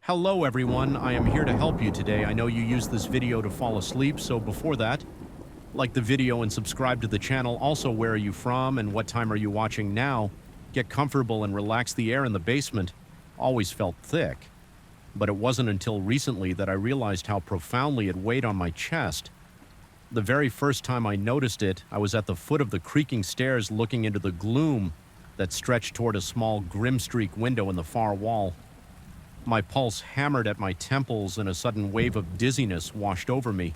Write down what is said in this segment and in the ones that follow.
Hello everyone, I am here to help you today. I know you used this video to fall asleep, so before that, like the video and subscribe to the channel. Also, where are you from and what time are you watching now? Get comfortable and relax. The air in the basement always felt thick, but it wasn't until recently that I realized how profoundly it weighed on my chest. The very first time I noticed it, I was at the foot of the creaking stairs looking into the gloom that stretched toward a small grim streak window in the far wall. My pulse hammered at my temples and a sudden wave of dizziness washed over me.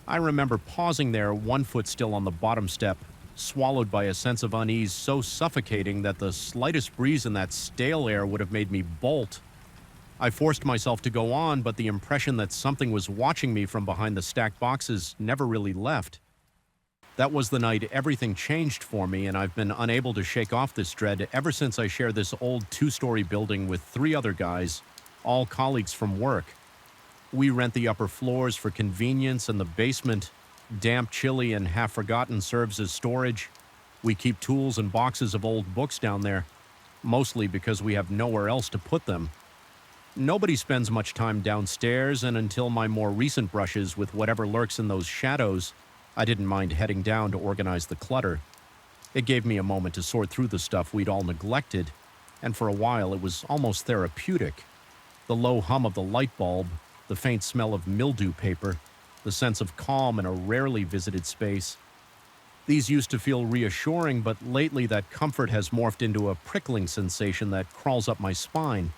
I remember pausing there, one foot still on the bottom step, swallowed by a sense of unease so suffocating that the slightest breeze in that stale air would have made me bolt. I forced myself to go on, but the impression that something was watching me from behind the stacked boxes never really left. That was the night everything changed for me, and I've been unable to shake off this dread ever since I share this old two-story building with 3 other guys, all colleagues from work. We rent the upper floors for convenience, and the basement, damp, chilly, and half-forgotten, serves as storage. We keep tools and boxes of old books down there, mostly because we have nowhere else to put them. Nobody spends much time downstairs, and until my more recent brushes with whatever lurks in those shadows, I didn't mind heading down to organize the clutter. It gave me a moment to sort through the stuff we'd all neglected, and for a while it was almost therapeutic. The low hum of the light bulb, the faint smell of mildew paper, the sense of calm in a rarely visited space. These used to feel reassuring, but lately that comfort has morphed into a prickling sensation that crawls up my spine.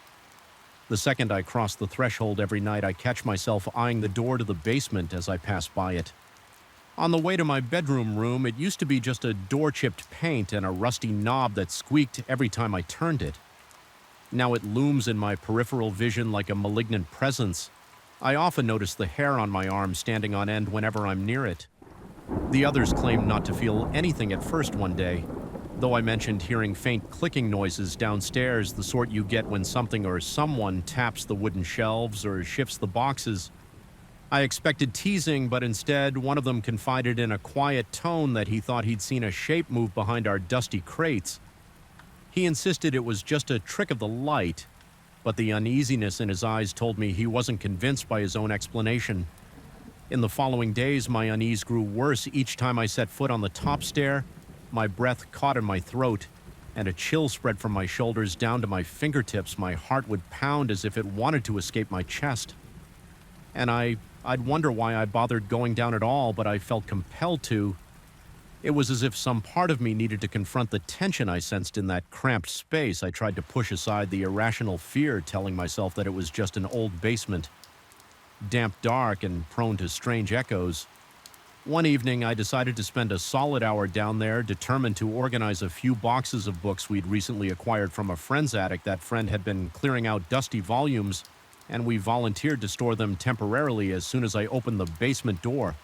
The second I cross the threshold every night, I catch myself eyeing the door to the basement as I pass by it. On the way to my bedroom room, it used to be just a door-chipped paint and a rusty knob that squeaked every time I turned it. Now it looms in my peripheral vision like a malignant presence. I often notice the hair on my arm standing on end whenever I'm near it. The others claimed not to feel anything at first one day, though I mentioned hearing faint clicking noises downstairs, the sort you get when something or someone taps the wooden shelves or shifts the boxes. I expected teasing, but instead, one of them confided in a quiet tone that he thought he'd seen a shape move behind our dusty crates. He insisted it was just a trick of the light, but the uneasiness in his eyes told me he wasn't convinced by his own explanation. In the following days, my unease grew worse each time I set foot on the top stair. My breath caught in my throat, and a chill spread from my shoulders down to my fingertips. My heart would pound as if it wanted to escape my chest. And I'd wonder why I bothered going down at all, but I felt compelled to. It was as if some part of me needed to confront the tension I sensed in that cramped space. I tried to push aside the irrational fear, telling myself that it was just an old basement, damp, dark, and prone to strange echoes. One evening, I decided to spend a solid hour down there, determined to organize a few boxes of books we'd recently acquired from a friend's attic. That friend had been clearing out dusty volumes, and we volunteered to store them temporarily as soon as I opened the basement door.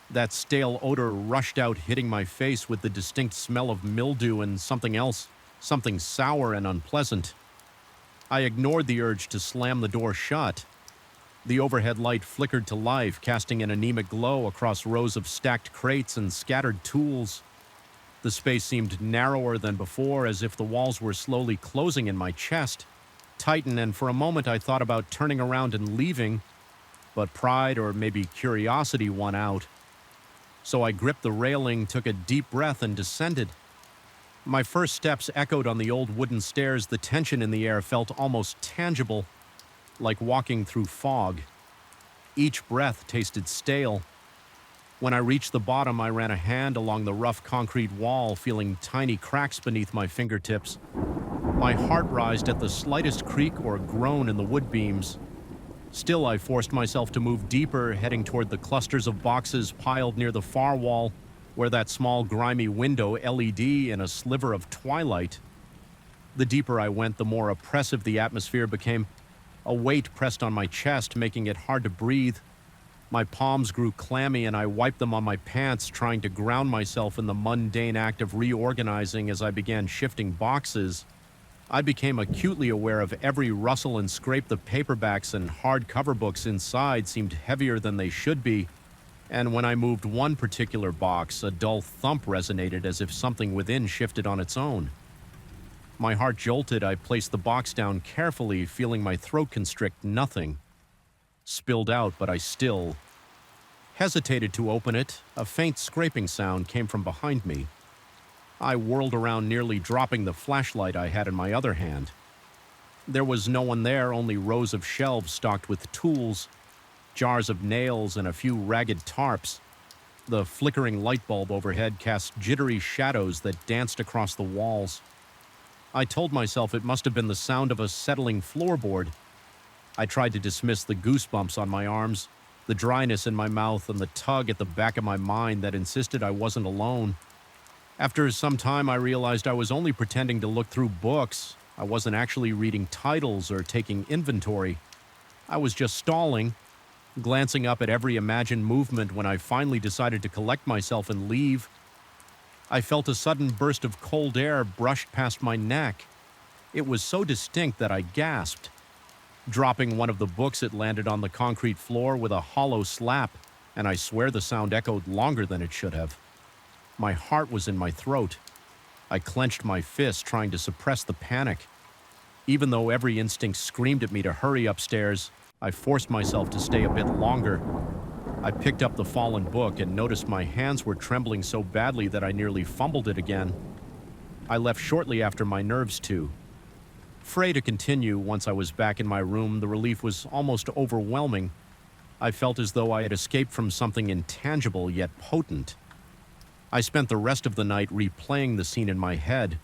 That stale odor rushed out, hitting my face with the distinct smell of mildew and something else, something sour and unpleasant. I ignored the urge to slam the door shut. The overhead light flickered to life, casting an anemic glow across rows of stacked crates and scattered tools. The space seemed narrower than before, as if the walls were slowly closing in my chest, tighten, and for a moment I thought about turning around and leaving, but pride or maybe curiosity won out. So I gripped the railing, took a deep breath, and descended. My first steps echoed on the old wooden stairs. The tension in the air felt almost tangible, like walking through fog. Each breath tasted stale. When I reached the bottom, I ran a hand along the rough concrete wall, feeling tiny cracks beneath my fingertips. My heart rised at the slightest creak or groan in the wood beams. Still, I forced myself to move deeper, heading toward the clusters of boxes piled near the far wall, where that small grimy window LED in a sliver of twilight. The deeper I went, the more oppressive the atmosphere became. A weight pressed on my chest, making it hard to breathe. My palms grew clammy, and I wiped them on my pants, trying to ground myself in the mundane act of reorganizing. As I began shifting boxes, I became acutely aware of every rustle and scrape. The paperbacks and hardcover books inside seemed heavier than they should be, and when I moved one particular box, a dull thump resonated as if something within shifted on its own. My heart jolted. I placed the box down carefully, feeling my throat constrict. Nothing spilled out, but I still hesitated to open it. A faint scraping sound came from behind me. I whirled around, nearly dropping the flashlight I had in my other hand. There was no one there, only rows of shelves stocked with tools, jars of nails, and a few ragged tarps. The flickering light bulb overhead cast jittery shadows that danced across the walls. I told myself it must have been the sound of a settling floorboard. I tried to dismiss the goosebumps on my arms, the dryness in my mouth, and the tug at the back of my mind that insisted I wasn't alone. After some time, I realized I was only pretending to look through books. I wasn't actually reading titles or taking inventory. I was just stalling, glancing up at every imagined movement. When I finally decided to collect myself and leave, I felt a sudden burst of cold air brushed past my neck. It was so distinct that I gasped. Dropping one of the books, it landed on the concrete floor with a hollow slap, and I swear the sound echoed longer than it should have. My heart was in my throat. I clenched my fist, trying to suppress the panic. Even though every instinct screamed at me to hurry upstairs, I forced myself to stay a bit longer. I picked up the fallen book and noticed my hands were trembling so badly that I nearly fumbled it again. I left shortly after, my nerves too. Afraid to continue, once I was back in my room, the relief was almost overwhelming. I felt as though I had escaped from something intangible yet potent. I spent the rest of the night replaying the scene in my head,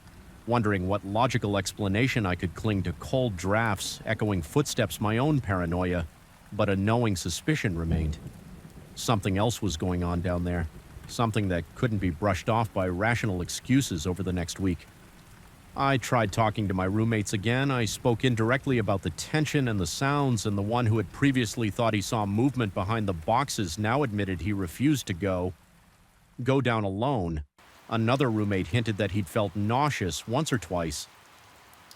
wondering what logical explanation I could cling to. Cold drafts, echoing footsteps, my own paranoia, but a knowing suspicion remained. Something else was going on down there, something that couldn't be brushed off by rational excuses over the next week. I tried talking to my roommates again. I spoke indirectly about the tension and the sounds, and the one who had previously thought he saw movement behind the boxes now admitted he refused to go down alone. Another roommate hinted that he'd felt nauseous once or twice.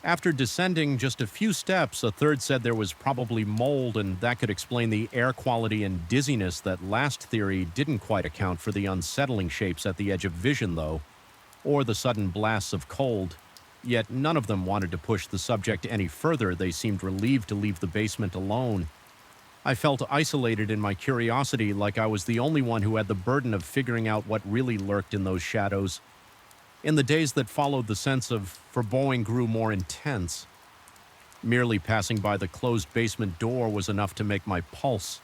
After descending just a few steps, a third said there was probably mold, and that could explain the air quality and dizziness. That last theory didn't quite account for the unsettling shapes at the edge of vision, though, or the sudden blasts of cold. Yet none of them wanted to push the subject any further. They seemed relieved to leave the basement alone. I felt isolated in my curiosity, like I was the only one who had the burden of figuring out what really lurked in those shadows. In the days that followed, the sense of foreboding grew more intense. Merely passing by the closed basement door was enough to make my pulse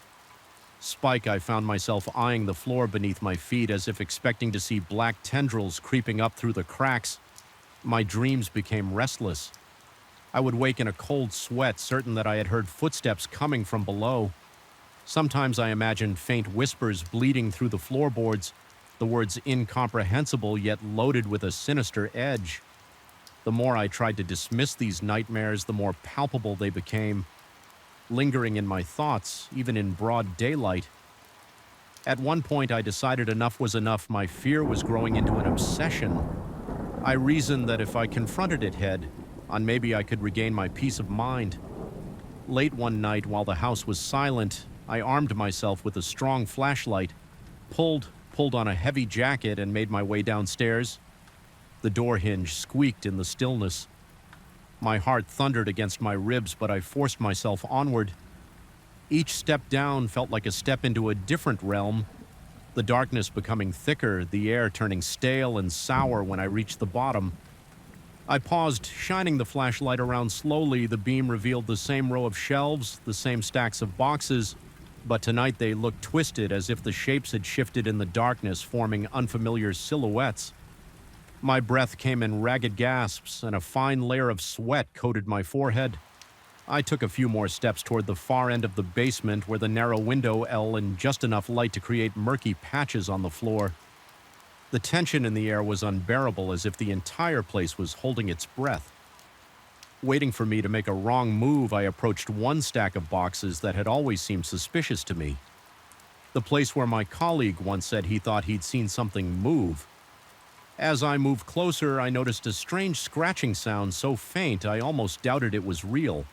spike. I found myself eyeing the floor beneath my feet as if expecting to see black tendrils creeping up through the cracks. My dreams became restless. I would wake in a cold sweat, certain that I had heard footsteps coming from below. Sometimes I imagined faint whispers bleeding through the floorboards, the words incomprehensible yet loaded with a sinister edge. The more I tried to dismiss these nightmares, the more palpable they became, lingering in my thoughts, even in broad daylight. At one point, I decided enough was enough. My fear was growing into an obsession. I reasoned that if I confronted it head on, maybe I could regain my peace of mind. Late one night, while the house was silent, I armed myself with a strong flashlight, pulled on a heavy jacket, and made my way downstairs. The door hinge squeaked in the stillness. My heart thundered against my ribs, but I forced myself onward. Each step down felt like a step into a different realm, the darkness becoming thicker, the air turning stale and sour. When I reached the bottom, I paused, shining the flashlight around slowly. The beam revealed the same row of shelves, the same stacks of boxes, but tonight they looked twisted, as if the shapes had shifted in the darkness, forming unfamiliar silhouettes. My breath came in ragged gasps, and a fine layer of sweat coated my forehead. I took a few more steps toward the far end of the basement, where the narrow window fell in just enough light to create murky patches on the floor. The tension in the air was unbearable, as if the entire place was holding its breath. Waiting for me to make a wrong move, I approached one stack of boxes that had always seemed suspicious to me. The place where my colleague once said he thought he'd seen something move. As I moved closer, I noticed a strange scratching sound so faint I almost doubted it was real.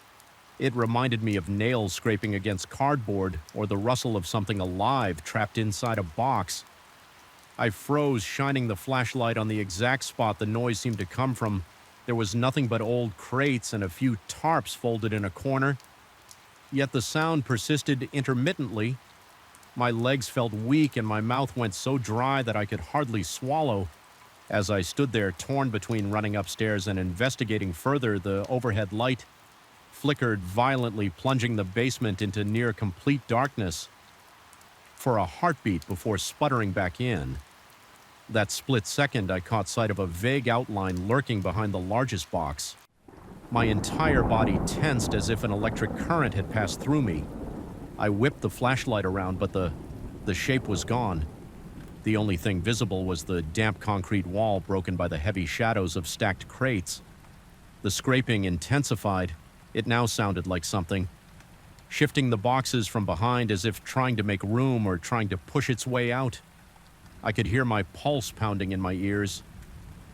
It reminded me of nails scraping against cardboard, or the rustle of something alive trapped inside a box. I froze, shining the flashlight on the exact spot the noise seemed to come from. There was nothing but old crates and a few tarps folded in a corner, yet the sound persisted intermittently. My legs felt weak and my mouth went so dry that I could hardly swallow. As I stood there, torn between running upstairs and investigating further, the overhead light flickered violently, plunging the basement into near complete darkness for a heartbeat before sputtering back in. That split second, I caught sight of a vague outline lurking behind the largest box. My entire body tensed as if an electric current had passed through me. I whipped the flashlight around, but the shape was gone. The only thing visible was the damp concrete wall broken by the heavy shadows of stacked crates. The scraping intensified. It now sounded like something shifting the boxes from behind as if trying to make room or trying to push its way out. I could hear my pulse pounding in my ears.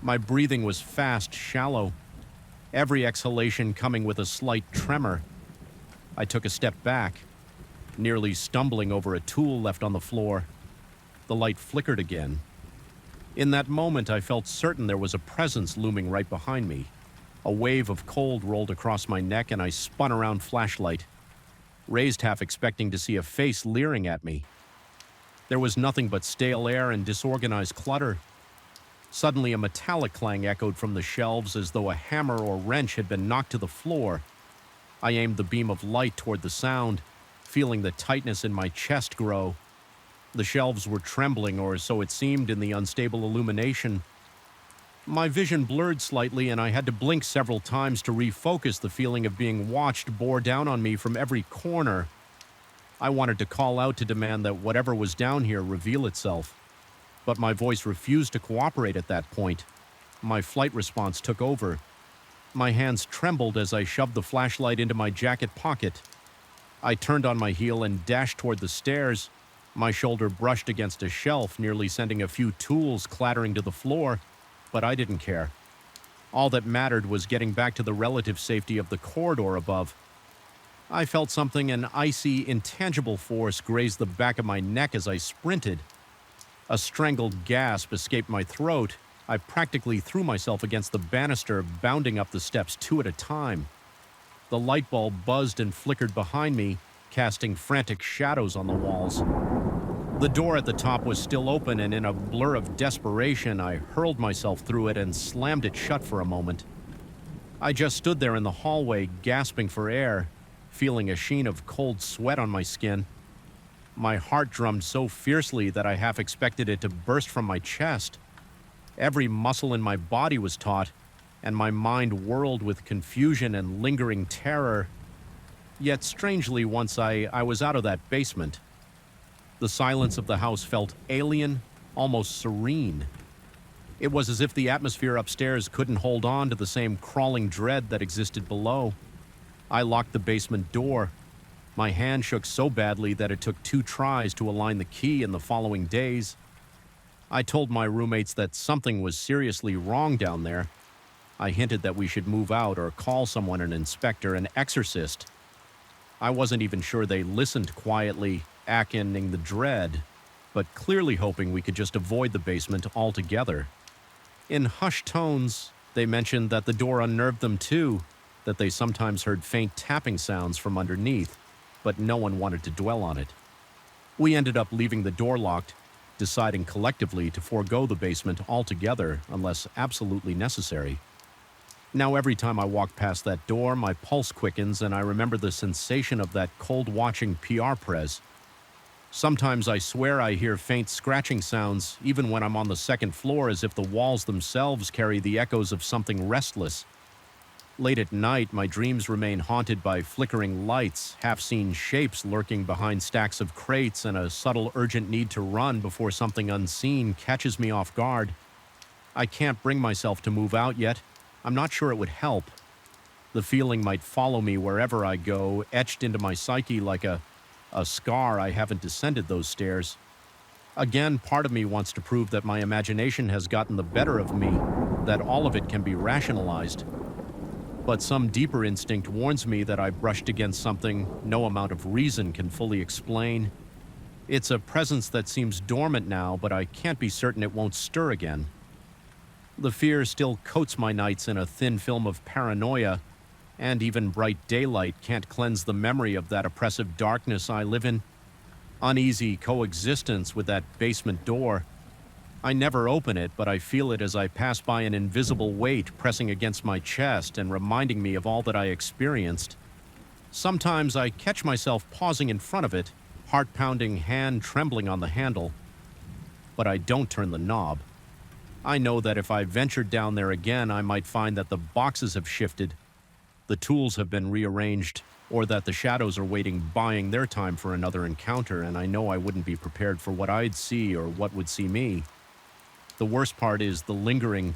My breathing was fast, shallow, every exhalation coming with a slight tremor. I took a step back, nearly stumbling over a tool left on the floor. The light flickered again. In that moment, I felt certain there was a presence looming right behind me. A wave of cold rolled across my neck and I spun around, flashlight raised, half expecting to see a face leering at me. There was nothing but stale air and disorganized clutter. Suddenly, a metallic clang echoed from the shelves as though a hammer or wrench had been knocked to the floor. I aimed the beam of light toward the sound, feeling the tightness in my chest grow. The shelves were trembling, or so it seemed in the unstable illumination. My vision blurred slightly, and I had to blink several times to refocus. The feeling of being watched bore down on me from every corner. I wanted to call out to demand that whatever was down here reveal itself, but my voice refused to cooperate at that point. My flight response took over. My hands trembled as I shoved the flashlight into my jacket pocket. I turned on my heel and dashed toward the stairs. My shoulder brushed against a shelf, nearly sending a few tools clattering to the floor, but I didn't care. All that mattered was getting back to the relative safety of the corridor above. I felt something, an icy, intangible force, graze the back of my neck as I sprinted. A strangled gasp escaped my throat. I practically threw myself against the banister, bounding up the steps 2 at a time. The light bulb buzzed and flickered behind me, casting frantic shadows on the walls. The door at the top was still open, and in a blur of desperation, I hurled myself through it and slammed it shut for a moment. I just stood there in the hallway, gasping for air, feeling a sheen of cold sweat on my skin. My heart drummed so fiercely that I half expected it to burst from my chest. Every muscle in my body was taut, and my mind whirled with confusion and lingering terror. Yet strangely, once I was out of that basement, the silence of the house felt alien, almost serene. It was as if the atmosphere upstairs couldn't hold on to the same crawling dread that existed below. I locked the basement door. My hand shook so badly that it took 2 tries to align the key in the following days. I told my roommates that something was seriously wrong down there. I hinted that we should move out or call someone, an inspector, an exorcist. I wasn't even sure they listened quietly, acconing the dread, but clearly hoping we could just avoid the basement altogether. In hushed tones, they mentioned that the door unnerved them too, that they sometimes heard faint tapping sounds from underneath, but no one wanted to dwell on it. We ended up leaving the door locked, deciding collectively to forego the basement altogether unless absolutely necessary. Now every time I walk past that door, my pulse quickens and I remember the sensation of that cold-watching PR press. Sometimes I swear I hear faint scratching sounds, even when I'm on the 2nd floor, as if the walls themselves carry the echoes of something restless. Late at night, my dreams remain haunted by flickering lights, half-seen shapes lurking behind stacks of crates, and a subtle urgent need to run before something unseen catches me off guard. I can't bring myself to move out yet. I'm not sure it would help. The feeling might follow me wherever I go, etched into my psyche like a scar. I haven't descended those stairs. Again, part of me wants to prove that my imagination has gotten the better of me, that all of it can be rationalized. But some deeper instinct warns me that I brushed against something no amount of reason can fully explain. It's a presence that seems dormant now, but I can't be certain it won't stir again. The fear still coats my nights in a thin film of paranoia, and even bright daylight can't cleanse the memory of that oppressive darkness I live in. Uneasy coexistence with that basement door. I never open it, but I feel it as I pass by, an invisible weight pressing against my chest and reminding me of all that I experienced. Sometimes I catch myself pausing in front of it, heart-pounding, hand trembling on the handle. But I don't turn the knob. I know that if I ventured down there again, I might find that the boxes have shifted, the tools have been rearranged, or that the shadows are waiting, buying their time for another encounter, and I know I wouldn't be prepared for what I'd see or what would see me. The worst part is the lingering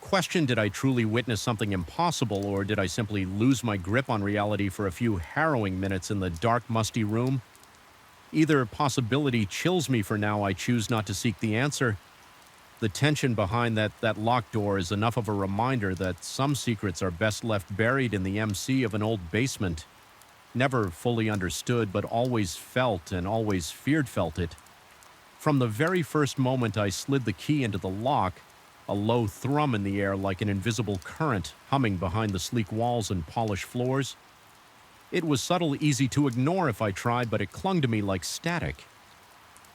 question: did I truly witness something impossible, or did I simply lose my grip on reality for a few harrowing minutes in the dark, musty room? Either possibility chills me. For now, I choose not to seek the answer. The tension behind that locked door is enough of a reminder that some secrets are best left buried in the MC of an old basement. Never fully understood, but always felt and always feared felt it. From the very first moment I slid the key into the lock, a low thrum in the air like an invisible current humming behind the sleek walls and polished floors. It was subtle, easy to ignore if I tried, but it clung to me like static.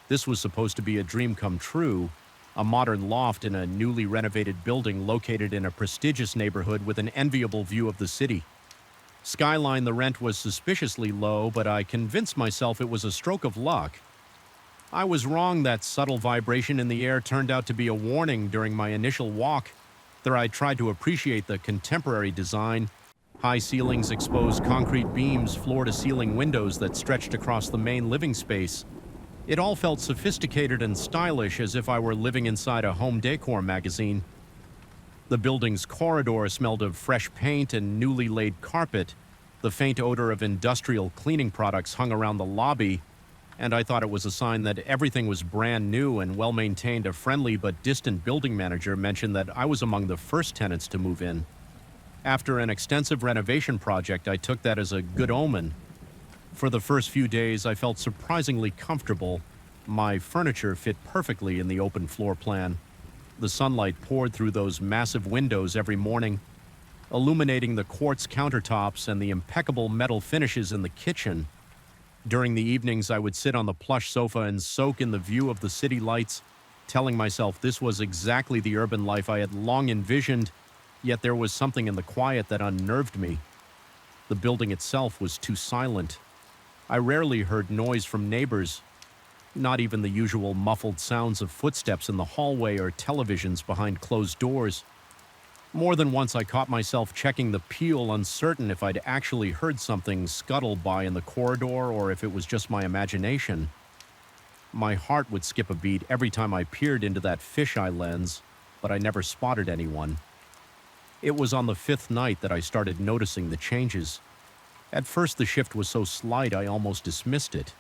This was supposed to be a dream come true, a modern loft in a newly renovated building located in a prestigious neighborhood with an enviable view of the city. Skyline, the rent was suspiciously low, but I convinced myself it was a stroke of luck. I was wrong. That subtle vibration in the air turned out to be a warning. During my initial walk there, I tried to appreciate the contemporary design: high ceilings, exposed concrete beams, floor-to-ceiling windows that stretched across the main living space. It all felt sophisticated and stylish, as if I were living inside a home decor magazine. The building's corridor smelled of fresh paint and newly laid carpet. The faint odor of industrial cleaning products hung around the lobby, and I thought it was a sign that everything was brand new and well-maintained. A friendly but distant building manager mentioned that I was among the first tenants to move in. After an extensive renovation project, I took that as a good omen. For the first few days, I felt surprisingly comfortable. My furniture fit perfectly in the open floor plan. The sunlight poured through those massive windows every morning, illuminating the quartz countertops and the impeccable metal finishes in the kitchen. During the evenings, I would sit on the plush sofa and soak in the view of the city lights, telling myself this was exactly the urban life I had long envisioned, yet there was something in the quiet that unnerved me. The building itself was too silent. I rarely heard noise from neighbors, not even the usual muffled sounds of footsteps in the hallway or televisions behind closed doors. More than once I caught myself checking the peal, uncertain if I'd actually heard something scuttle by in the corridor or if it was just my imagination. My heart would skip a beat every time I peered into that fisheye lens, but I never spotted anyone. It was on the 5th night that I started noticing the changes. At first, the shift was so slight I almost dismissed it.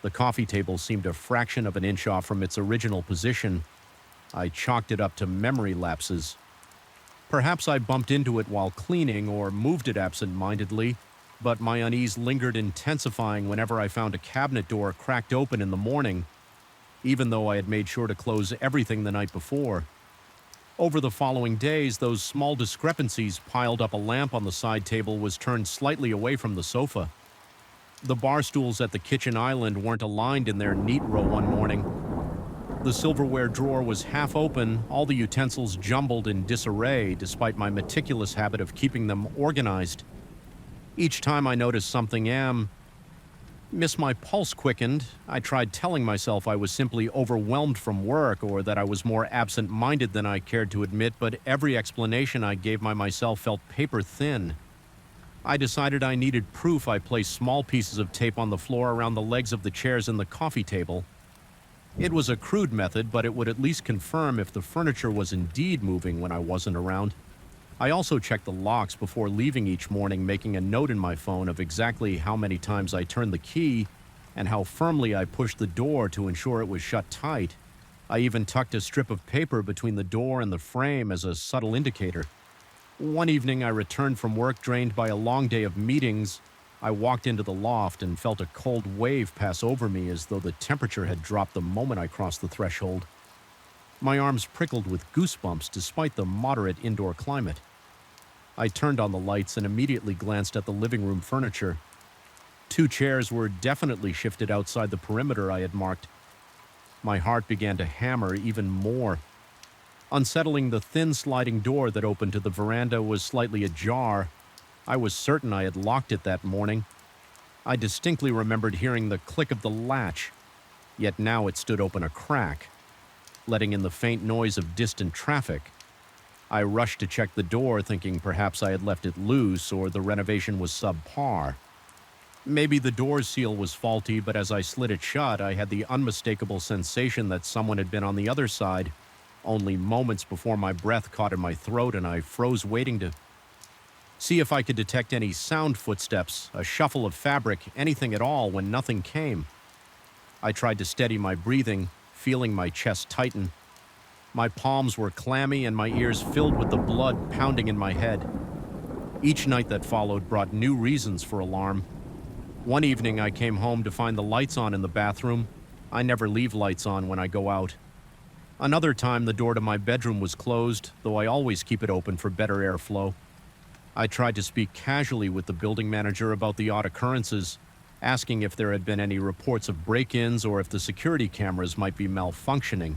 The coffee table seemed a fraction of an inch off from its original position. I chalked it up to memory lapses. Perhaps I bumped into it while cleaning or moved it absent-mindedly, but my unease lingered, intensifying whenever I found a cabinet door cracked open in the morning, even though I had made sure to close everything the night before. Over the following days, those small discrepancies piled up. A lamp on the side table was turned slightly away from the sofa. The bar stools at the kitchen island weren't aligned in their neat row one morning. The silverware drawer was half open, all the utensils jumbled in disarray, despite my meticulous habit of keeping them organized. Each time I noticed something my pulse quickened. I tried telling myself I was simply overwhelmed from work, or that I was more absent-minded than I cared to admit, but every explanation I gave myself felt paper thin. I decided I needed proof. I placed small pieces of tape on the floor around the legs of the chairs and the coffee table. It was a crude method, but it would at least confirm if the furniture was indeed moving when I wasn't around. I also checked the locks before leaving each morning, making a note in my phone of exactly how many times I turned the key and how firmly I pushed the door to ensure it was shut tight. I even tucked a strip of paper between the door and the frame as a subtle indicator. One evening, I returned from work drained by a long day of meetings. I walked into the loft and felt a cold wave pass over me, as though the temperature had dropped the moment I crossed the threshold. My arms prickled with goosebumps despite the moderate indoor climate. I turned on the lights and immediately glanced at the living room furniture. 2 chairs were definitely shifted outside the perimeter I had marked. My heart began to hammer even more. Unsettling, the thin sliding door that opened to the veranda was slightly ajar. I was certain I had locked it that morning. I distinctly remembered hearing the click of the latch, yet now it stood open a crack, letting in the faint noise of distant traffic. I rushed to check the door, thinking perhaps I had left it loose or the renovation was subpar. Maybe the door seal was faulty, but as I slid it shut, I had the unmistakable sensation that someone had been on the other side, only moments before my breath caught in my throat and I froze waiting to see if I could detect any sound footsteps, a shuffle of fabric, anything at all when nothing came. I tried to steady my breathing, feeling my chest tighten. My palms were clammy and my ears filled with the blood pounding in my head. Each night that followed brought new reasons for alarm. One evening I came home to find the lights on in the bathroom. I never leave lights on when I go out. Another time the door to my bedroom was closed, though I always keep it open for better airflow. I tried to speak casually with the building manager about the odd occurrences, asking if there had been any reports of break-ins or if the security cameras might be malfunctioning.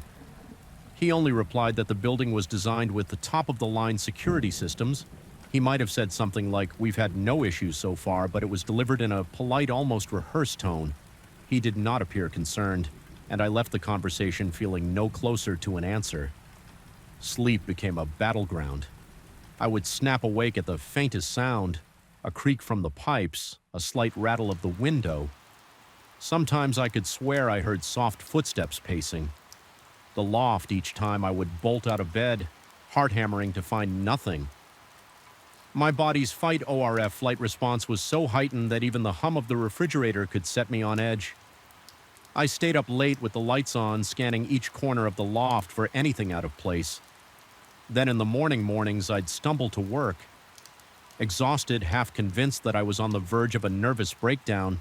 He only replied that the building was designed with the top-of-the-line security systems. He might have said something like, "We've had no issues so far," but it was delivered in a polite, almost rehearsed tone. He did not appear concerned, and I left the conversation feeling no closer to an answer. Sleep became a battleground. I would snap awake at the faintest sound, a creak from the pipes, a slight rattle of the window. Sometimes I could swear I heard soft footsteps pacing. The loft each time I would bolt out of bed, heart-hammering to find nothing. My body's fight ORF flight response was so heightened that even the hum of the refrigerator could set me on edge. I stayed up late with the lights on, scanning each corner of the loft for anything out of place. Then in the mornings, I'd stumble to work. Exhausted, half convinced that I was on the verge of a nervous breakdown.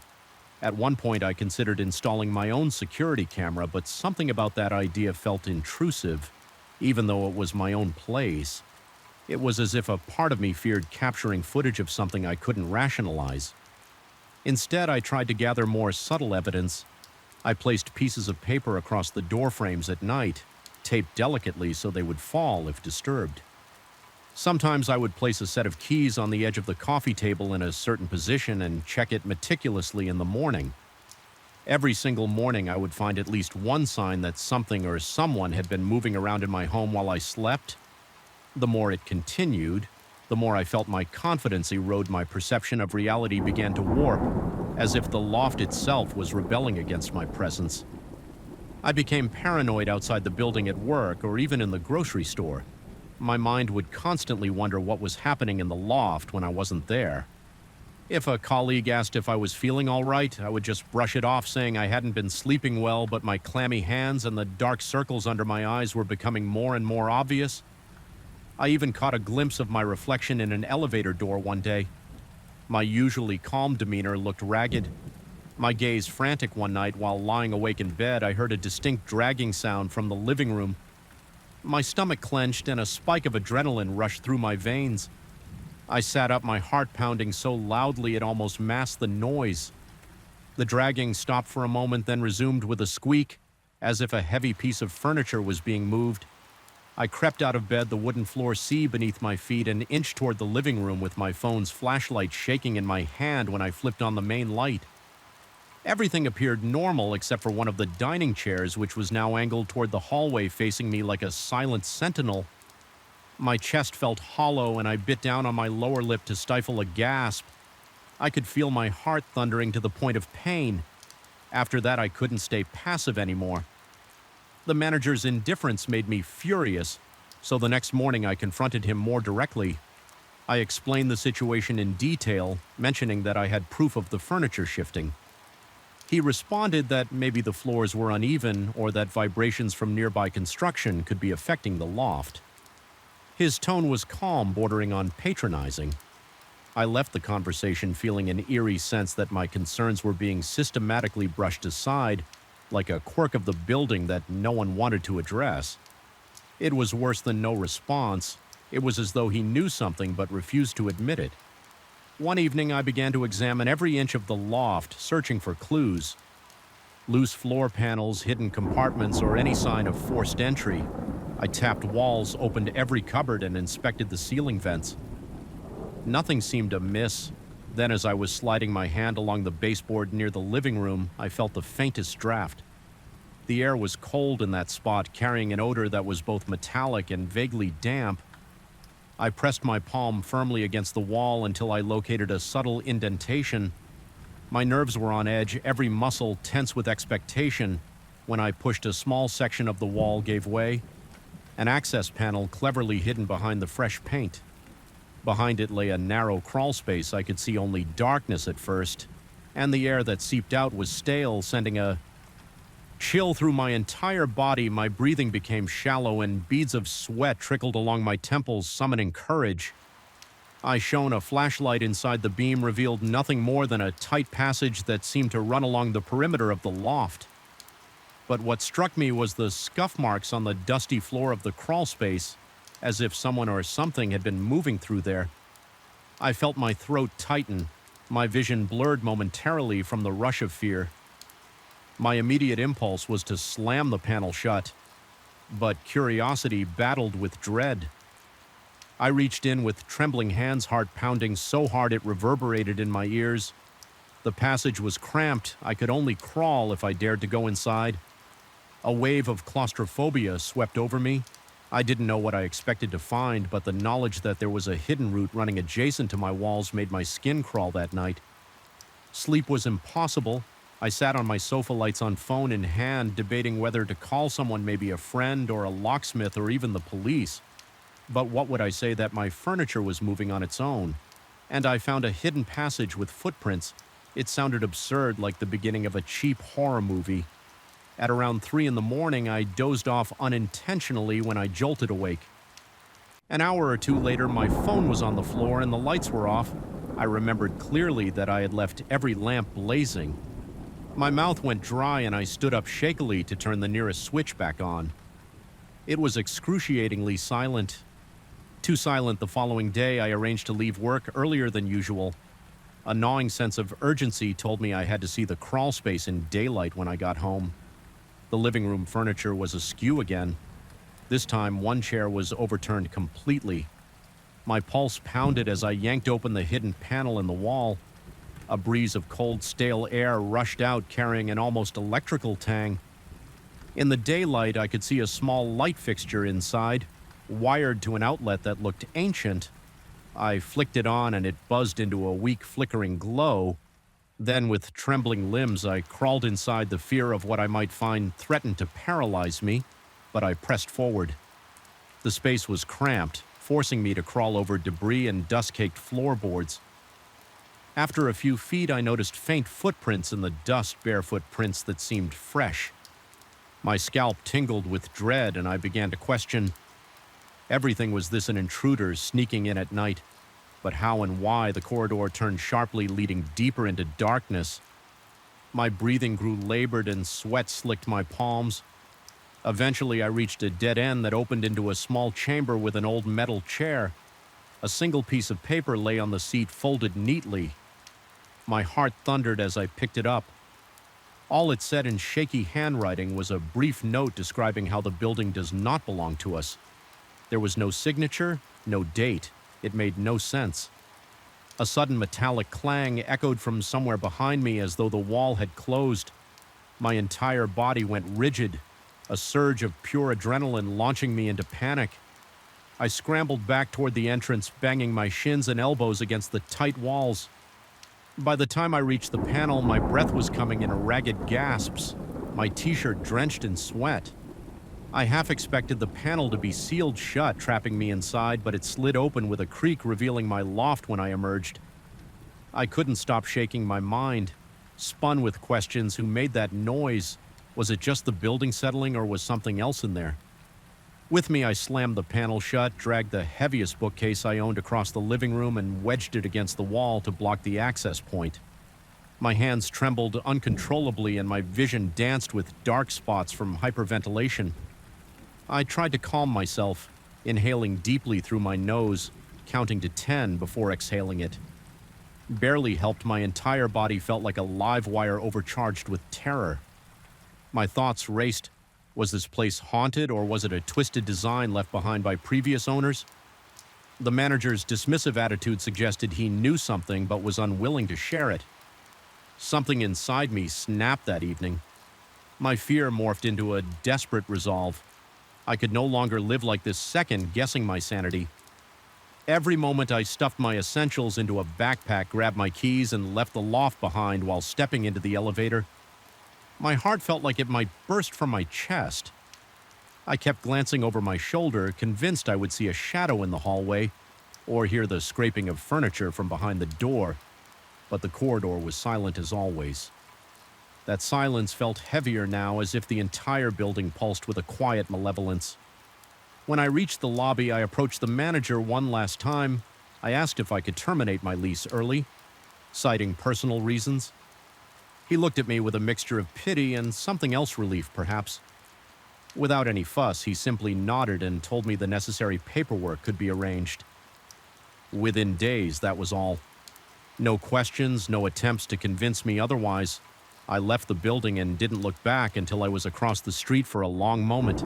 At one point, I considered installing my own security camera, but something about that idea felt intrusive, even though it was my own place. It was as if a part of me feared capturing footage of something I couldn't rationalize. Instead, I tried to gather more subtle evidence. I placed pieces of paper across the door frames at night, taped delicately so they would fall if disturbed. Sometimes I would place a set of keys on the edge of the coffee table in a certain position and check it meticulously in the morning. Every single morning I would find at least one sign that something or someone had been moving around in my home while I slept. The more it continued, the more I felt my confidence erode. My perception of reality began to warp, as if the loft itself was rebelling against my presence. I became paranoid outside the building at work or even in the grocery store. My mind would constantly wonder what was happening in the loft when I wasn't there. If a colleague asked if I was feeling all right, I would just brush it off, saying I hadn't been sleeping well, but my clammy hands and the dark circles under my eyes were becoming more and more obvious. I even caught a glimpse of my reflection in an elevator door one day. My usually calm demeanor looked ragged. My gaze frantic one night while lying awake in bed, I heard a distinct dragging sound from the living room. My stomach clenched and a spike of adrenaline rushed through my veins. I sat up, my heart pounding so loudly it almost masked the noise. The dragging stopped for a moment, then resumed with a squeak, as if a heavy piece of furniture was being moved. I crept out of bed, the wooden floor sea beneath my feet, and inched toward the living room with my phone's flashlight shaking in my hand when I flipped on the main light. Everything appeared normal except for one of the dining chairs, which was now angled toward the hallway, facing me like a silent sentinel. My chest felt hollow, and I bit down on my lower lip to stifle a gasp. I could feel my heart thundering to the point of pain. After that, I couldn't stay passive anymore. The manager's indifference made me furious, so the next morning I confronted him more directly. I explained the situation in detail, mentioning that I had proof of the furniture shifting. He responded that maybe the floors were uneven or that vibrations from nearby construction could be affecting the loft. His tone was calm, bordering on patronizing. I left the conversation feeling an eerie sense that my concerns were being systematically brushed aside, like a quirk of the building that no one wanted to address. It was worse than no response. It was as though he knew something but refused to admit it. One evening, I began to examine every inch of the loft, searching for clues. Loose floor panels, hidden compartments, or any sign of forced entry. I tapped walls, opened every cupboard, and inspected the ceiling vents. Nothing seemed amiss. Then, as I was sliding my hand along the baseboard near the living room, I felt the faintest draft. The air was cold in that spot, carrying an odor that was both metallic and vaguely damp. I pressed my palm firmly against the wall until I located a subtle indentation. My nerves were on edge, every muscle tense with expectation, when I pushed a small section of the wall gave way. An access panel cleverly hidden behind the fresh paint. Behind it lay a narrow crawl space. I could see only darkness at first, and the air that seeped out was stale, sending a chill through my entire body. My breathing became shallow, and beads of sweat trickled along my temples, summoning courage. I shone a flashlight inside the beam, revealed nothing more than a tight passage that seemed to run along the perimeter of the loft. But what struck me was the scuff marks on the dusty floor of the crawl space, as if someone or something had been moving through there. I felt my throat tighten, my vision blurred momentarily from the rush of fear. My immediate impulse was to slam the panel shut, but curiosity battled with dread. I reached in with trembling hands, heart pounding so hard it reverberated in my ears. The passage was cramped. I could only crawl if I dared to go inside. A wave of claustrophobia swept over me. I didn't know what I expected to find, but the knowledge that there was a hidden route running adjacent to my walls made my skin crawl that night. Sleep was impossible. I sat on my sofa, lights on, phone in hand, debating whether to call someone, maybe a friend or a locksmith or even the police. But what would I say that my furniture was moving on its own? And I found a hidden passage with footprints. It sounded absurd, like the beginning of a cheap horror movie. At around 3 in the morning, I dozed off unintentionally when I jolted awake. An hour or two later, my phone was on the floor and the lights were off. I remembered clearly that I had left every lamp blazing. My mouth went dry and I stood up shakily to turn the nearest switch back on. It was excruciatingly silent. Too silent the following day, I arranged to leave work earlier than usual. A gnawing sense of urgency told me I had to see the crawl space in daylight when I got home. The living room furniture was askew again. This time, one chair was overturned completely. My pulse pounded as I yanked open the hidden panel in the wall. A breeze of cold, stale air rushed out, carrying an almost electrical tang. In the daylight, I could see a small light fixture inside, wired to an outlet that looked ancient. I flicked it on and it buzzed into a weak, flickering glow. Then, with trembling limbs, I crawled inside. The fear of what I might find threatened to paralyze me, but I pressed forward. The space was cramped, forcing me to crawl over debris and dust-caked floorboards. After a few feet, I noticed faint footprints in the dust, barefoot prints that seemed fresh. My scalp tingled with dread, and I began to question. Everything was this an intruder sneaking in at night, but how and why? The corridor turned sharply, leading deeper into darkness. My breathing grew labored and sweat slicked my palms. Eventually, I reached a dead end that opened into a small chamber with an old metal chair. A single piece of paper lay on the seat, folded neatly. My heart thundered as I picked it up. All it said in shaky handwriting was a brief note describing how the building does not belong to us. There was no signature, no date. It made no sense. A sudden metallic clang echoed from somewhere behind me as though the wall had closed. My entire body went rigid, a surge of pure adrenaline launching me into panic. I scrambled back toward the entrance, banging my shins and elbows against the tight walls. By the time I reached the panel, my breath was coming in ragged gasps, my t-shirt drenched in sweat. I half expected the panel to be sealed shut, trapping me inside, but it slid open with a creak, revealing my loft when I emerged. I couldn't stop shaking my mind, spun with questions. Who made that noise? Was it just the building settling, or was something else in there? With me, I slammed the panel shut, dragged the heaviest bookcase I owned across the living room, and wedged it against the wall to block the access point. My hands trembled uncontrollably, and my vision danced with dark spots from hyperventilation. I tried to calm myself, inhaling deeply through my nose, counting to 10 before exhaling it. Barely helped. My entire body felt like a live wire overcharged with terror. My thoughts raced. Was this place haunted, or was it a twisted design left behind by previous owners? The manager's dismissive attitude suggested he knew something but was unwilling to share it. Something inside me snapped that evening. My fear morphed into a desperate resolve. I could no longer live like this, second-guessing my sanity. Every moment I stuffed my essentials into a backpack, grabbed my keys, and left the loft behind while stepping into the elevator. My heart felt like it might burst from my chest. I kept glancing over my shoulder, convinced I would see a shadow in the hallway or hear the scraping of furniture from behind the door, but the corridor was silent as always. That silence felt heavier now, as if the entire building pulsed with a quiet malevolence. When I reached the lobby, I approached the manager one last time. I asked if I could terminate my lease early, citing personal reasons. He looked at me with a mixture of pity and something else, relief perhaps. Without any fuss, he simply nodded and told me the necessary paperwork could be arranged. Within days, that was all. No questions, no attempts to convince me otherwise. I left the building and didn't look back until I was across the street for a long moment.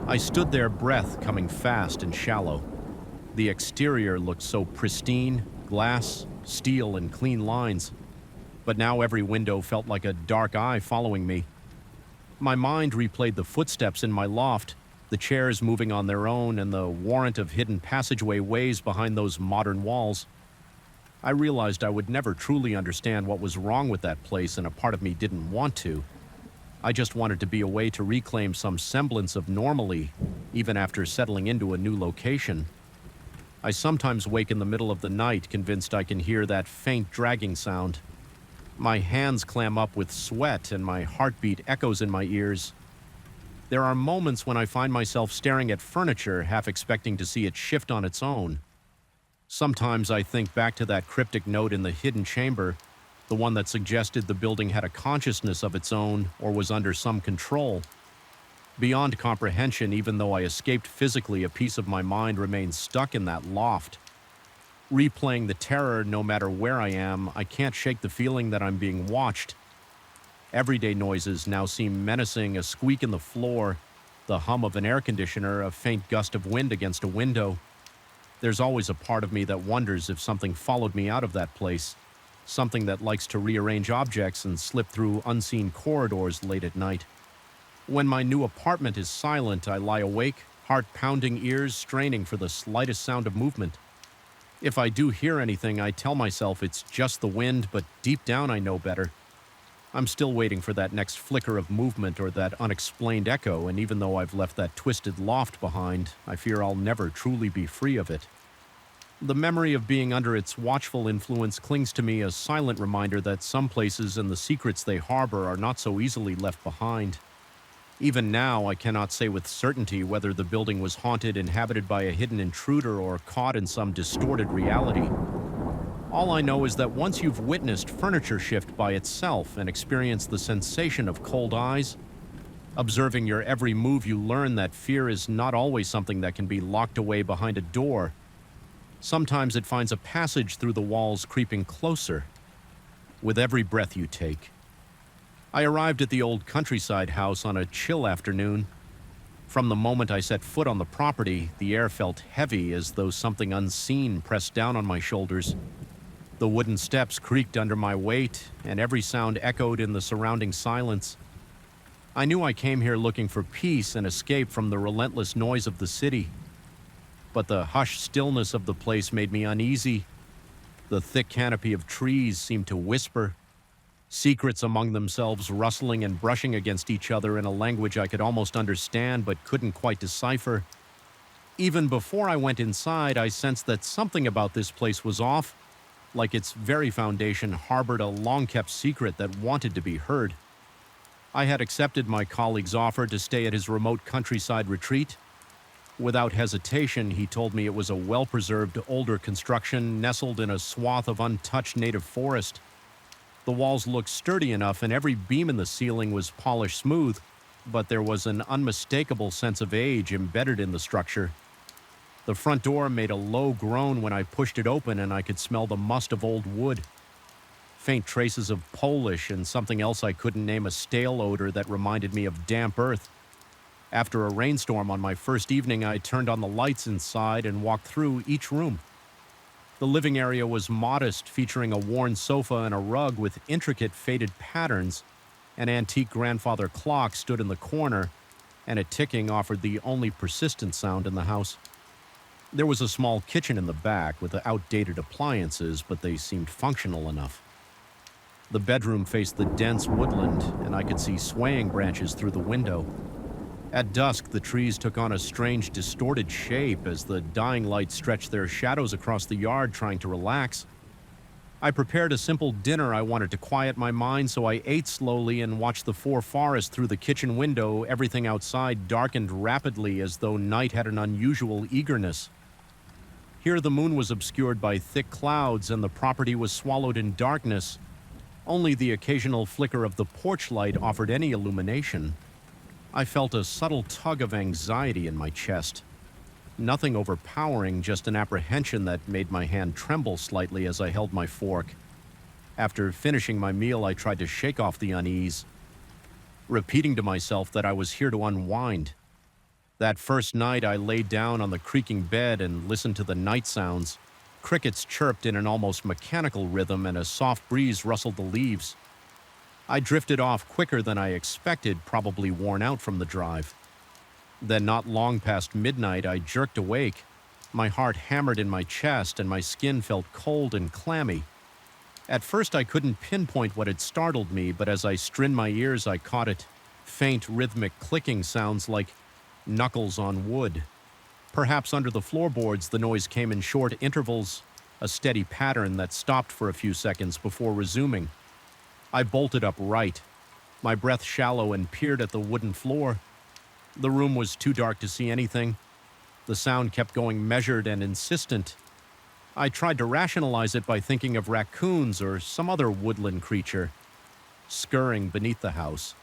I stood there, breath coming fast and shallow. The exterior looked so pristine, glass, steel, and clean lines. But now every window felt like a dark eye following me. My mind replayed the footsteps in my loft, the chairs moving on their own, and the warrant of hidden passageway ways behind those modern walls. I realized I would never truly understand what was wrong with that place, and a part of me didn't want to. I just wanted to be a way to reclaim some semblance of normalcy, even after settling into a new location. I sometimes wake in the middle of the night, convinced I can hear that faint dragging sound. My hands clam up with sweat and my heartbeat echoes in my ears. There are moments when I find myself staring at furniture, half expecting to see it shift on its own. Sometimes I think back to that cryptic note in the hidden chamber, the one that suggested the building had a consciousness of its own or was under some control. Beyond comprehension, even though I escaped physically, a piece of my mind remains stuck in that loft. Replaying the terror no matter where I am, I can't shake the feeling that I'm being watched. Everyday noises now seem menacing, a squeak in the floor, the hum of an air conditioner, a faint gust of wind against a window. There's always a part of me that wonders if something followed me out of that place, something that likes to rearrange objects and slip through unseen corridors late at night. When my new apartment is silent, I lie awake, heart pounding, ears straining for the slightest sound of movement. If I do hear anything, I tell myself it's just the wind, but deep down I know better. I'm still waiting for that next flicker of movement or that unexplained echo, and even though I've left that twisted loft behind, I fear I'll never truly be free of it. The memory of being under its watchful influence clings to me, a silent reminder that some places and the secrets they harbor are not so easily left behind. Even now, I cannot say with certainty whether the building was haunted, inhabited by a hidden intruder, or caught in some distorted reality. All I know is that once you've witnessed furniture shift by itself and experienced the sensation of cold eyes, observing your every move, you learn that fear is not always something that can be locked away behind a door. Sometimes it finds a passage through the walls, creeping closer with every breath you take. I arrived at the old countryside house on a chill afternoon. From the moment I set foot on the property, the air felt heavy, as though something unseen pressed down on my shoulders. The wooden steps creaked under my weight, and every sound echoed in the surrounding silence. I knew I came here looking for peace and escape from the relentless noise of the city. But the hushed stillness of the place made me uneasy. The thick canopy of trees seemed to whisper, secrets among themselves, rustling and brushing against each other in a language I could almost understand but couldn't quite decipher. Even before I went inside, I sensed that something about this place was off, like its very foundation harbored a long-kept secret that wanted to be heard. I had accepted my colleague's offer to stay at his remote countryside retreat. Without hesitation, he told me it was a well-preserved, older construction nestled in a swath of untouched native forest. The walls looked sturdy enough, and every beam in the ceiling was polished smooth, but there was an unmistakable sense of age embedded in the structure. The front door made a low groan when I pushed it open, and I could smell the must of old wood. Faint traces of Polish and something else I couldn't name, a stale odor that reminded me of damp earth. After a rainstorm on my first evening, I turned on the lights inside and walked through each room. The living area was modest, featuring a worn sofa and a rug with intricate faded patterns. An antique grandfather clock stood in the corner, and a ticking offered the only persistent sound in the house. There was a small kitchen in the back with outdated appliances, but they seemed functional enough. The bedroom faced the dense woodland, and I could see swaying branches through the window. At dusk, the trees took on a strange, distorted shape as the dying light stretched their shadows across the yard, trying to relax. I prepared a simple dinner. I wanted to quiet my mind, so I ate slowly and watched the forest through the kitchen window. Everything outside darkened rapidly, as though night had an unusual eagerness. Here the moon was obscured by thick clouds, and the property was swallowed in darkness. Only the occasional flicker of the porch light offered any illumination. I felt a subtle tug of anxiety in my chest. Nothing overpowering, just an apprehension that made my hand tremble slightly as I held my fork. After finishing my meal, I tried to shake off the unease, repeating to myself that I was here to unwind. That first night, I laid down on the creaking bed and listened to the night sounds. Crickets chirped in an almost mechanical rhythm, and a soft breeze rustled the leaves. I drifted off quicker than I expected, probably worn out from the drive. Then, not long past midnight, I jerked awake. My heart hammered in my chest, and my skin felt cold and clammy. At first, I couldn't pinpoint what had startled me, but as I strained my ears, I caught it. Faint, rhythmic clicking sounds like knuckles on wood. Perhaps under the floorboards, the noise came in short intervals, a steady pattern that stopped for a few seconds before resuming. I bolted upright, my breath shallow, and peered at the wooden floor. The room was too dark to see anything. The sound kept going, measured and insistent. I tried to rationalize it by thinking of raccoons or some other woodland creature scurrying beneath the house.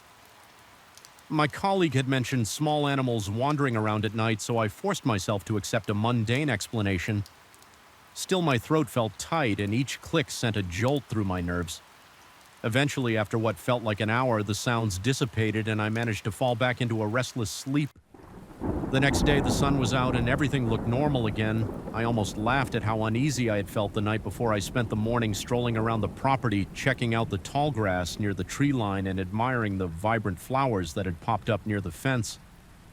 My colleague had mentioned small animals wandering around at night, so I forced myself to accept a mundane explanation. Still, my throat felt tight, and each click sent a jolt through my nerves. Eventually, after what felt like an hour, the sounds dissipated, and I managed to fall back into a restless sleep. The next day, the sun was out and everything looked normal again. I almost laughed at how uneasy I had felt the night before. I spent the morning strolling around the property, checking out the tall grass near the tree line and admiring the vibrant flowers that had popped up near the fence.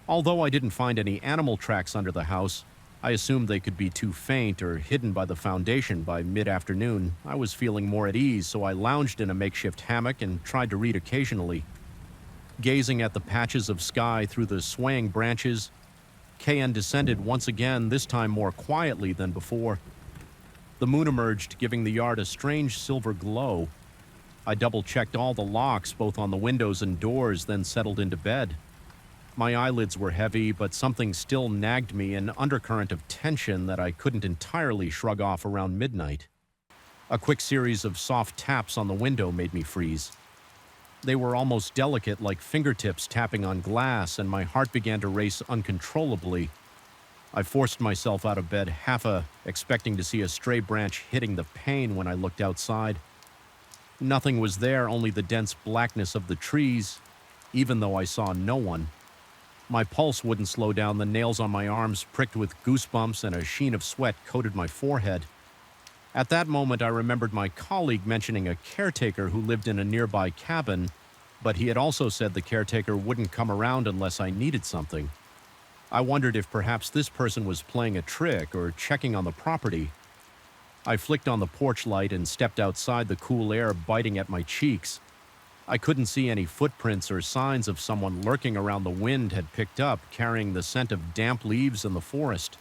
Although I didn't find any animal tracks under the house, I assumed they could be too faint or hidden by the foundation. By mid-afternoon, I was feeling more at ease, so I lounged in a makeshift hammock and tried to read occasionally. Gazing at the patches of sky through the swaying branches, KN descended once again, this time more quietly than before. The moon emerged, giving the yard a strange silver glow. I double-checked all the locks, both on the windows and doors, then settled into bed. My eyelids were heavy, but something still nagged me, an undercurrent of tension that I couldn't entirely shrug off around midnight. A quick series of soft taps on the window made me freeze. They were almost delicate, like fingertips tapping on glass, and my heart began to race uncontrollably. I forced myself out of bed, expecting to see a stray branch hitting the pane when I looked outside. Nothing was there, only the dense blackness of the trees, even though I saw no one. My pulse wouldn't slow down, the nails on my arms pricked with goosebumps, and a sheen of sweat coated my forehead. At that moment, I remembered my colleague mentioning a caretaker who lived in a nearby cabin, but he had also said the caretaker wouldn't come around unless I needed something. I wondered if perhaps this person was playing a trick or checking on the property. I flicked on the porch light and stepped outside, the cool air biting at my cheeks. I couldn't see any footprints or signs of someone lurking around the wind had picked up, carrying the scent of damp leaves in the forest.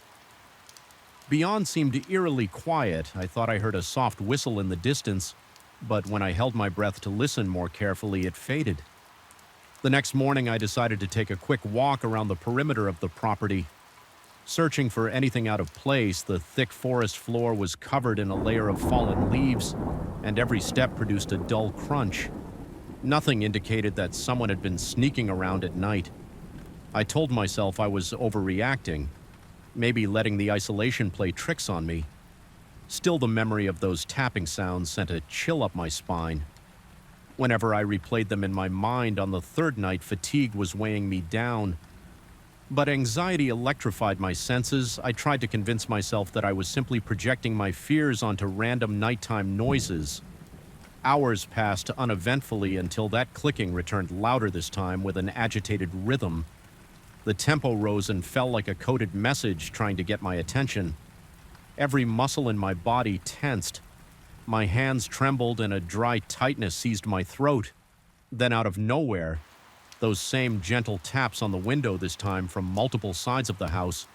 Beyond seemed eerily quiet. I thought I heard a soft whistle in the distance, but when I held my breath to listen more carefully, it faded. The next morning, I decided to take a quick walk around the perimeter of the property. Searching for anything out of place, the thick forest floor was covered in a layer of fallen leaves, and every step produced a dull crunch. Nothing indicated that someone had been sneaking around at night. I told myself I was overreacting, maybe letting the isolation play tricks on me. Still, the memory of those tapping sounds sent a chill up my spine. Whenever I replayed them in my mind on the third night, fatigue was weighing me down. But anxiety electrified my senses. I tried to convince myself that I was simply projecting my fears onto random nighttime noises. Hours passed uneventfully until that clicking returned louder this time with an agitated rhythm. The tempo rose and fell like a coded message trying to get my attention. Every muscle in my body tensed. My hands trembled and a dry tightness seized my throat. Then out of nowhere, those same gentle taps on the window, this time from multiple sides of the house.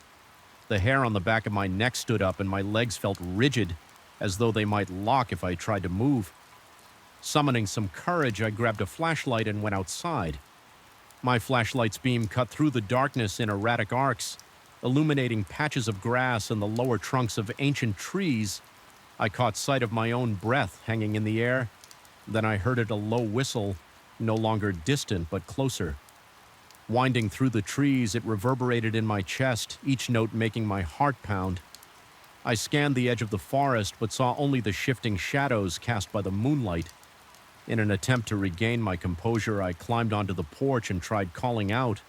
The hair on the back of my neck stood up and my legs felt rigid, as though they might lock if I tried to move. Summoning some courage, I grabbed a flashlight and went outside. My flashlight's beam cut through the darkness in erratic arcs, illuminating patches of grass and the lower trunks of ancient trees. I caught sight of my own breath hanging in the air. Then I heard it, a low whistle, no longer distant but closer. Winding through the trees, it reverberated in my chest, each note making my heart pound. I scanned the edge of the forest but saw only the shifting shadows cast by the moonlight. In an attempt to regain my composure, I climbed onto the porch and tried calling out,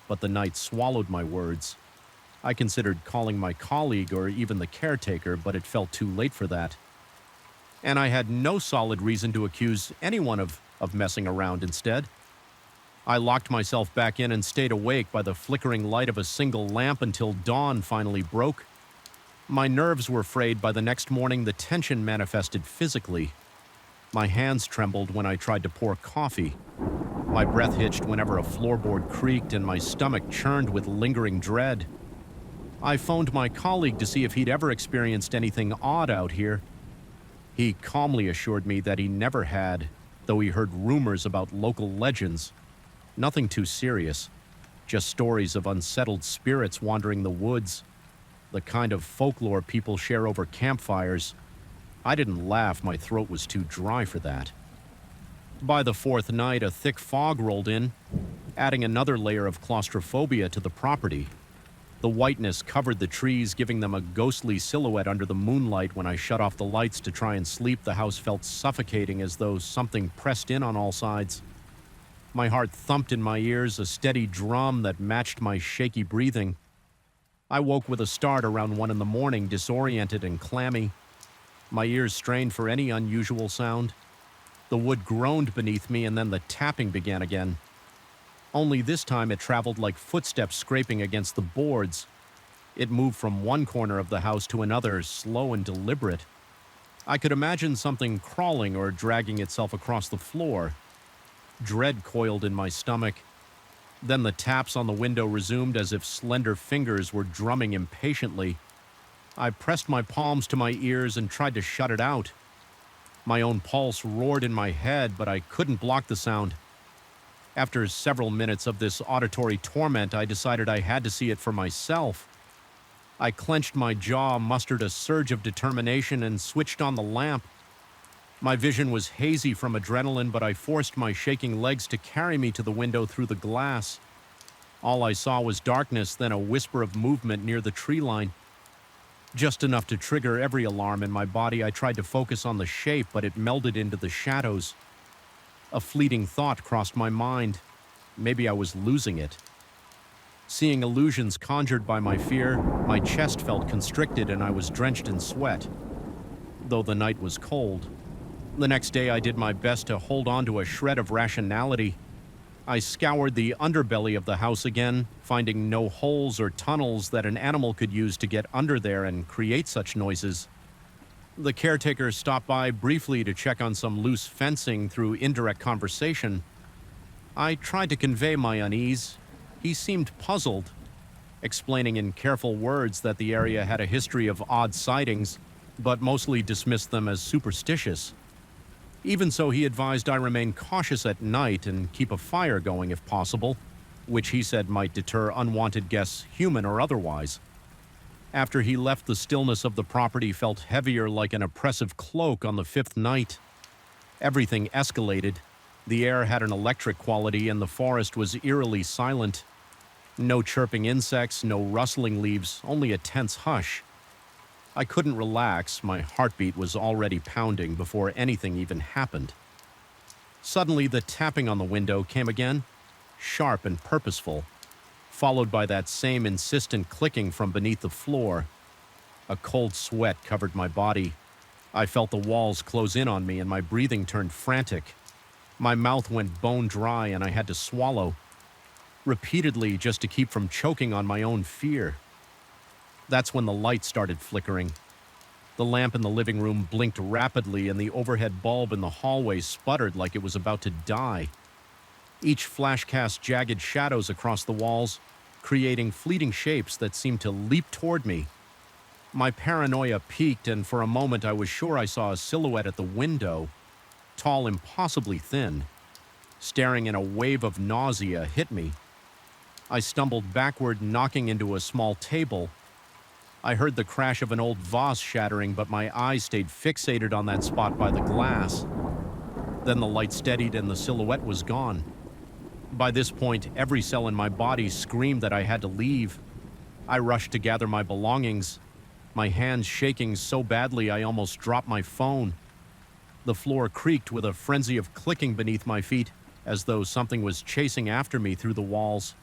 but the night swallowed my words. I considered calling my colleague or even the caretaker, but it felt too late for that. And I had no solid reason to accuse anyone of messing around instead. I locked myself back in and stayed awake by the flickering light of a single lamp until dawn finally broke. My nerves were frayed by the next morning. The tension manifested physically. My hands trembled when I tried to pour coffee. My breath hitched whenever a floorboard creaked and my stomach churned with lingering dread. I phoned my colleague to see if he'd ever experienced anything odd out here. He calmly assured me that he never had, though he heard rumors about local legends. Nothing too serious, just stories of unsettled spirits wandering the woods, the kind of folklore people share over campfires. I didn't laugh, my throat was too dry for that. By the fourth night, a thick fog rolled in, adding another layer of claustrophobia to the property. The whiteness covered the trees, giving them a ghostly silhouette under the moonlight. When I shut off the lights to try and sleep, the house felt suffocating, as though something pressed in on all sides. My heart thumped in my ears, a steady drum that matched my shaky breathing. I woke with a start around 1 a.m, disoriented and clammy. My ears strained for any unusual sound. The wood groaned beneath me, and then the tapping began again. Only this time it traveled like footsteps scraping against the boards. It moved from one corner of the house to another, slow and deliberate. I could imagine something crawling or dragging itself across the floor. Dread coiled in my stomach. Then the taps on the window resumed, as if slender fingers were drumming impatiently. I pressed my palms to my ears and tried to shut it out. My own pulse roared in my head, but I couldn't block the sound. After several minutes of this auditory torment, I decided I had to see it for myself. I clenched my jaw, mustered a surge of determination, and switched on the lamp. My vision was hazy from adrenaline, but I forced my shaking legs to carry me to the window through the glass. All I saw was darkness, then a whisper of movement near the tree line. Just enough to trigger every alarm in my body. I tried to focus on the shape, but it melded into the shadows. A fleeting thought crossed my mind. Maybe I was losing it. Seeing illusions conjured by my fear, my chest felt constricted and I was drenched in sweat, though the night was cold. The next day I did my best to hold on to a shred of rationality. I scoured the underbelly of the house again, finding no holes or tunnels that an animal could use to get under there and create such noises. The caretaker stopped by briefly to check on some loose fencing through indirect conversation. I tried to convey my unease. He seemed puzzled, explaining in careful words that the area had a history of odd sightings, but mostly dismissed them as superstitious. Even so, he advised I remain cautious at night and keep a fire going if possible, which he said might deter unwanted guests, human or otherwise. After he left, the stillness of the property felt heavier, like an oppressive cloak on the fifth night. Everything escalated. The air had an electric quality and the forest was eerily silent. No chirping insects, no rustling leaves, only a tense hush. I couldn't relax, my heartbeat was already pounding before anything even happened. Suddenly, the tapping on the window came again, sharp and purposeful, followed by that same insistent clicking from beneath the floor. A cold sweat covered my body. I felt the walls close in on me and my breathing turned frantic. My mouth went bone dry and I had to swallow, repeatedly just to keep from choking on my own fear. That's when the light started flickering. The lamp in the living room blinked rapidly and the overhead bulb in the hallway sputtered like it was about to die. Each flash cast jagged shadows across the walls, creating fleeting shapes that seemed to leap toward me. My paranoia peaked, and for a moment I was sure I saw a silhouette at the window, tall, impossibly thin. Staring in a wave of nausea hit me. I stumbled backward, knocking into a small table. I heard the crash of an old vase shattering, but my eyes stayed fixated on that spot by the glass. Then the light steadied and the silhouette was gone. By this point, every cell in my body screamed that I had to leave. I rushed to gather my belongings, my hands shaking so badly I almost dropped my phone. The floor creaked with a frenzy of clicking beneath my feet, as though something was chasing after me through the walls.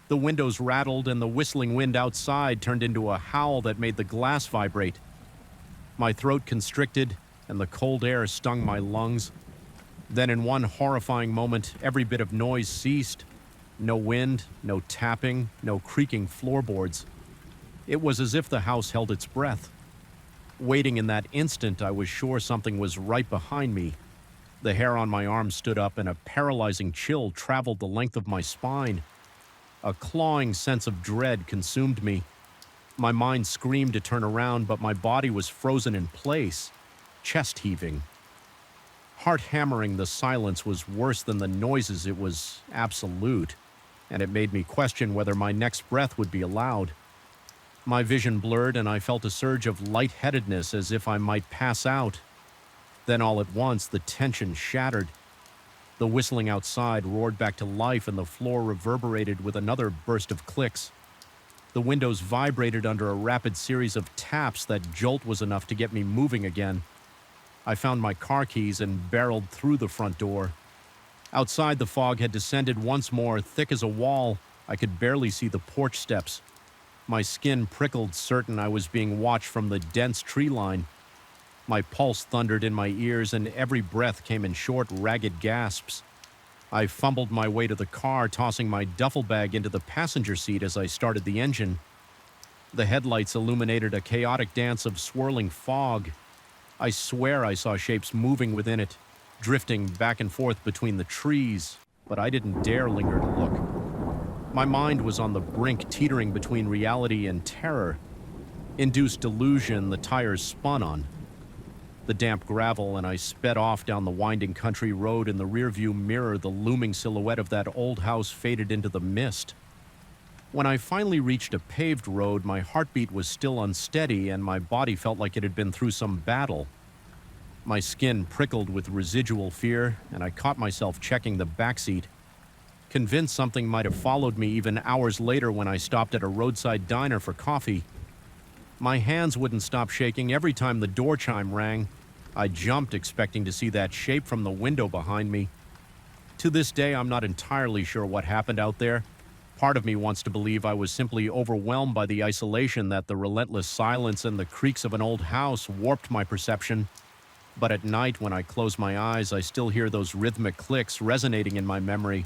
The windows rattled and the whistling wind outside turned into a howl that made the glass vibrate. My throat constricted and the cold air stung my lungs. Then in one horrifying moment, every bit of noise ceased. No wind, no tapping, no creaking floorboards. It was as if the house held its breath. Waiting in that instant, I was sure something was right behind me. The hair on my arm stood up and a paralyzing chill traveled the length of my spine. A clawing sense of dread consumed me. My mind screamed to turn around, but my body was frozen in place, chest heaving. Heart hammering, the silence was worse than the noises. It was absolute, and it made me question whether my next breath would be allowed. My vision blurred and I felt a surge of lightheadedness as if I might pass out. Then all at once, the tension shattered. The whistling outside roared back to life and the floor reverberated with another burst of clicks. The windows vibrated under a rapid series of taps. That jolt was enough to get me moving again. I found my car keys and barreled through the front door. Outside, the fog had descended once more, thick as a wall. I could barely see the porch steps. My skin prickled, certain I was being watched from the dense tree line. My pulse thundered in my ears, and every breath came in short, ragged gasps. I fumbled my way to the car, tossing my duffel bag into the passenger seat as I started the engine. The headlights illuminated a chaotic dance of swirling fog. I swear I saw shapes moving within it, drifting back and forth between the trees, but I didn't dare linger to look. My mind was on the brink, teetering between reality and terror. Induced delusion the tires spun on. The damp gravel, and I sped off down the winding country road. In the rearview mirror, the looming silhouette of that old house faded into the mist. When I finally reached a paved road, my heartbeat was still unsteady and my body felt like it had been through some battle. My skin prickled with residual fear, and I caught myself checking the backseat, convinced something might have followed me even hours later when I stopped at a roadside diner for coffee. My hands wouldn't stop shaking every time the door chime rang. I jumped, expecting to see that shape from the window behind me. To this day, I'm not entirely sure what happened out there. Part of me wants to believe I was simply overwhelmed by the isolation, that the relentless silence and the creaks of an old house warped my perception. But at night, when I close my eyes, I still hear those rhythmic clicks resonating in my memory.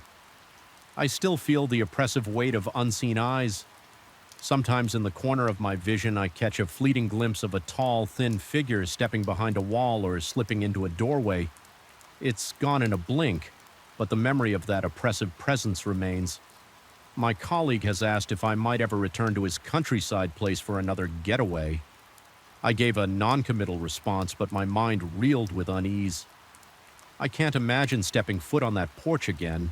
I still feel the oppressive weight of unseen eyes. Sometimes in the corner of my vision, I catch a fleeting glimpse of a tall, thin figure stepping behind a wall or slipping into a doorway. It's gone in a blink, but the memory of that oppressive presence remains. My colleague has asked if I might ever return to his countryside place for another getaway. I gave a non-committal response, but my mind reeled with unease. I can't imagine stepping foot on that porch again.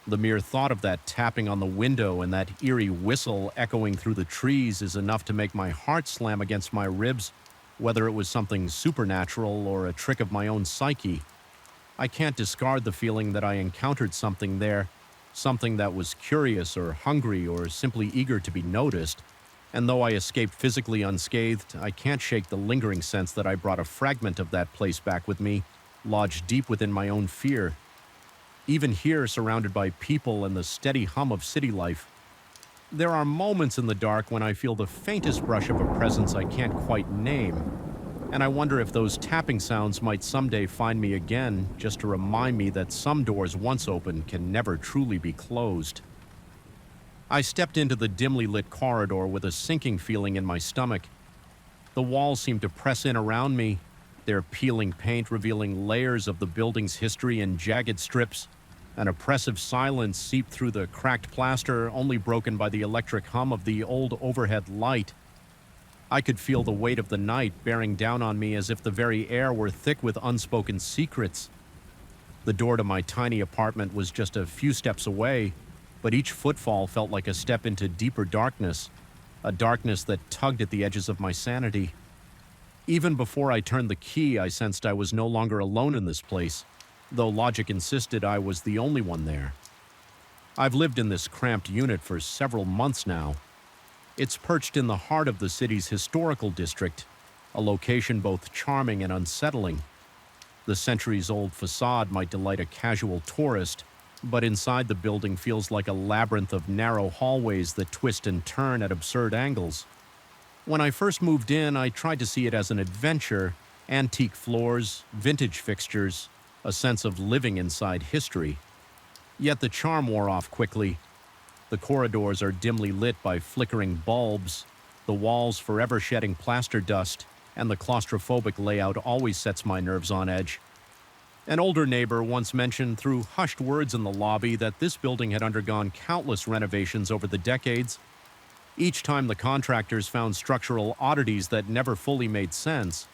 The mere thought of that tapping on the window and that eerie whistle echoing through the trees is enough to make my heart slam against my ribs, whether it was something supernatural or a trick of my own psyche. I can't discard the feeling that I encountered something there, something that was curious or hungry or simply eager to be noticed. And though I escaped physically unscathed, I can't shake the lingering sense that I brought a fragment of that place back with me, lodged deep within my own fear. Even here, surrounded by people and the steady hum of city life, there are moments in the dark when I feel the faintest brush of a presence I can't quite name. And I wonder if those tapping sounds might someday find me again, just to remind me that some doors once open can never truly be closed. I stepped into the dimly lit corridor with a sinking feeling in my stomach. The walls seemed to press in around me, their peeling paint revealing layers of the building's history in jagged strips. An oppressive silence seeped through the cracked plaster, only broken by the electric hum of the old overhead light. I could feel the weight of the night bearing down on me as if the very air were thick with unspoken secrets. The door to my tiny apartment was just a few steps away, but each footfall felt like a step into deeper darkness, a darkness that tugged at the edges of my sanity. Even before I turned the key, I sensed I was no longer alone in this place, though logic insisted I was the only one there. I've lived in this cramped unit for several months now. It's perched in the heart of the city's historical district, a location both charming and unsettling. The centuries-old facade might delight a casual tourist, but inside the building feels like a labyrinth of narrow hallways that twist and turn at absurd angles. When I first moved in, I tried to see it as an adventure: antique floors, vintage fixtures, a sense of living inside history. Yet the charm wore off quickly. The corridors are dimly lit by flickering bulbs, the walls forever shedding plaster dust, and the claustrophobic layout always sets my nerves on edge. An older neighbor once mentioned through hushed words in the lobby that this building had undergone countless renovations over the decades. Each time the contractors found structural oddities that never fully made sense: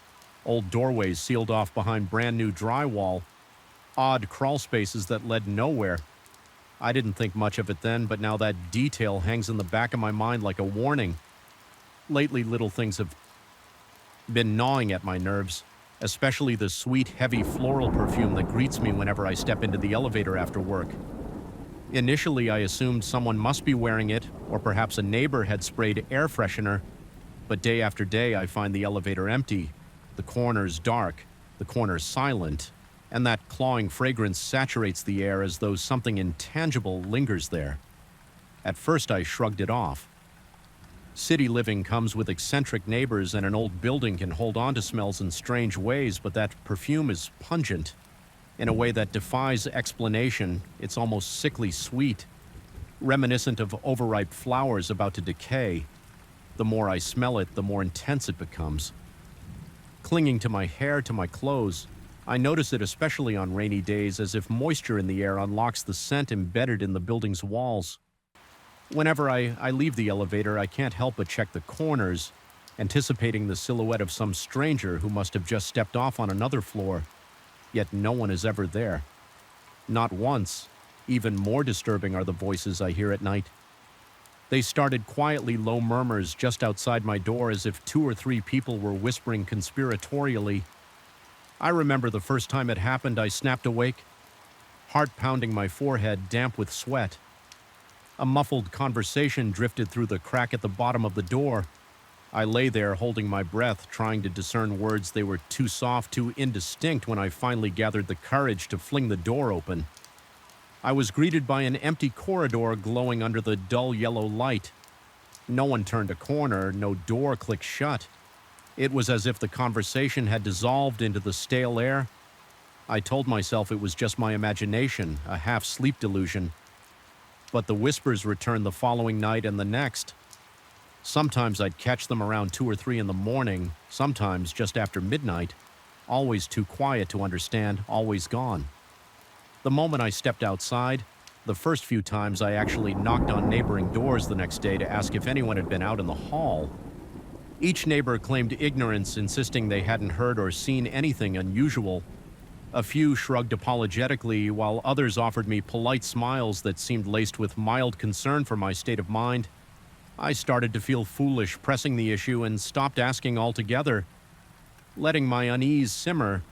old doorways sealed off behind brand new drywall, odd crawl spaces that led nowhere. I didn't think much of it then, but now that detail hangs in the back of my mind like a warning. Lately, little things have been gnawing at my nerves, especially the sweet, heavy floral perfume that greets me whenever I step into the elevator after work. Initially, I assumed someone must be wearing it, or perhaps a neighbor had sprayed air freshener, but day after day I find the elevator empty, the corners dark, the corners silent, and that clawing fragrance saturates the air as though something intangible lingers there. At first, I shrugged it off. City living comes with eccentric neighbors, and an old building can hold on to smells in strange ways, but that perfume is pungent. In a way that defies explanation, it's almost sickly sweet, reminiscent of overripe flowers about to decay. The more I smell it, the more intense it becomes. Clinging to my hair, to my clothes, I notice it especially on rainy days, as if moisture in the air unlocks the scent embedded in the building's walls. Whenever I leave the elevator, I can't help but check the corners, anticipating the silhouette of some stranger who must have just stepped off on another floor. Yet no one is ever there. Not once. Even more disturbing are the voices I hear at night. They started quietly, low murmurs just outside my door, as if 2 or 3 people were whispering conspiratorially. I remember the first time it happened, I snapped awake, heart pounding my forehead, damp with sweat. A muffled conversation drifted through the crack at the bottom of the door. I lay there holding my breath, trying to discern words. They were too soft, too indistinct when I finally gathered the courage to fling the door open. I was greeted by an empty corridor glowing under the dull yellow light. No one turned a corner, no door clicked shut. It was as if the conversation had dissolved into the stale air. I told myself it was just my imagination, a half-sleep delusion. But the whispers returned the following night and the next. Sometimes I'd catch them around 2 or 3 in the morning, sometimes just after midnight, always too quiet to understand, always gone. The moment I stepped outside, the first few times I actually knocked on neighboring doors the next day to ask if anyone had been out in the hall. Each neighbor claimed ignorance, insisting they hadn't heard or seen anything unusual. A few shrugged apologetically, while others offered me polite smiles that seemed laced with mild concern for my state of mind. I started to feel foolish pressing the issue and stopped asking altogether. Letting my unease simmer,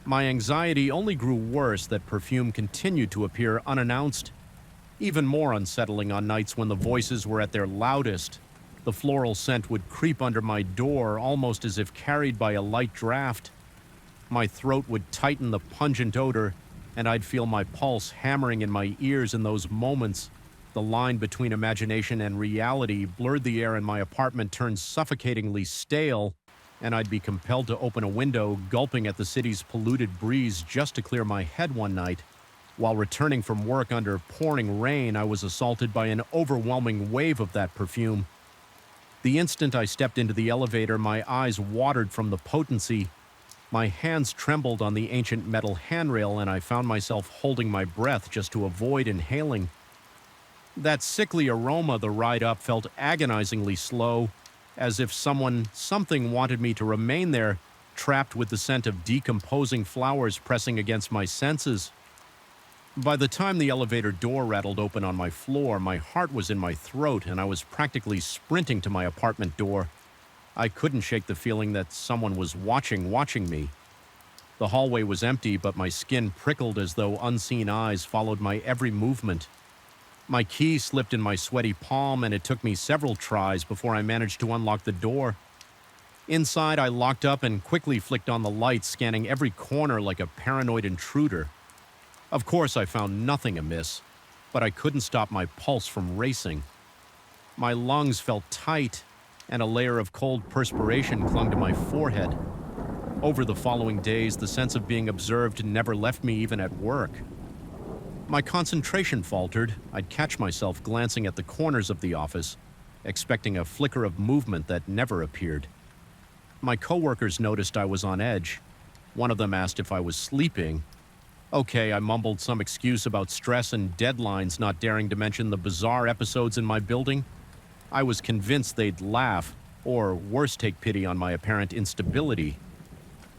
My anxiety only grew worse that perfume continued to appear unannounced, even more unsettling on nights when the voices were at their loudest. The floral scent would creep under my door almost as if carried by a light draft. My throat would tighten the pungent odor, and I'd feel my pulse hammering in my ears in those moments. The line between imagination and reality blurred, the air in my apartment turned suffocatingly stale, and I'd be compelled to open a window, gulping at the city's polluted breeze just to clear my head one night. While returning from work under pouring rain, I was assaulted by an overwhelming wave of that perfume. The instant I stepped into the elevator, my eyes watered from the potency. My hands trembled on the ancient metal handrail, and I found myself holding my breath just to avoid inhaling. That sickly aroma the ride up felt agonizingly slow, as if something wanted me to remain there, trapped with the scent of decomposing flowers pressing against my senses. By the time the elevator door rattled open on my floor, my heart was in my throat and I was practically sprinting to my apartment door. I couldn't shake the feeling that someone was watching me. The hallway was empty, but my skin prickled as though unseen eyes followed my every movement. My key slipped in my sweaty palm, and it took me several tries before I managed to unlock the door. Inside, I locked up and quickly flicked on the lights, scanning every corner like a paranoid intruder. Of course, I found nothing amiss, but I couldn't stop my pulse from racing. My lungs felt tight, and a layer of cold perspiration clung to my forehead. Over the following days, the sense of being observed never left me even at work. My concentration faltered. I'd catch myself glancing at the corners of the office, expecting a flicker of movement that never appeared. My coworkers noticed I was on edge. One of them asked if I was sleeping. Okay, I mumbled some excuse about stress and deadlines, not daring to mention the bizarre episodes in my building. I was convinced they'd laugh, or worse, take pity on my apparent instability.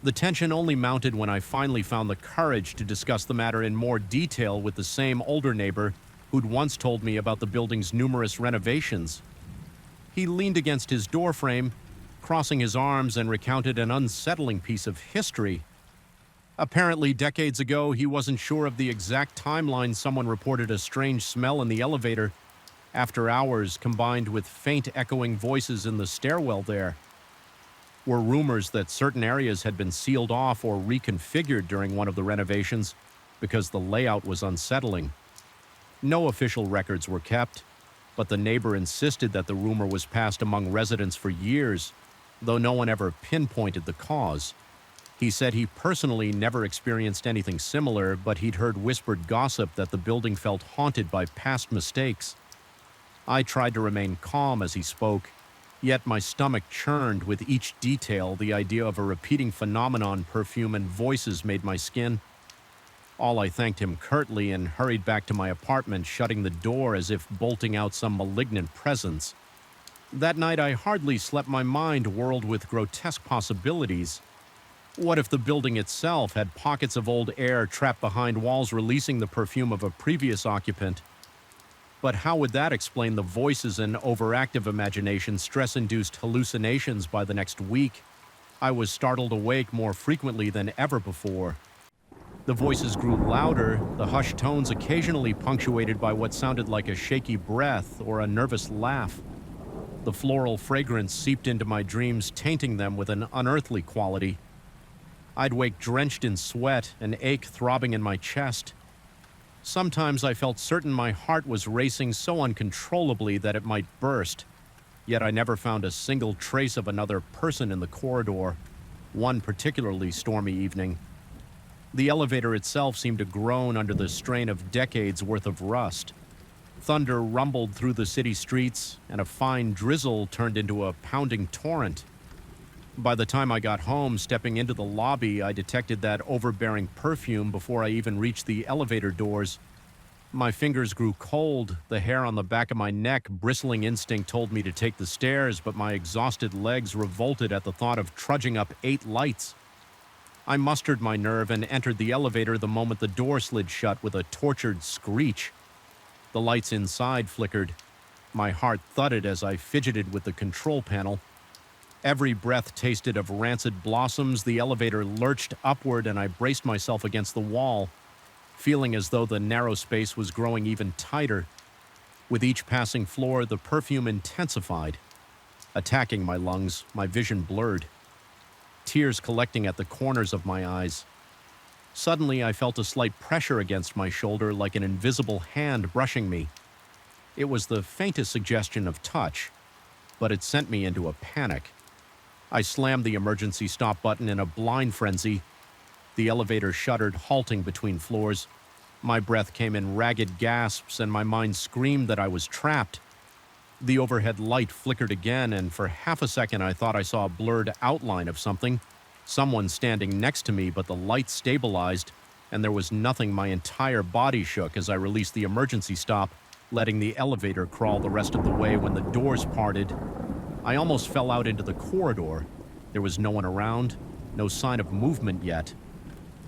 The tension only mounted when I finally found the courage to discuss the matter in more detail with the same older neighbor who'd once told me about the building's numerous renovations. He leaned against his doorframe, crossing his arms, and recounted an unsettling piece of history. Apparently, decades ago, he wasn't sure of the exact timeline. Someone reported a strange smell in the elevator after hours, combined with faint echoing voices in the stairwell there. Were rumors that certain areas had been sealed off or reconfigured during one of the renovations because the layout was unsettling. No official records were kept, but the neighbor insisted that the rumor was passed among residents for years, though no one ever pinpointed the cause. He said he personally never experienced anything similar, but he'd heard whispered gossip that the building felt haunted by past mistakes. I tried to remain calm as he spoke, yet my stomach churned with each detail. The idea of a repeating phenomenon, perfume, and voices made my skin. All I thanked him curtly and hurried back to my apartment, shutting the door as if bolting out some malignant presence. That night I hardly slept. My mind whirled with grotesque possibilities. What if the building itself had pockets of old air trapped behind walls releasing the perfume of a previous occupant? But how would that explain the voices and overactive imagination, stress-induced hallucinations by the next week? I was startled awake more frequently than ever before. The voices grew louder, the hushed tones occasionally punctuated by what sounded like a shaky breath or a nervous laugh. The floral fragrance seeped into my dreams, tainting them with an unearthly quality. I'd wake drenched in sweat, an ache throbbing in my chest. Sometimes I felt certain my heart was racing so uncontrollably that it might burst. Yet I never found a single trace of another person in the corridor, one particularly stormy evening. The elevator itself seemed to groan under the strain of decades' worth of rust. Thunder rumbled through the city streets, and a fine drizzle turned into a pounding torrent. By the time I got home, stepping into the lobby, I detected that overbearing perfume before I even reached the elevator doors. My fingers grew cold, the hair on the back of my neck, bristling instinct told me to take the stairs, but my exhausted legs revolted at the thought of trudging up 8 lights. I mustered my nerve and entered the elevator the moment the door slid shut with a tortured screech. The lights inside flickered. My heart thudded as I fidgeted with the control panel. Every breath tasted of rancid blossoms. The elevator lurched upward, and I braced myself against the wall, feeling as though the narrow space was growing even tighter. With each passing floor, the perfume intensified, attacking my lungs, my vision blurred, tears collecting at the corners of my eyes. Suddenly, I felt a slight pressure against my shoulder, like an invisible hand brushing me. It was the faintest suggestion of touch, but it sent me into a panic. I slammed the emergency stop button in a blind frenzy. The elevator shuddered, halting between floors. My breath came in ragged gasps, and my mind screamed that I was trapped. The overhead light flickered again, and for half a second I thought I saw a blurred outline of something. Someone standing next to me, but the light stabilized, and there was nothing. My entire body shook as I released the emergency stop, letting the elevator crawl the rest of the way. When the doors parted, I almost fell out into the corridor. There was no one around, no sign of movement yet.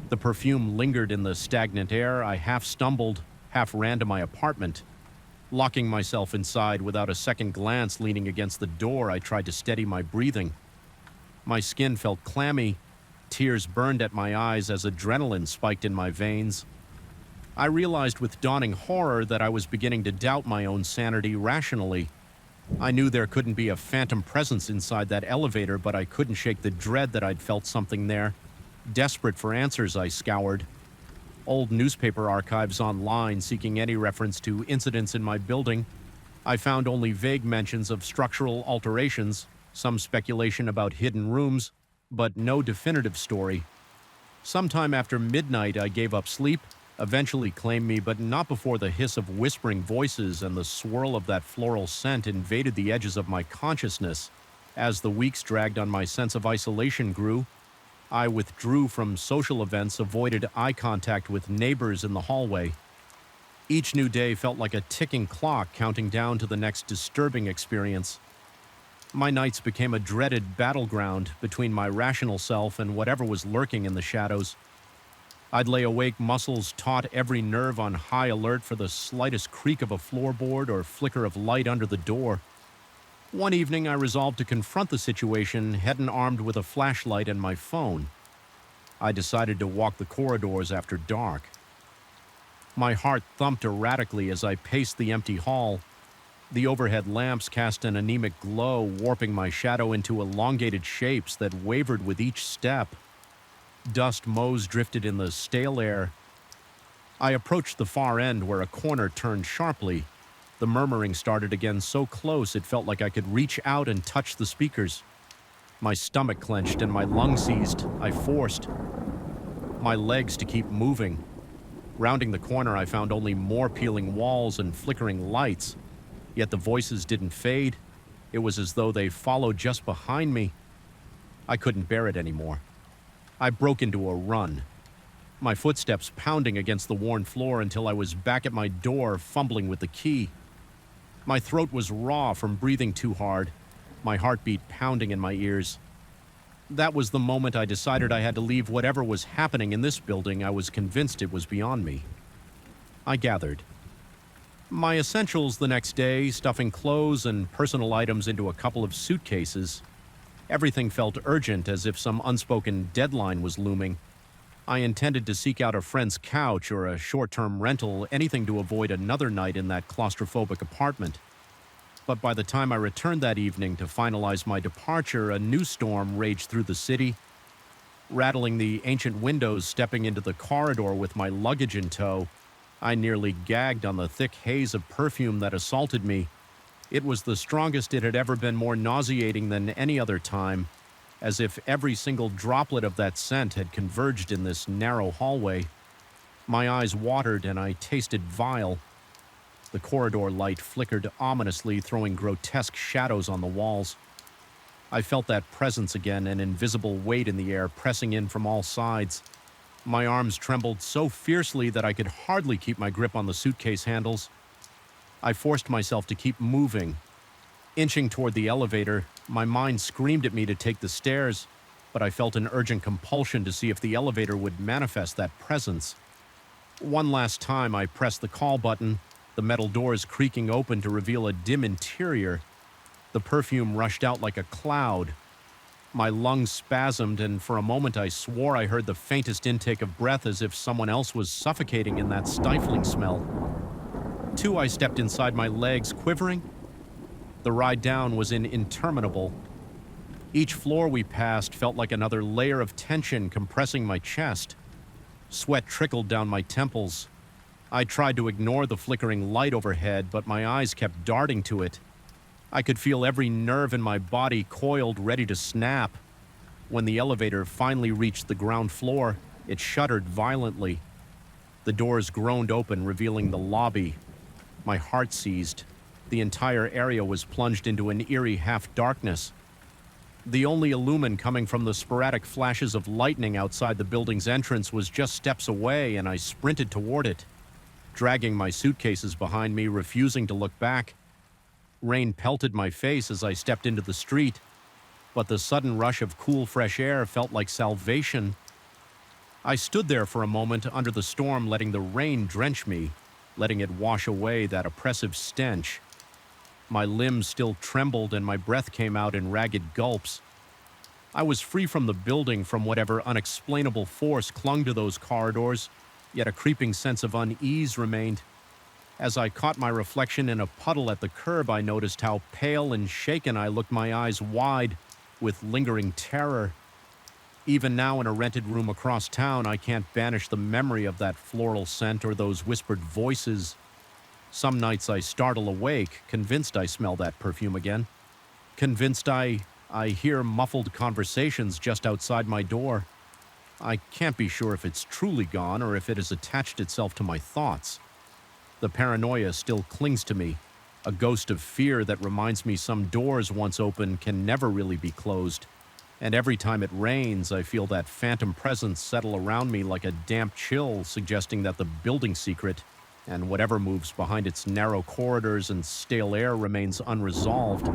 The perfume lingered in the stagnant air. I half stumbled, half ran to my apartment. Locking myself inside without a second glance, leaning against the door, I tried to steady my breathing. My skin felt clammy. Tears burned at my eyes as adrenaline spiked in my veins. I realized with dawning horror that I was beginning to doubt my own sanity rationally. I knew there couldn't be a phantom presence inside that elevator, but I couldn't shake the dread that I'd felt something there. Desperate for answers, I scoured old newspaper archives online, seeking any reference to incidents in my building. I found only vague mentions of structural alterations, some speculation about hidden rooms, but no definitive story. Sometime after midnight, I gave up sleep, eventually claimed me, but not before the hiss of whispering voices and the swirl of that floral scent invaded the edges of my consciousness. As the weeks dragged on, my sense of isolation grew. I withdrew from social events, avoided eye contact with neighbors in the hallway. Each new day felt like a ticking clock counting down to the next disturbing experience. My nights became a dreaded battleground between my rational self and whatever was lurking in the shadows. I'd lay awake, muscles taut, every nerve on high alert for the slightest creak of a floorboard or flicker of light under the door. One evening, I resolved to confront the situation, head and armed with a flashlight and my phone. I decided to walk the corridors after dark. My heart thumped erratically as I paced the empty hall. The overhead lamps cast an anemic glow, warping my shadow into elongated shapes that wavered with each step. Dust motes drifted in the stale air. I approached the far end where a corner turned sharply. The murmuring started again so close it felt like I could reach out and touch the speakers. My stomach clenched and my lungs seized. I forced my legs to keep moving. Rounding the corner, I found only more peeling walls and flickering lights. Yet the voices didn't fade. It was as though they followed just behind me. I couldn't bear it anymore. I broke into a run, my footsteps pounding against the worn floor until I was back at my door, fumbling with the key. My throat was raw from breathing too hard, my heartbeat pounding in my ears. That was the moment I decided I had to leave whatever was happening in this building. I was convinced it was beyond me. I gathered my essentials the next day, stuffing clothes and personal items into a couple of suitcases. Everything felt urgent, as if some unspoken deadline was looming. I intended to seek out a friend's couch or a short-term rental, anything to avoid another night in that claustrophobic apartment. But by the time I returned that evening to finalize my departure, a new storm raged through the city. Rattling the ancient windows, stepping into the corridor with my luggage in tow, I nearly gagged on the thick haze of perfume that assaulted me. It was the strongest it had ever been, more nauseating than any other time, as if every single droplet of that scent had converged in this narrow hallway. My eyes watered and I tasted vile. The corridor light flickered ominously, throwing grotesque shadows on the walls. I felt that presence again, an invisible weight in the air pressing in from all sides. My arms trembled so fiercely that I could hardly keep my grip on the suitcase handles. I forced myself to keep moving. Inching toward the elevator, my mind screamed at me to take the stairs, but I felt an urgent compulsion to see if the elevator would manifest that presence. One last time, I pressed the call button, the metal doors creaking open to reveal a dim interior. The perfume rushed out like a cloud, My lungs spasmed, and for a moment I swore I heard the faintest intake of breath as if someone else was suffocating in that stifling smell. Two, I stepped inside, my legs quivering. The ride down was interminable. Each floor we passed felt like another layer of tension compressing my chest. Sweat trickled down my temples. I tried to ignore the flickering light overhead, but my eyes kept darting to it. I could feel every nerve in my body coiled, ready to snap. When the elevator finally reached the ground floor, it shuddered violently. The doors groaned open, revealing the lobby. My heart seized. The entire area was plunged into an eerie half-darkness. The only illumin coming from the sporadic flashes of lightning outside the building's entrance was just steps away, and I sprinted toward it, dragging my suitcases behind me, refusing to look back. Rain pelted my face as I stepped into the street, but the sudden rush of cool, fresh air felt like salvation. I stood there for a moment under the storm, letting the rain drench me, letting it wash away that oppressive stench. My limbs still trembled and my breath came out in ragged gulps. I was free from the building, from whatever unexplainable force clung to those corridors, yet a creeping sense of unease remained. As I caught my reflection in a puddle at the curb, I noticed how pale and shaken I looked, my eyes wide with lingering terror. Even now, in a rented room across town, I can't banish the memory of that floral scent or those whispered voices. Some nights I startle awake, convinced I smell that perfume again. Convinced I hear muffled conversations just outside my door. I can't be sure if it's truly gone or if it has attached itself to my thoughts. The paranoia still clings to me, a ghost of fear that reminds me some doors once open can never really be closed. And every time it rains, I feel that phantom presence settle around me like a damp chill, suggesting that the building secret, and whatever moves behind its narrow corridors and stale air, remains unresolved.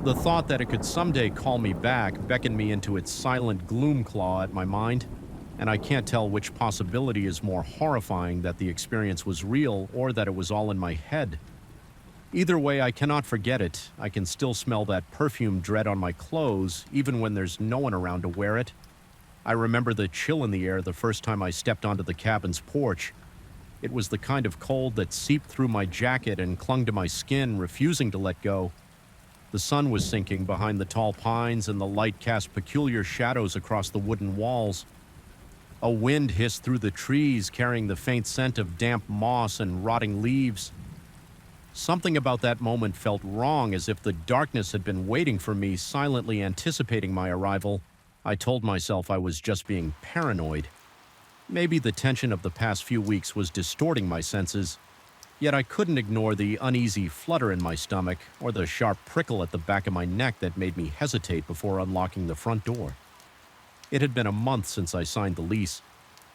The thought that it could someday call me back beckoned me into its silent gloom claw at my mind, and I can't tell which possibility is more horrifying, that the experience was real or that it was all in my head. Either way, I cannot forget it. I can still smell that perfume dread on my clothes, even when there's no one around to wear it. I remember the chill in the air the first time I stepped onto the cabin's porch. It was the kind of cold that seeped through my jacket and clung to my skin, refusing to let go. The sun was sinking behind the tall pines, and the light cast peculiar shadows across the wooden walls. A wind hissed through the trees, carrying the faint scent of damp moss and rotting leaves. Something about that moment felt wrong, as if the darkness had been waiting for me, silently anticipating my arrival. I told myself I was just being paranoid. Maybe the tension of the past few weeks was distorting my senses, yet I couldn't ignore the uneasy flutter in my stomach or the sharp prickle at the back of my neck that made me hesitate before unlocking the front door. It had been a month since I signed the lease.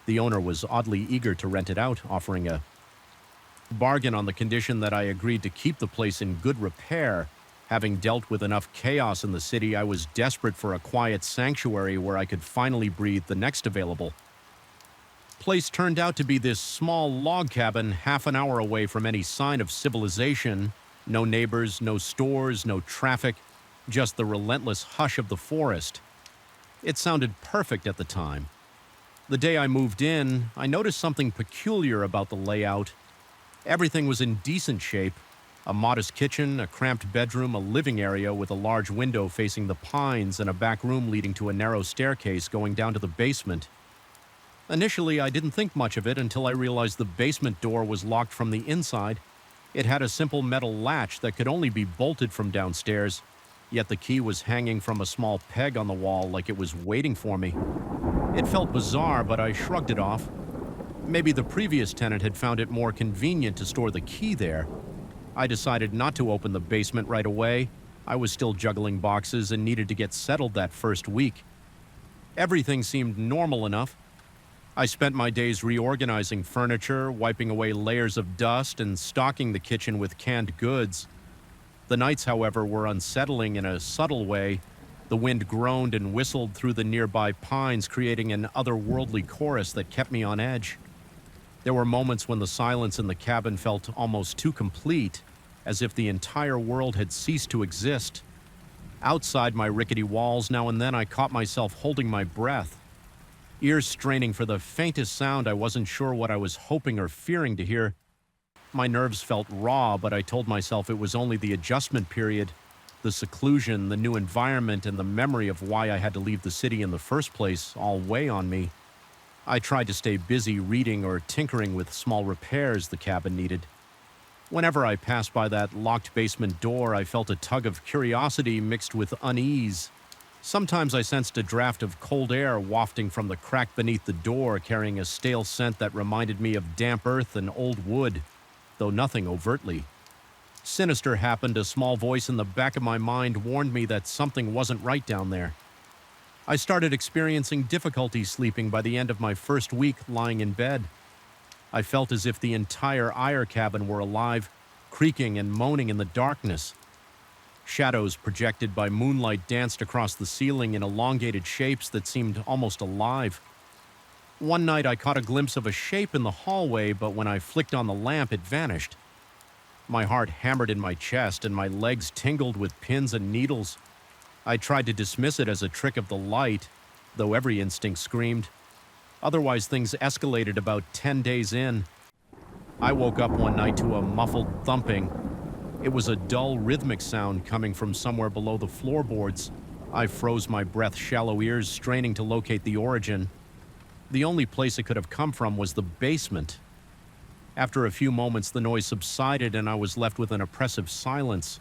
The owner was oddly eager to rent it out, offering a bargain on the condition that I agreed to keep the place in good repair. Having dealt with enough chaos in the city, I was desperate for a quiet sanctuary where I could finally breathe the next available place. Turned out to be this small log cabin half an hour away from any sign of civilization. No neighbors, no stores, no traffic, just the relentless hush of the forest. It sounded perfect at the time. The day I moved in, I noticed something peculiar about the layout. Everything was in decent shape. A modest kitchen, a cramped bedroom, a living area with a large window facing the pines, and a back room leading to a narrow staircase going down to the basement. Initially, I didn't think much of it until I realized the basement door was locked from the inside. It had a simple metal latch that could only be bolted from downstairs, yet the key was hanging from a small peg on the wall like it was waiting for me. It felt bizarre, but I shrugged it off. Maybe the previous tenant had found it more convenient to store the key there. I decided not to open the basement right away. I was still juggling boxes and needed to get settled that first week. Everything seemed normal enough. I spent my days reorganizing furniture, wiping away layers of dust, and stocking the kitchen with canned goods. The nights, however, were unsettling in a subtle way. The wind groaned and whistled through the nearby pines, creating an otherworldly chorus that kept me on edge. There were moments when the silence in the cabin felt almost too complete, as if the entire world had ceased to exist. Outside my rickety walls, now and then I caught myself holding my breath, ears straining for the faintest sound. I wasn't sure what I was hoping or fearing to hear. My nerves felt raw, but I told myself it was only the adjustment period, the seclusion, the new environment, and the memory of why I had to leave the city in the first place all weigh on me. I tried to stay busy reading or tinkering with small repairs the cabin needed. Whenever I passed by that locked basement door, I felt a tug of curiosity mixed with unease. Sometimes I sensed a draft of cold air wafting from the crack beneath the door, carrying a stale scent that reminded me of damp earth and old wood, though nothing overtly. Sinister happened. A small voice in the back of my mind warned me that something wasn't right down there. I started experiencing difficulty sleeping by the end of my first week lying in bed. I felt as if the entire Eyre cabin were alive, creaking and moaning in the darkness. Shadows projected by moonlight danced across the ceiling in elongated shapes that seemed almost alive. One night I caught a glimpse of a shape in the hallway, but when I flicked on the lamp, it vanished. My heart hammered in my chest and my legs tingled with pins and needles. I tried to dismiss it as a trick of the light, though every instinct screamed. Otherwise, things escalated about 10 days in. I woke up one night to a muffled thumping. It was a dull, rhythmic sound coming from somewhere below the floorboards. I froze my breath, shallow ears straining to locate the origin. The only place it could have come from was the basement. After a few moments, the noise subsided and I was left with an oppressive silence.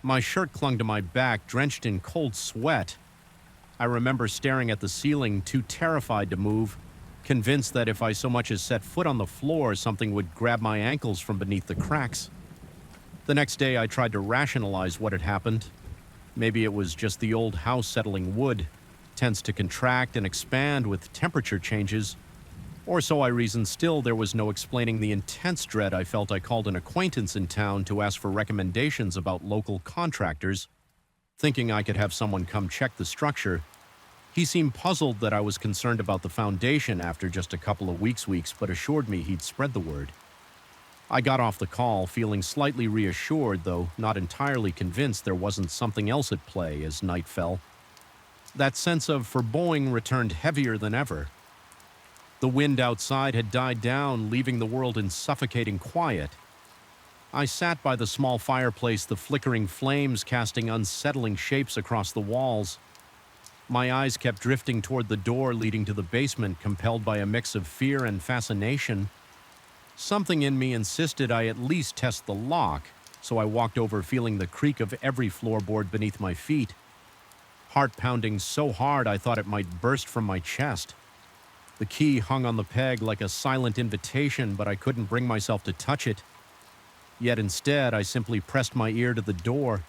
My shirt clung to my back, drenched in cold sweat. I remember staring at the ceiling, too terrified to move, convinced that if I so much as set foot on the floor, something would grab my ankles from beneath the cracks. The next day, I tried to rationalize what had happened. Maybe it was just the old house settling wood, tends to contract and expand with temperature changes. Or so I reasoned. Still, there was no explaining the intense dread I felt. I called an acquaintance in town to ask for recommendations about local contractors, thinking I could have someone come check the structure. He seemed puzzled that I was concerned about the foundation after just a couple of weeks, but assured me he'd spread the word. I got off the call, feeling slightly reassured, though not entirely convinced there wasn't something else at play as night fell. That sense of foreboding returned heavier than ever. The wind outside had died down, leaving the world in suffocating quiet. I sat by the small fireplace, the flickering flames casting unsettling shapes across the walls. My eyes kept drifting toward the door leading to the basement, compelled by a mix of fear and fascination. Something in me insisted I at least test the lock, so I walked over, feeling the creak of every floorboard beneath my feet. Heart pounding so hard I thought it might burst from my chest. The key hung on the peg like a silent invitation, but I couldn't bring myself to touch it. Yet instead, I simply pressed my ear to the door.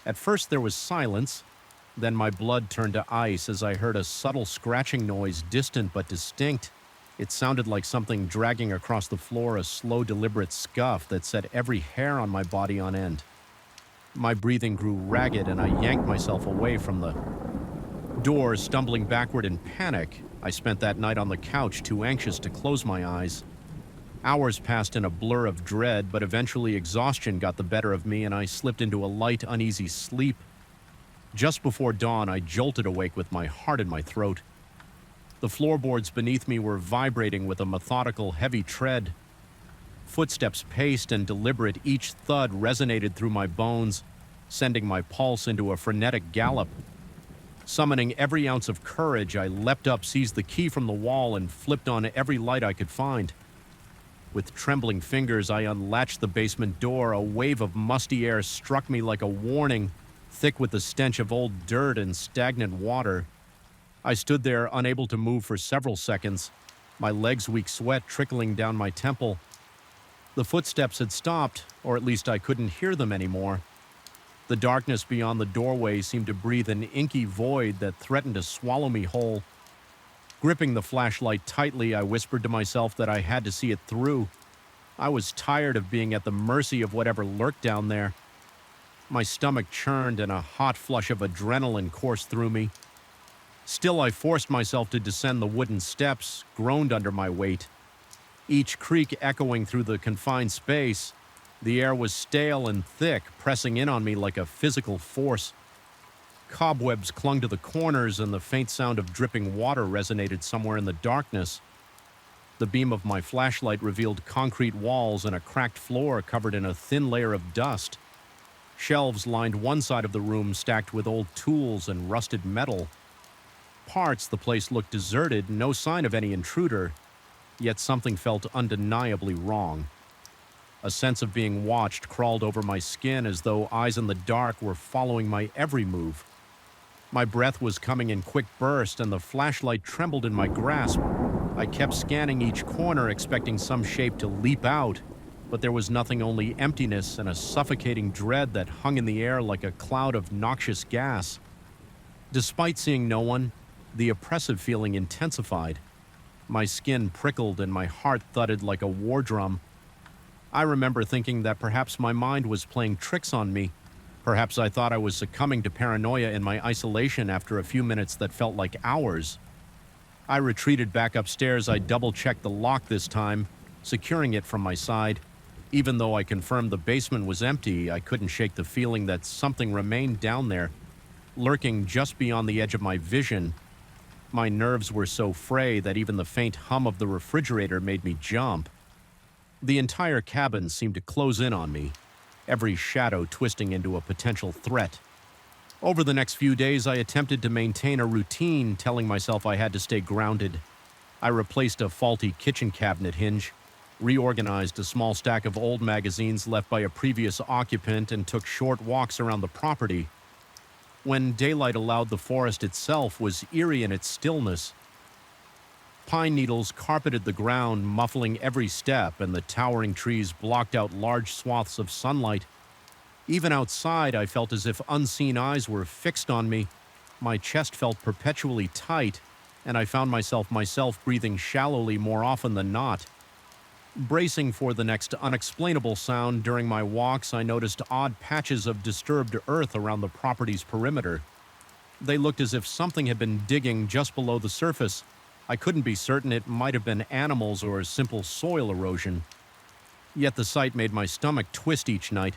At first there was silence, then my blood turned to ice as I heard a subtle scratching noise, distant but distinct. It sounded like something dragging across the floor, a slow, deliberate scuff that set every hair on my body on end. My breathing grew ragged and I yanked myself away from the door, stumbling backward in panic. I spent that night on the couch, too anxious to close my eyes. Hours passed in a blur of dread, but eventually exhaustion got the better of me and I slipped into a light, uneasy sleep. Just before dawn, I jolted awake with my heart in my throat. The floorboards beneath me were vibrating with a methodical, heavy tread. Footsteps paced and deliberate, each thud resonated through my bones, sending my pulse into a frenetic gallop. Summoning every ounce of courage, I leapt up, seized the key from the wall, and flipped on every light I could find. With trembling fingers, I unlatched the basement door. A wave of musty air struck me like a warning, thick with the stench of old dirt and stagnant water. I stood there, unable to move for several seconds, my legs weak, sweat trickling down my temple. The footsteps had stopped, or at least I couldn't hear them anymore. The darkness beyond the doorway seemed to breathe an inky void that threatened to swallow me whole. Gripping the flashlight tightly, I whispered to myself that I had to see it through. I was tired of being at the mercy of whatever lurked down there. My stomach churned and a hot flush of adrenaline coursed through me. Still, I forced myself to descend the wooden steps, groaned under my weight. Each creak echoing through the confined space. The air was stale and thick, pressing in on me like a physical force. Cobwebs clung to the corners, and the faint sound of dripping water resonated somewhere in the darkness. The beam of my flashlight revealed concrete walls and a cracked floor covered in a thin layer of dust. Shelves lined one side of the room, stacked with old tools and rusted metal. Parts the place looked deserted, no sign of any intruder, yet something felt undeniably wrong. A sense of being watched crawled over my skin as though eyes in the dark were following my every move. My breath was coming in quick bursts, and the flashlight trembled in my grasp. I kept scanning each corner, expecting some shape to leap out, but there was nothing, only emptiness and a suffocating dread that hung in the air like a cloud of noxious gas. Despite seeing no one, the oppressive feeling intensified. My skin prickled and my heart thudded like a war drum. I remember thinking that perhaps my mind was playing tricks on me. Perhaps I thought I was succumbing to paranoia in my isolation after a few minutes that felt like hours. I retreated back upstairs. I double-checked the lock this time, securing it from my side. Even though I confirmed the basement was empty, I couldn't shake the feeling that something remained down there, lurking just beyond the edge of my vision. My nerves were so fray that even the faint hum of the refrigerator made me jump. The entire cabin seemed to close in on me, every shadow twisting into a potential threat. Over the next few days, I attempted to maintain a routine, telling myself I had to stay grounded. I replaced a faulty kitchen cabinet hinge, reorganized a small stack of old magazines left by a previous occupant, and took short walks around the property. When daylight allowed, the forest itself was eerie in its stillness. Pine needles carpeted the ground, muffling every step, and the towering trees blocked out large swaths of sunlight. Even outside, I felt as if unseen eyes were fixed on me. My chest felt perpetually tight, and I found myself breathing shallowly more often than not. Bracing for the next unexplainable sound, during my walks, I noticed odd patches of disturbed earth around the property's perimeter. They looked as if something had been digging just below the surface. I couldn't be certain. It might have been animals or simple soil erosion. Yet the sight made my stomach twist each night.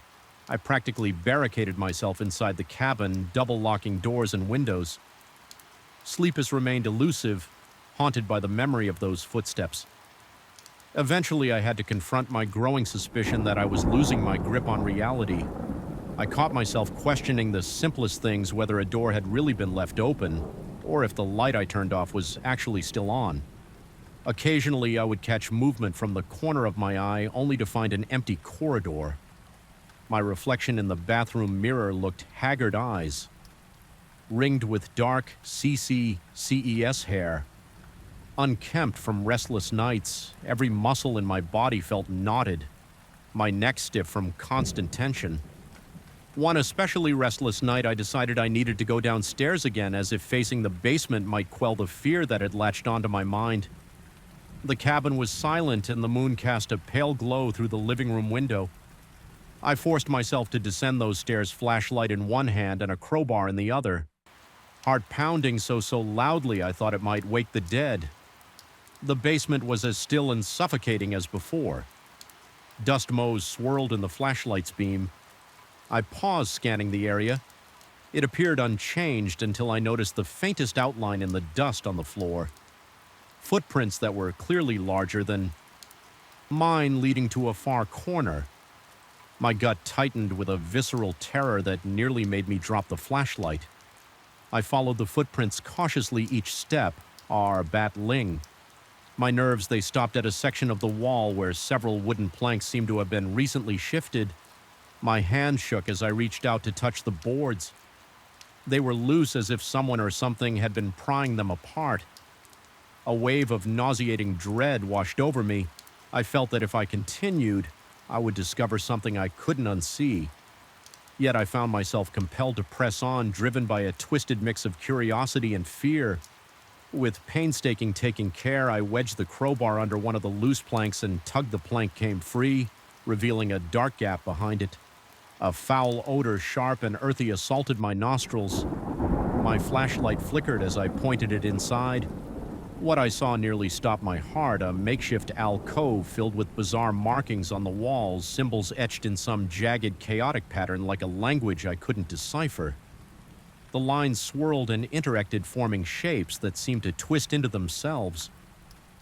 I practically barricaded myself inside the cabin, double-locking doors and windows. Sleep has remained elusive, haunted by the memory of those footsteps. Eventually, I had to confront my growing suspicion that I was losing my grip on reality. I caught myself questioning the simplest things, whether a door had really been left open, or if the light I turned off was actually still on. Occasionally, I would catch movement from the corner of my eye, only to find an empty corridor. My reflection in the bathroom mirror looked haggard eyes, ringed with dark CES hair. Unkempt from restless nights, every muscle in my body felt knotted, my neck stiff from constant tension. One especially restless night, I decided I needed to go downstairs again, as if facing the basement might quell the fear that had latched onto my mind. The cabin was silent, and the moon cast a pale glow through the living room window. I forced myself to descend those stairs, flashlight in one hand and a crowbar in the other. Heart pounding so loudly I thought it might wake the dead. The basement was as still and suffocating as before. Dust motes swirled in the flashlight's beam. I paused, scanning the area. It appeared unchanged until I noticed the faintest outline in the dust on the floor. Footprints that were clearly larger than mine, leading to a far corner. My gut tightened with a visceral terror that nearly made me drop the flashlight. I followed the footprints cautiously each step, bat ling. My nerves, they stopped at a section of the wall where several wooden planks seemed to have been recently shifted. My hand shook as I reached out to touch the boards. They were loose, as if someone or something had been prying them apart. A wave of nauseating dread washed over me. I felt that if I continued, I would discover something I couldn't unsee. Yet I found myself compelled to press on, driven by a twisted mix of curiosity and fear. With painstaking taking care, I wedged the crowbar under one of the loose planks and tugged. The plank came free, revealing a dark gap behind it. A foul odor, sharp and earthy, assaulted my nostrils. My flashlight flickered as I pointed it inside. What I saw nearly stopped my heart, a makeshift alcove filled with bizarre markings on the walls, symbols etched in some jagged, chaotic pattern like a language I couldn't decipher. The lines swirled and interacted, forming shapes that seemed to twist into themselves.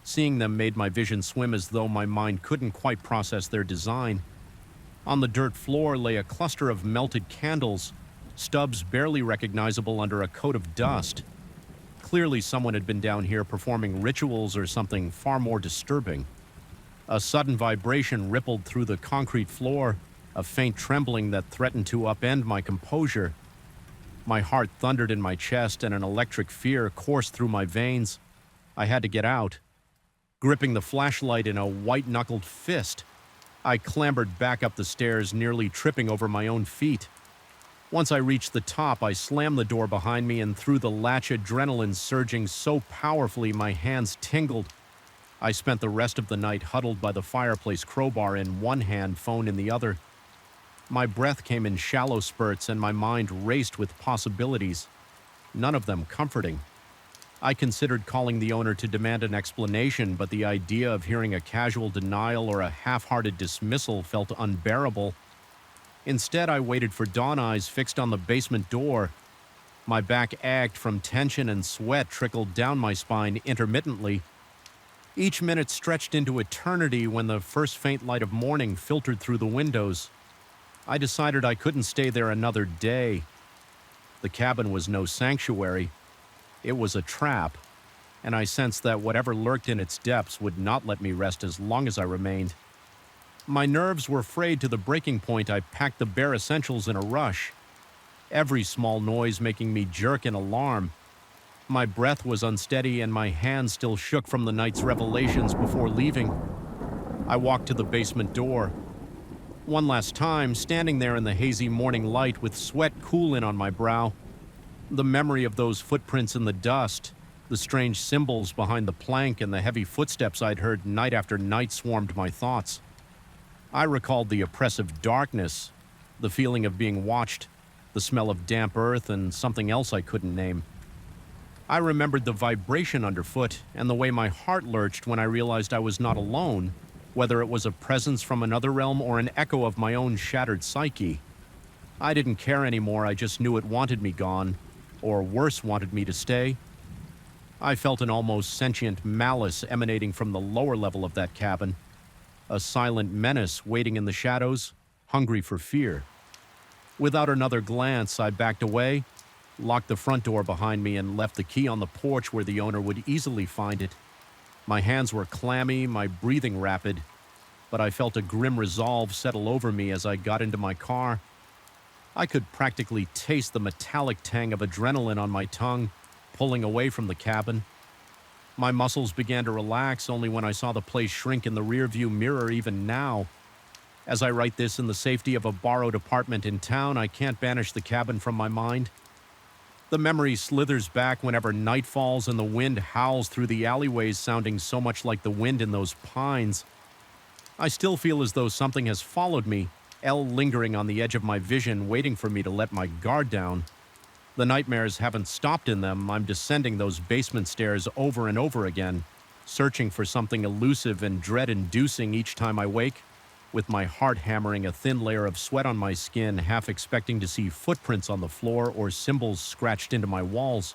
Seeing them made my vision swim as though my mind couldn't quite process their design. On the dirt floor lay a cluster of melted candles, stubs barely recognizable under a coat of dust. Clearly someone had been down here performing rituals or something far more disturbing. A sudden vibration rippled through the concrete floor, a faint trembling that threatened to upend my composure. My heart thundered in my chest and an electric fear coursed through my veins. I had to get out. Gripping the flashlight in a white-knuckled fist, I clambered back up the stairs, nearly tripping over my own feet. Once I reached the top, I slammed the door behind me and threw the latch, adrenaline surging so powerfully my hands tingled. I spent the rest of the night huddled by the fireplace, crowbar in one hand, phone in the other. My breath came in shallow spurts and my mind raced with possibilities, none of them comforting. I considered calling the owner to demand an explanation, but the idea of hearing a casual denial or a half-hearted dismissal felt unbearable. Instead, I waited for dawn, eyes fixed on the basement door. My back ached from tension and sweat trickled down my spine intermittently. Each minute stretched into eternity when the first faint light of morning filtered through the windows. I decided I couldn't stay there another day. The cabin was no sanctuary. It was a trap, and I sensed that whatever lurked in its depths would not let me rest as long as I remained. My nerves were frayed to the breaking point. I packed the bare essentials in a rush, every small noise making me jerk in alarm. My breath was unsteady and my hands still shook from the night's revelations before leaving. I walked to the basement door. One last time, standing there in the hazy morning light with sweat cooling on my brow. The memory of those footprints in the dust, the strange symbols behind the plank, and the heavy footsteps I'd heard night after night swarmed my thoughts. I recalled the oppressive darkness, the feeling of being watched, the smell of damp earth, and something else I couldn't name. I remembered the vibration underfoot and the way my heart lurched when I realized I was not alone, whether it was a presence from another realm or an echo of my own shattered psyche. I didn't care anymore, I just knew it wanted me gone, or worse, wanted me to stay. I felt an almost sentient malice emanating from the lower level of that cabin, a silent menace waiting in the shadows, hungry for fear. Without another glance, I backed away, locked the front door behind me, and left the key on the porch where the owner would easily find it. My hands were clammy, my breathing rapid, but I felt a grim resolve settle over me as I got into my car. I could practically taste the metallic tang of adrenaline on my tongue, pulling away from the cabin. My muscles began to relax only when I saw the place shrink in the rearview mirror even now. As I write this in the safety of a borrowed apartment in town, I can't banish the cabin from my mind. The memory slithers back whenever night falls and the wind howls through the alleyways, sounding so much like the wind in those pines. I still feel as though something has followed me, lingering on the edge of my vision, waiting for me to let my guard down. The nightmares haven't stopped in them. I'm descending those basement stairs over and over again, searching for something elusive and dread-inducing each time I wake, with my heart hammering, a thin layer of sweat on my skin, half expecting to see footprints on the floor or symbols scratched into my walls.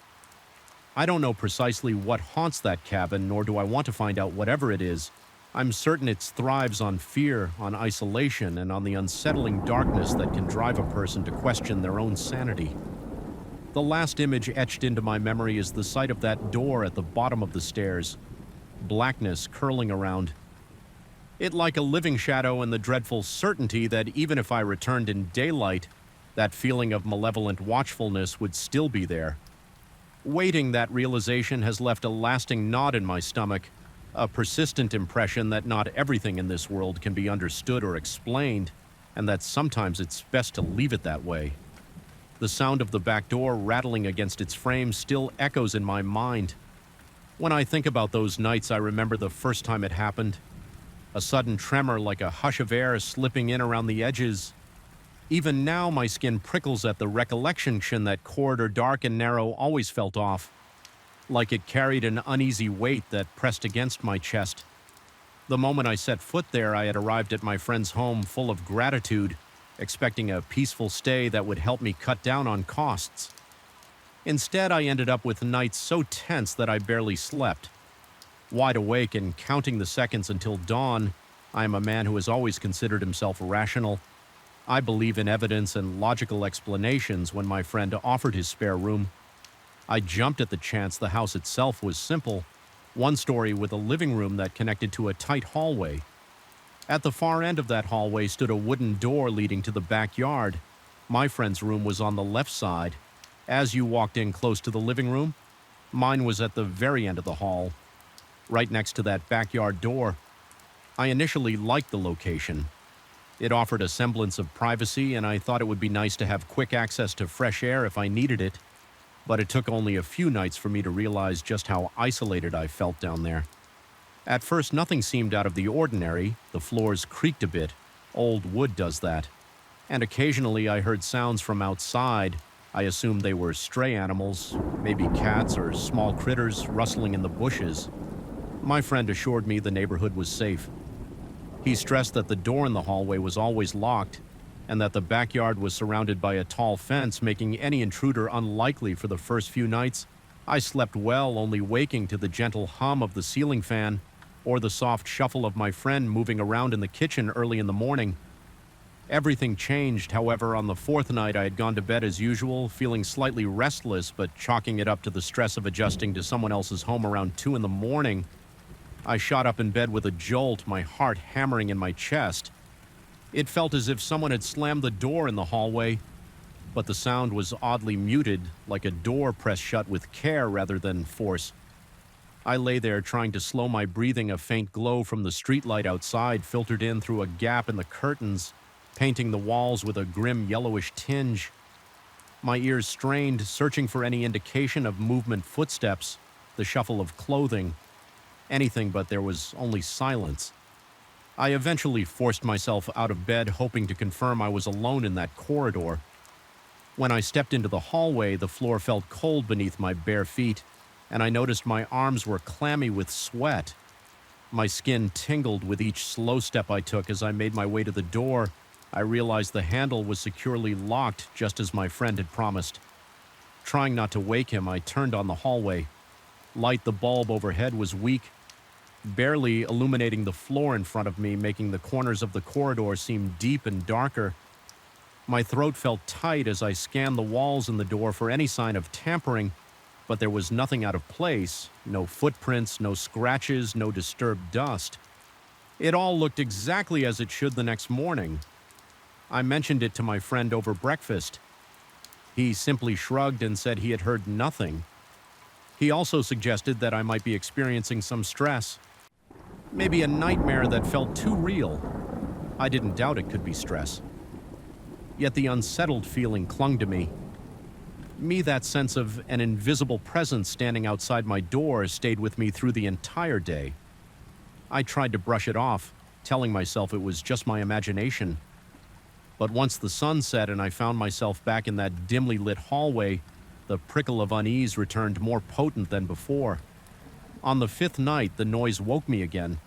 I don't know precisely what haunts that cabin, nor do I want to find out whatever it is. I'm certain it thrives on fear, on isolation, and on the unsettling darkness that can drive a person to question their own sanity. The last image etched into my memory is the sight of that door at the bottom of the stairs, blackness curling around. It like a living shadow, and the dreadful certainty that even if I returned in daylight, that feeling of malevolent watchfulness would still be there. Waiting, that realization has left a lasting knot in my stomach, a persistent impression that not everything in this world can be understood or explained, and that sometimes it's best to leave it that way. The sound of the back door rattling against its frame still echoes in my mind. When I think about those nights, I remember the first time it happened. A sudden tremor like a hush of air slipping in around the edges. Even now, my skin prickles at the recollection that corridor, dark and narrow, always felt off, like it carried an uneasy weight that pressed against my chest. The moment I set foot there, I had arrived at my friend's home full of gratitude, expecting a peaceful stay that would help me cut down on costs. Instead, I ended up with nights so tense that I barely slept. Wide awake and counting the seconds until dawn, I am a man who has always considered himself rational. I believe in evidence and logical explanations. When my friend offered his spare room, I jumped at the chance. The house itself was simple, one story with a living room that connected to a tight hallway. At the far end of that hallway stood a wooden door leading to the backyard. My friend's room was on the left side. As you walked in close to the living room, mine was at the very end of the hall, right next to that backyard door. I initially liked the location. It offered a semblance of privacy, and I thought it would be nice to have quick access to fresh air if I needed it. But it took only a few nights for me to realize just how isolated I felt down there. At first, nothing seemed out of the ordinary. The floors creaked a bit. Old wood does that. And occasionally I heard sounds from outside. I assumed they were stray animals, maybe cats or small critters rustling in the bushes. My friend assured me the neighborhood was safe. He stressed that the door in the hallway was always locked and that the backyard was surrounded by a tall fence, making any intruder unlikely. For the first few nights, I slept well, only waking to the gentle hum of the ceiling fan or the soft shuffle of my friend moving around in the kitchen early in the morning. Everything changed, however. On the fourth night, I had gone to bed as usual, feeling slightly restless, but chalking it up to the stress of adjusting to someone else's home around 2 in the morning. I shot up in bed with a jolt, my heart hammering in my chest. It felt as if someone had slammed the door in the hallway, but the sound was oddly muted, like a door pressed shut with care rather than force. I lay there trying to slow my breathing. A faint glow from the streetlight outside filtered in through a gap in the curtains, painting the walls with a grim yellowish tinge. My ears strained, searching for any indication of movement, footsteps, the shuffle of clothing. Anything, but there was only silence. I eventually forced myself out of bed, hoping to confirm I was alone in that corridor. When I stepped into the hallway, the floor felt cold beneath my bare feet, and I noticed my arms were clammy with sweat. My skin tingled with each slow step I took. As I made my way to the door, I realized the handle was securely locked, just as my friend had promised. Trying not to wake him, I turned on the hallway. Light, the bulb overhead, was weak, barely illuminating the floor in front of me, making the corners of the corridor seem deep and darker. My throat felt tight as I scanned the walls and the door for any sign of tampering, but there was nothing out of place. No footprints, no scratches, no disturbed dust. It all looked exactly as it should the next morning. I mentioned it to my friend over breakfast. He simply shrugged and said he had heard nothing. He also suggested that I might be experiencing some stress. Maybe a nightmare that felt too real. I didn't doubt it could be stress. Yet the unsettled feeling clung to me. That sense of an invisible presence standing outside my door stayed with me through the entire day. I tried to brush it off, telling myself it was just my imagination. But once the sun set and I found myself back in that dimly lit hallway, the prickle of unease returned more potent than before. On the fifth night, the noise woke me again.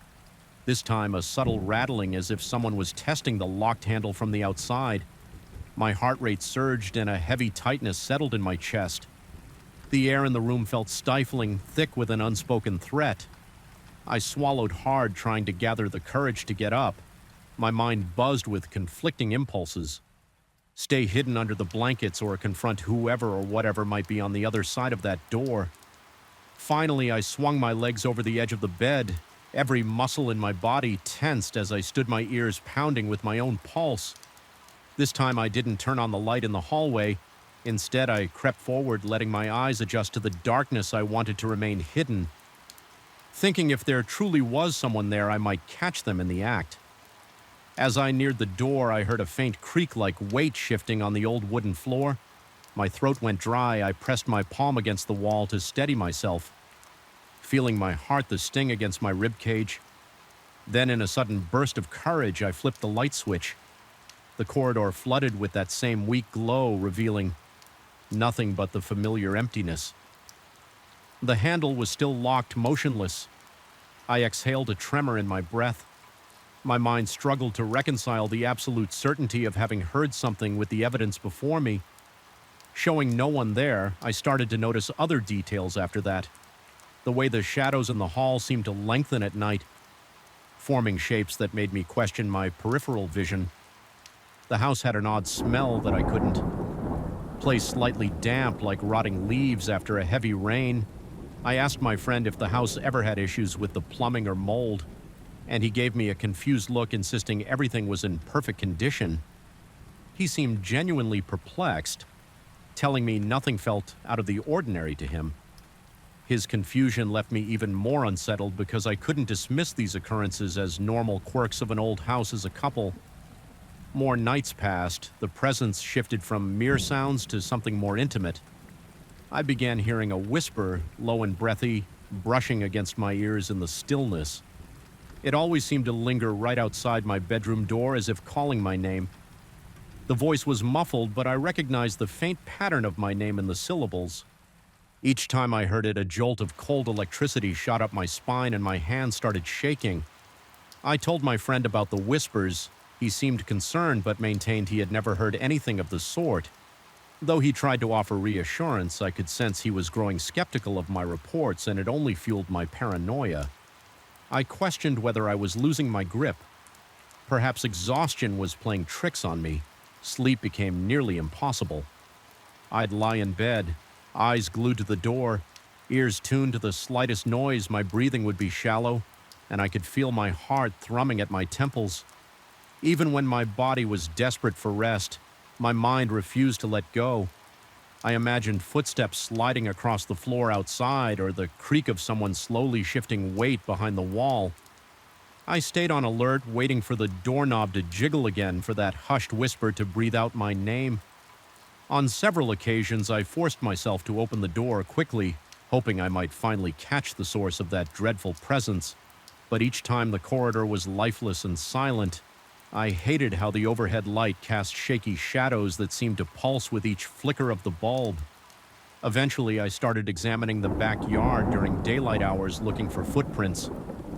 This time, a subtle rattling as if someone was testing the locked handle from the outside. My heart rate surged and a heavy tightness settled in my chest. The air in the room felt stifling, thick with an unspoken threat. I swallowed hard, trying to gather the courage to get up. My mind buzzed with conflicting impulses. Stay hidden under the blankets or confront whoever or whatever might be on the other side of that door. Finally, I swung my legs over the edge of the bed. Every muscle in my body tensed as I stood, my ears pounding with my own pulse. This time I didn't turn on the light in the hallway. Instead, I crept forward, letting my eyes adjust to the darkness. I wanted to remain hidden, thinking if there truly was someone there, I might catch them in the act. As I neared the door, I heard a faint creak like weight shifting on the old wooden floor. My throat went dry. I pressed my palm against the wall to steady myself, feeling my heart the sting against my ribcage. Then, in a sudden burst of courage, I flipped the light switch. The corridor flooded with that same weak glow, revealing nothing but the familiar emptiness. The handle was still locked, motionless. I exhaled, a tremor in my breath. My mind struggled to reconcile the absolute certainty of having heard something with the evidence before me. Showing no one there, I started to notice other details after that. The way the shadows in the hall seemed to lengthen at night, forming shapes that made me question my peripheral vision. The house had an odd smell that I couldn't place slightly damp like rotting leaves after a heavy rain. I asked my friend if the house ever had issues with the plumbing or mold, and he gave me a confused look insisting everything was in perfect condition. He seemed genuinely perplexed, telling me nothing felt out of the ordinary to him. His confusion left me even more unsettled because I couldn't dismiss these occurrences as normal quirks of an old house as a couple. More nights passed, the presence shifted from mere sounds to something more intimate. I began hearing a whisper, low and breathy, brushing against my ears in the stillness. It always seemed to linger right outside my bedroom door as if calling my name. The voice was muffled, but I recognized the faint pattern of my name in the syllables. Each time I heard it, a jolt of cold electricity shot up my spine and my hands started shaking. I told my friend about the whispers. He seemed concerned but maintained he had never heard anything of the sort. Though he tried to offer reassurance, I could sense he was growing skeptical of my reports, and it only fueled my paranoia. I questioned whether I was losing my grip. Perhaps exhaustion was playing tricks on me. Sleep became nearly impossible. I'd lie in bed, eyes glued to the door, ears tuned to the slightest noise. My breathing would be shallow, and I could feel my heart thrumming at my temples. Even when my body was desperate for rest, my mind refused to let go. I imagined footsteps sliding across the floor outside or the creak of someone slowly shifting weight behind the wall. I stayed on alert, waiting for the doorknob to jiggle again, for that hushed whisper to breathe out my name. On several occasions, I forced myself to open the door quickly, hoping I might finally catch the source of that dreadful presence. But each time the corridor was lifeless and silent. I hated how the overhead light cast shaky shadows that seemed to pulse with each flicker of the bulb. Eventually, I started examining the backyard during daylight hours, looking for footprints,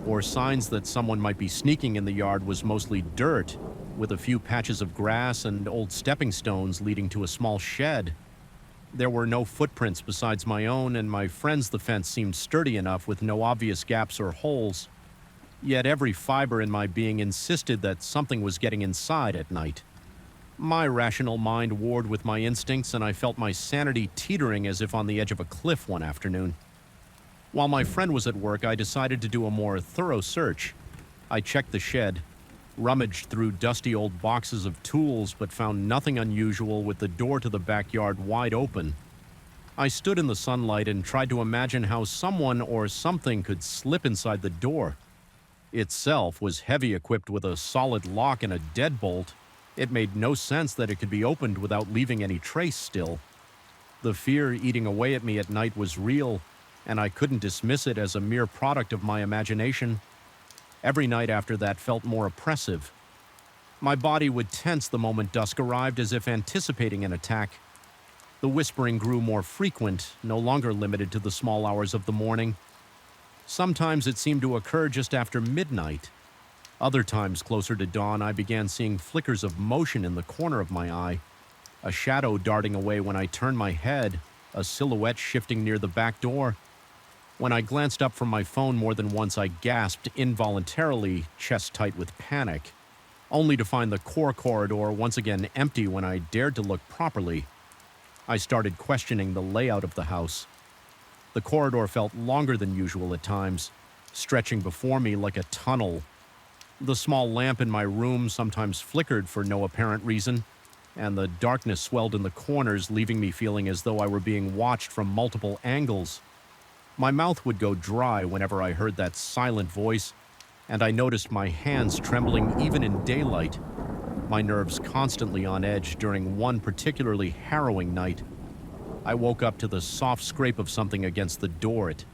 or signs that someone might be sneaking in the yard. Was mostly dirt, with a few patches of grass and old stepping stones leading to a small shed. There were no footprints besides my own, and my friend's. The fence seemed sturdy enough with no obvious gaps or holes. Yet every fiber in my being insisted that something was getting inside at night. My rational mind warred with my instincts, and I felt my sanity teetering as if on the edge of a cliff one afternoon. While my friend was at work, I decided to do a more thorough search. I checked the shed, rummaged through dusty old boxes of tools, but found nothing unusual with the door to the backyard wide open. I stood in the sunlight and tried to imagine how someone or something could slip inside the door. Itself was heavy, equipped with a solid lock and a deadbolt. It made no sense that it could be opened without leaving any trace still. The fear eating away at me at night was real, and I couldn't dismiss it as a mere product of my imagination. Every night after that felt more oppressive. My body would tense the moment dusk arrived, as if anticipating an attack. The whispering grew more frequent, no longer limited to the small hours of the morning. Sometimes it seemed to occur just after midnight. Other times, closer to dawn, I began seeing flickers of motion in the corner of my eye. A shadow darting away when I turned my head, a silhouette shifting near the back door. When I glanced up from my phone more than once, I gasped involuntarily, chest tight with panic, only to find the core corridor once again empty when I dared to look properly. I started questioning the layout of the house. The corridor felt longer than usual at times, stretching before me like a tunnel. The small lamp in my room sometimes flickered for no apparent reason, and the darkness swelled in the corners, leaving me feeling as though I were being watched from multiple angles. My mouth would go dry whenever I heard that silent voice, and I noticed my hands trembling even in daylight, my nerves constantly on edge. During one particularly harrowing night, I woke up to the soft scrape of something against the door. It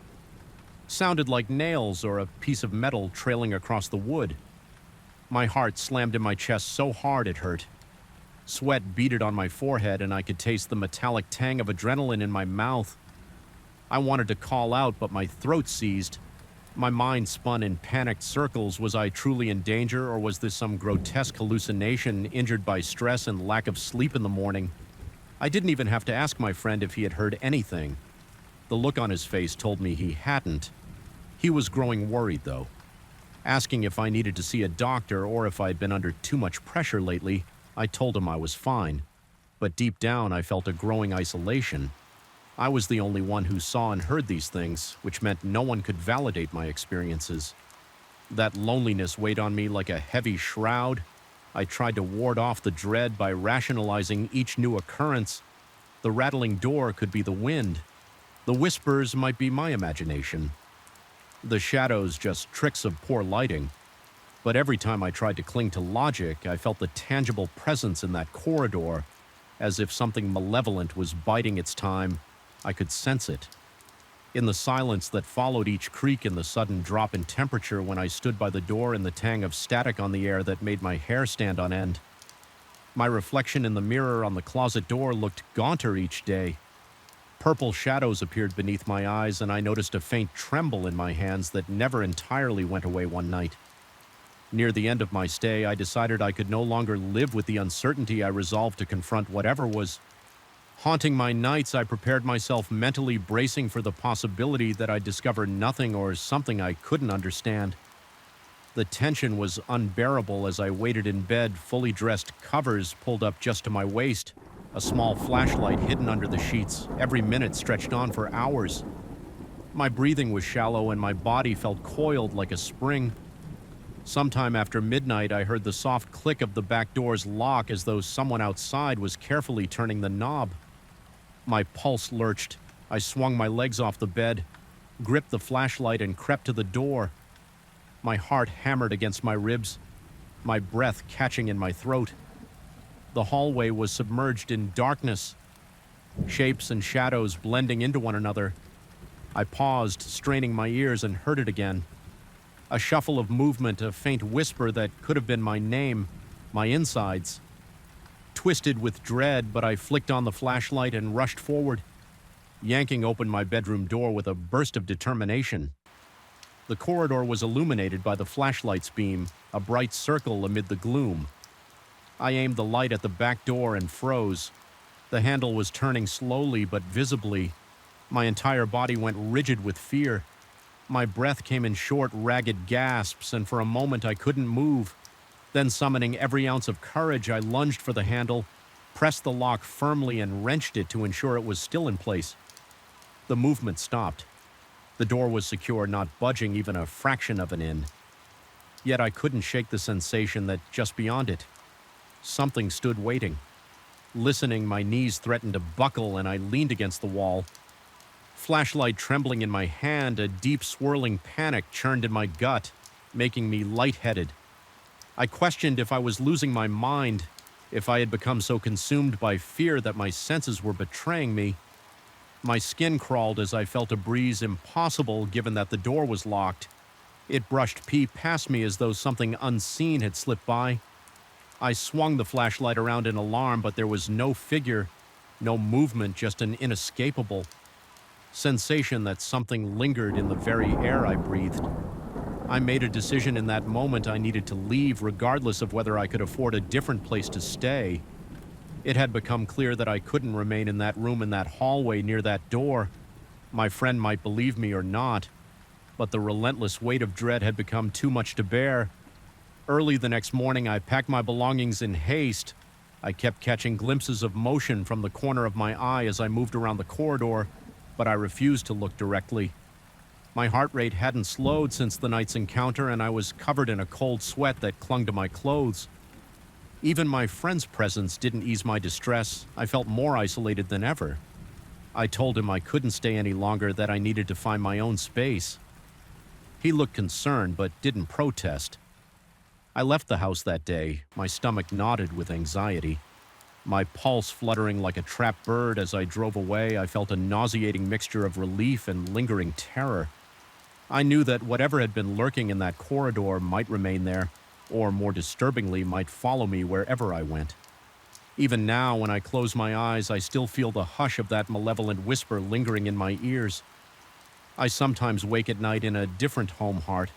sounded like nails or a piece of metal trailing across the wood. My heart slammed in my chest so hard it hurt. Sweat beaded on my forehead, and I could taste the metallic tang of adrenaline in my mouth. I wanted to call out, but my throat seized. My mind spun in panicked circles. Was I truly in danger, or was this some grotesque hallucination injured by stress and lack of sleep in the morning? I didn't even have to ask my friend if he had heard anything. The look on his face told me he hadn't. He was growing worried, though. Asking if I needed to see a doctor or if I had been under too much pressure lately, I told him I was fine. But deep down, I felt a growing isolation. I was the only one who saw and heard these things, which meant no one could validate my experiences. That loneliness weighed on me like a heavy shroud. I tried to ward off the dread by rationalizing each new occurrence. The rattling door could be the wind. The whispers might be my imagination. The shadows just tricks of poor lighting. But every time I tried to cling to logic, I felt the tangible presence in that corridor, as if something malevolent was biding its time. I could sense it. In the silence that followed each creak and the sudden drop in temperature when I stood by the door and the tang of static on the air that made my hair stand on end. My reflection in the mirror on the closet door looked gaunter each day. Purple shadows appeared beneath my eyes, and I noticed a faint tremble in my hands that never entirely went away one night. Near the end of my stay, I decided I could no longer live with the uncertainty. I resolved to confront whatever was haunting my nights. I prepared myself mentally, bracing for the possibility that I'd discover nothing or something I couldn't understand. The tension was unbearable as I waited in bed, fully dressed, covers pulled up just to my waist, a small flashlight hidden under the sheets, every minute stretched on for hours. My breathing was shallow and my body felt coiled like a spring. Sometime after midnight, I heard the soft click of the back door's lock as though someone outside was carefully turning the knob. My pulse lurched. I swung my legs off the bed, gripped the flashlight, and crept to the door. My heart hammered against my ribs, my breath catching in my throat. The hallway was submerged in darkness, shapes and shadows blending into one another. I paused, straining my ears, and heard it again. A shuffle of movement, a faint whisper that could have been my name, my insides. Twisted with dread, but I flicked on the flashlight and rushed forward, yanking open my bedroom door with a burst of determination. The corridor was illuminated by the flashlight's beam, a bright circle amid the gloom. I aimed the light at the back door and froze. The handle was turning slowly but visibly. My entire body went rigid with fear. My breath came in short, ragged gasps, and for a moment I couldn't move. Then, summoning every ounce of courage, I lunged for the handle, pressed the lock firmly, and wrenched it to ensure it was still in place. The movement stopped. The door was secure, not budging even a fraction of an inch. Yet I couldn't shake the sensation that just beyond it, something stood waiting. Listening, my knees threatened to buckle, and I leaned against the wall. Flashlight trembling in my hand, a deep swirling panic churned in my gut, making me lightheaded. I questioned if I was losing my mind, if I had become so consumed by fear that my senses were betraying me. My skin crawled as I felt a breeze impossible given that the door was locked. It brushed past me as though something unseen had slipped by. I swung the flashlight around in alarm, but there was no figure, no movement, just an inescapable sensation that something lingered in the very air I breathed. I made a decision in that moment. I needed to leave, regardless of whether I could afford a different place to stay. It had become clear that I couldn't remain in that room, in that hallway, near that door. My friend might believe me or not, but the relentless weight of dread had become too much to bear. Early the next morning, I packed my belongings in haste. I kept catching glimpses of motion from the corner of my eye as I moved around the corridor, but I refused to look directly. My heart rate hadn't slowed since the night's encounter, and I was covered in a cold sweat that clung to my clothes. Even my friend's presence didn't ease my distress. I felt more isolated than ever. I told him I couldn't stay any longer, that I needed to find my own space. He looked concerned, but didn't protest. I left the house that day, my stomach knotted with anxiety. My pulse fluttering like a trapped bird. As I drove away, I felt a nauseating mixture of relief and lingering terror. I knew that whatever had been lurking in that corridor might remain there, or more disturbingly, might follow me wherever I went. Even now, when I close my eyes, I still feel the hush of that malevolent whisper lingering in my ears. I sometimes wake at night in a different home heart,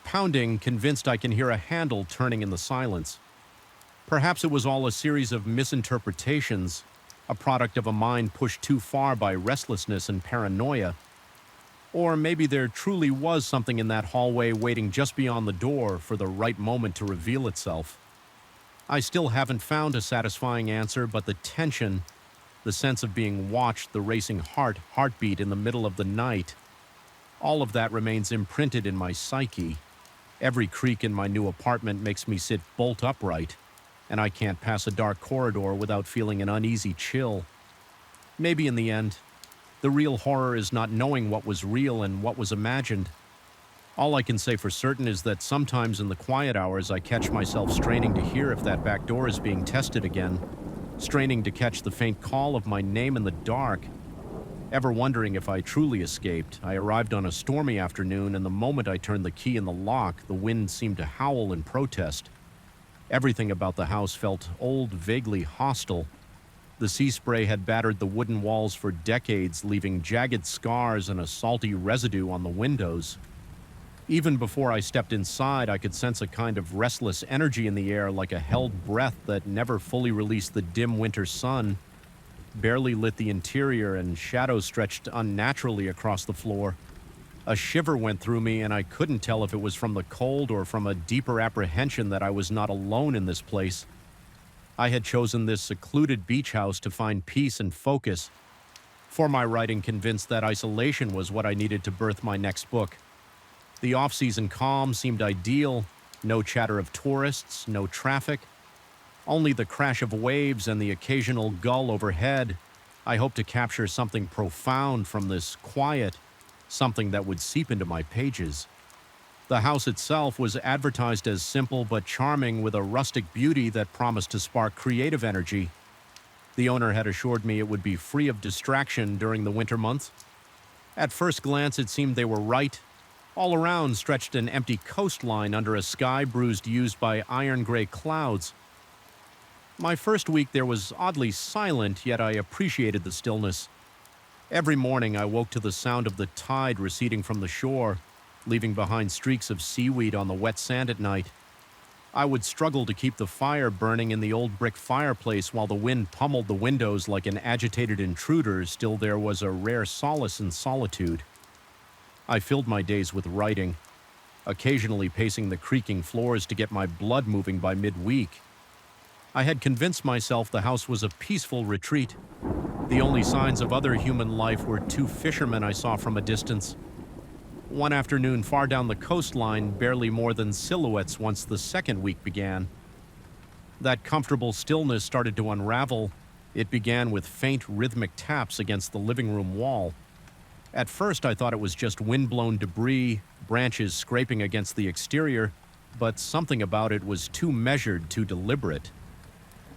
pounding, convinced I can hear a handle turning in the silence. Perhaps it was all a series of misinterpretations, a product of a mind pushed too far by restlessness and paranoia. Or maybe there truly was something in that hallway waiting just beyond the door for the right moment to reveal itself. I still haven't found a satisfying answer, but the tension, the sense of being watched, the racing heartbeat in the middle of the night, all of that remains imprinted in my psyche. Every creak in my new apartment makes me sit bolt upright, and I can't pass a dark corridor without feeling an uneasy chill. Maybe in the end, the real horror is not knowing what was real and what was imagined. All I can say for certain is that sometimes in the quiet hours I catch myself straining to hear if that back door is being tested again, straining to catch the faint call of my name in the dark. Ever wondering if I truly escaped, I arrived on a stormy afternoon, and the moment I turned the key in the lock, the wind seemed to howl in protest. Everything about the house felt old, vaguely hostile. The sea spray had battered the wooden walls for decades, leaving jagged scars and a salty residue on the windows. Even before I stepped inside, I could sense a kind of restless energy in the air, like a held breath that never fully released the dim winter sun. Barely lit the interior, and shadows stretched unnaturally across the floor. A shiver went through me, and I couldn't tell if it was from the cold or from a deeper apprehension that I was not alone in this place. I had chosen this secluded beach house to find peace and focus. For my writing, convinced that isolation was what I needed to birth my next book. The off-season calm seemed ideal. No chatter of tourists, no traffic. Only the crash of waves and the occasional gull overhead. I hoped to capture something profound from this quiet, something that would seep into my pages. The house itself was advertised as simple but charming, with a rustic beauty that promised to spark creative energy. The owner had assured me it would be free of distraction during the winter months. At first glance, it seemed they were right. All around stretched an empty coastline under a sky bruised used by iron-gray clouds. My first week there was oddly silent, yet I appreciated the stillness. Every morning I woke to the sound of the tide receding from the shore, leaving behind streaks of seaweed on the wet sand at night. I would struggle to keep the fire burning in the old brick fireplace while the wind pummeled the windows like an agitated intruder. Still, there was a rare solace in solitude. I filled my days with writing, occasionally pacing the creaking floors to get my blood moving by midweek. I had convinced myself the house was a peaceful retreat. The only signs of other human life were two fishermen I saw from a distance. One afternoon far down the coastline, barely more than silhouettes once the second week began. That comfortable stillness started to unravel. It began with faint rhythmic taps against the living room wall. At first I thought it was just wind-blown debris, branches scraping against the exterior, but something about it was too measured, too deliberate.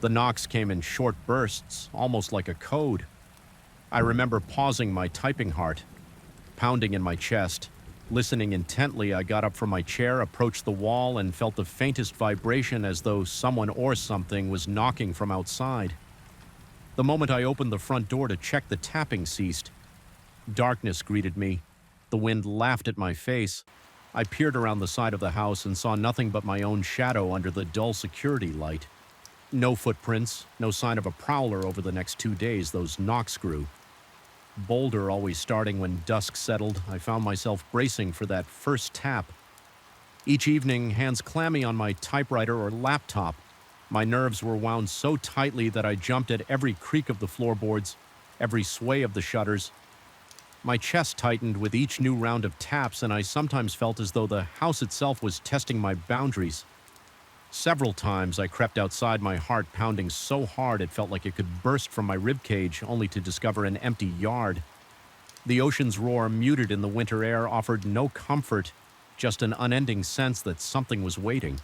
The knocks came in short bursts, almost like a code. I remember pausing my typing heart, pounding in my chest. Listening intently, I got up from my chair, approached the wall, and felt the faintest vibration, as though someone or something was knocking from outside. The moment I opened the front door to check, the tapping ceased. Darkness greeted me. The wind laughed at my face. I peered around the side of the house and saw nothing but my own shadow under the dull security light. No footprints, no sign of a prowler over the next 2 days. Those knocks grew. Bolder, always starting when dusk settled, I found myself bracing for that first tap. Each evening, hands clammy on my typewriter or laptop. My nerves were wound so tightly that I jumped at every creak of the floorboards, every sway of the shutters. My chest tightened with each new round of taps, and I sometimes felt as though the house itself was testing my boundaries. Several times I crept outside, my heart pounding so hard it felt like it could burst from my ribcage, only to discover an empty yard. The ocean's roar, muted in the winter air, offered no comfort, just an unending sense that something was waiting.